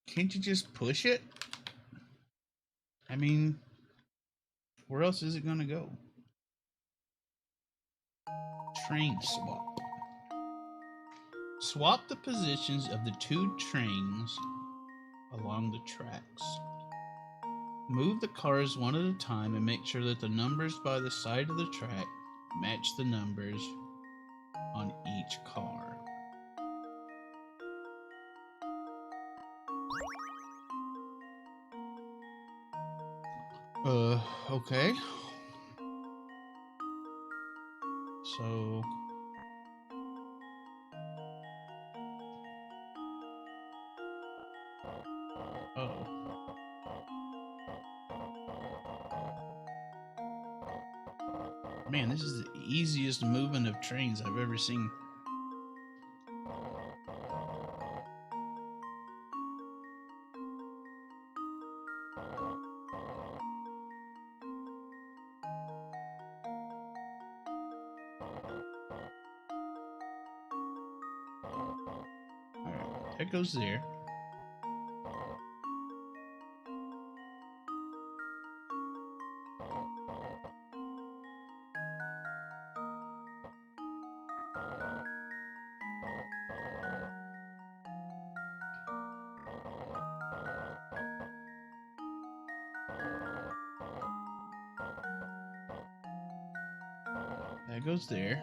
Can't you just push it? I mean, where else is it gonna go? Train swap. Swap the positions of the two trains along the tracks. Move the cars one at a time and make sure that the numbers by the side of the track match the numbers on each car. Okay. So... oh. Man, this is the easiest movement of trains I've ever seen. Alright, that goes there. That goes there.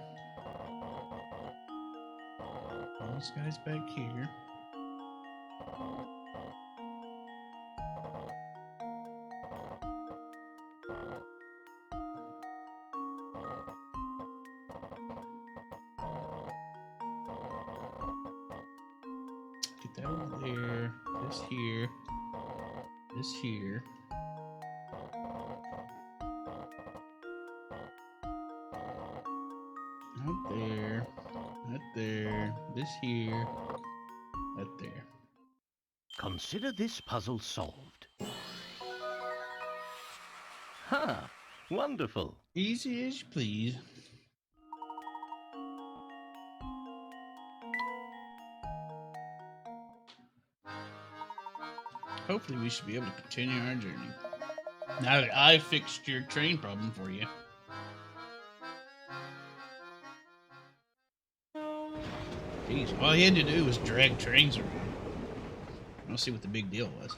This guy's back here. Get that over there. This here. This here. Out there. That there. This here. That there. Consider this puzzle solved. Ha! Wonderful. Easy as you please. Hopefully we should be able to continue our journey. Now that I fixed your train problem for you. Jeez, all he had to do was drag trains around. I'll see what the big deal was.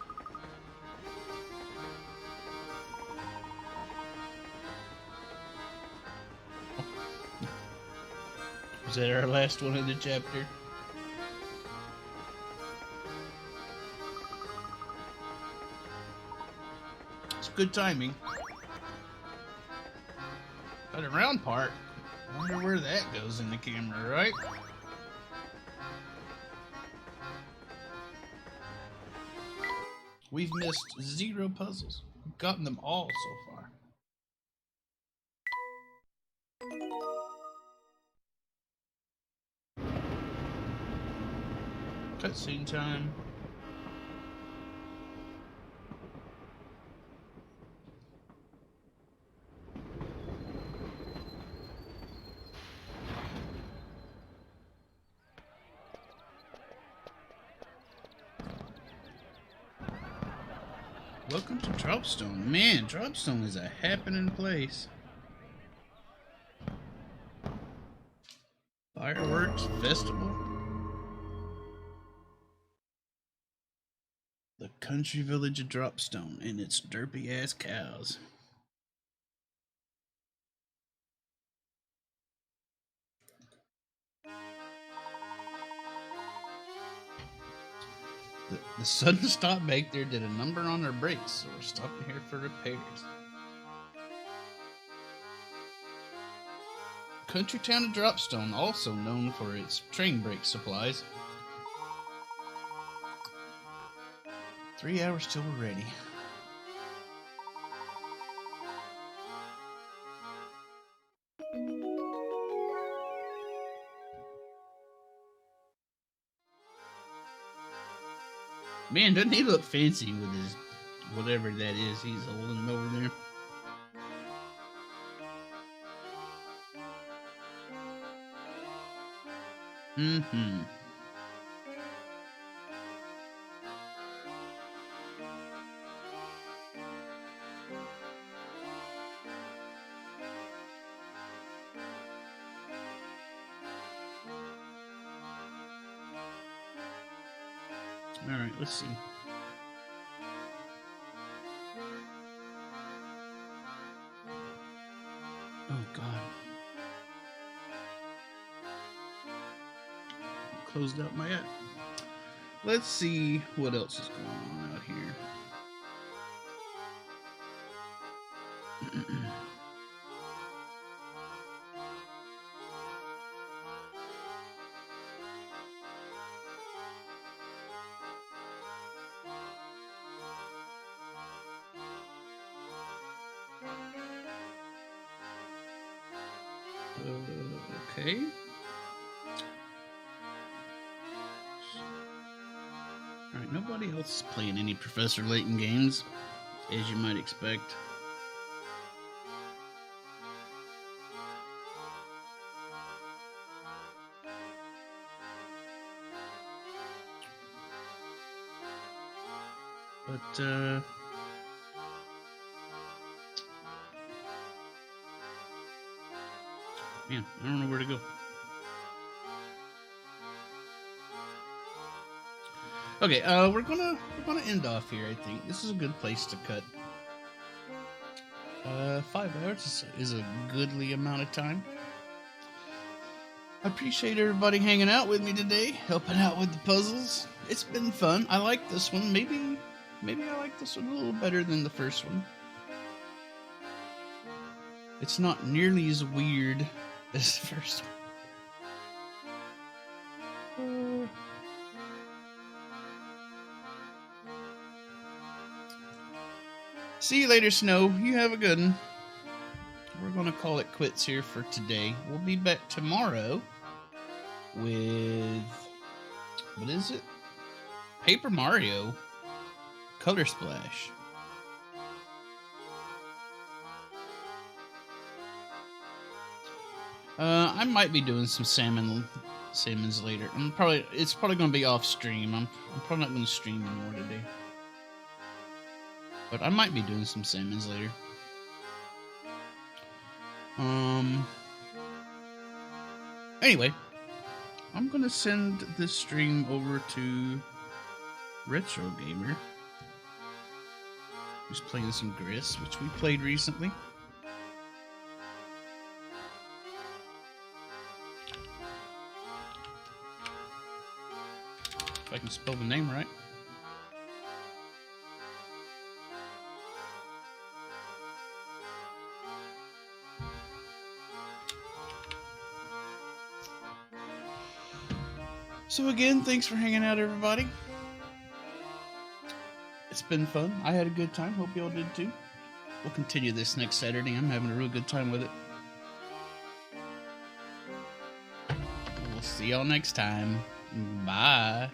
Was that our last one of the chapter? It's good timing. Got a round part. I wonder where that goes in the camera, right? We've missed 0 puzzles. We've gotten them all so far. Cutscene time. Welcome to Dropstone. Man, Dropstone is a happening place. Fireworks Festival. The country village of Dropstone and its derpy ass cows. The sudden stop back there did a number on our brakes, so we're stopping here for repairs. Country town of Dropstone, also known for its train brake supplies. 3 hours till we're ready. Man, doesn't he look fancy with his whatever that is he's holding over there? Mm-hmm. Alright, let's see. Oh, God. Closed out my app. Let's see what else is going on out here. Okay. Alright, nobody else is playing any Professor Layton games, as you might expect. But, man, I don't know where to go. Okay, we're gonna end off here. I think this is a good place to cut. 5 hours is a goodly amount of time. I appreciate everybody hanging out with me today, helping out with the puzzles. It's been fun. I like this one. Maybe I like this one a little better than the first one. It's not nearly as weird as the first one. See you later, Snow. You have a good one. We're going to call it quits here for today. We'll be back tomorrow with... what is it? Paper Mario Color Splash. I might be doing some salmons later. It's probably going to be off stream. I'm probably not going to stream anymore today. But I might be doing some salmons later. Anyway, I'm gonna send this stream over to retro gamer who's playing some Gris, which we played recently. If I can spell the name right. So again, thanks for hanging out, everybody. It's been fun. I had a good time. Hope y'all did too. We'll continue this next Saturday. I'm having a real good time with it. We'll see y'all next time. Bye.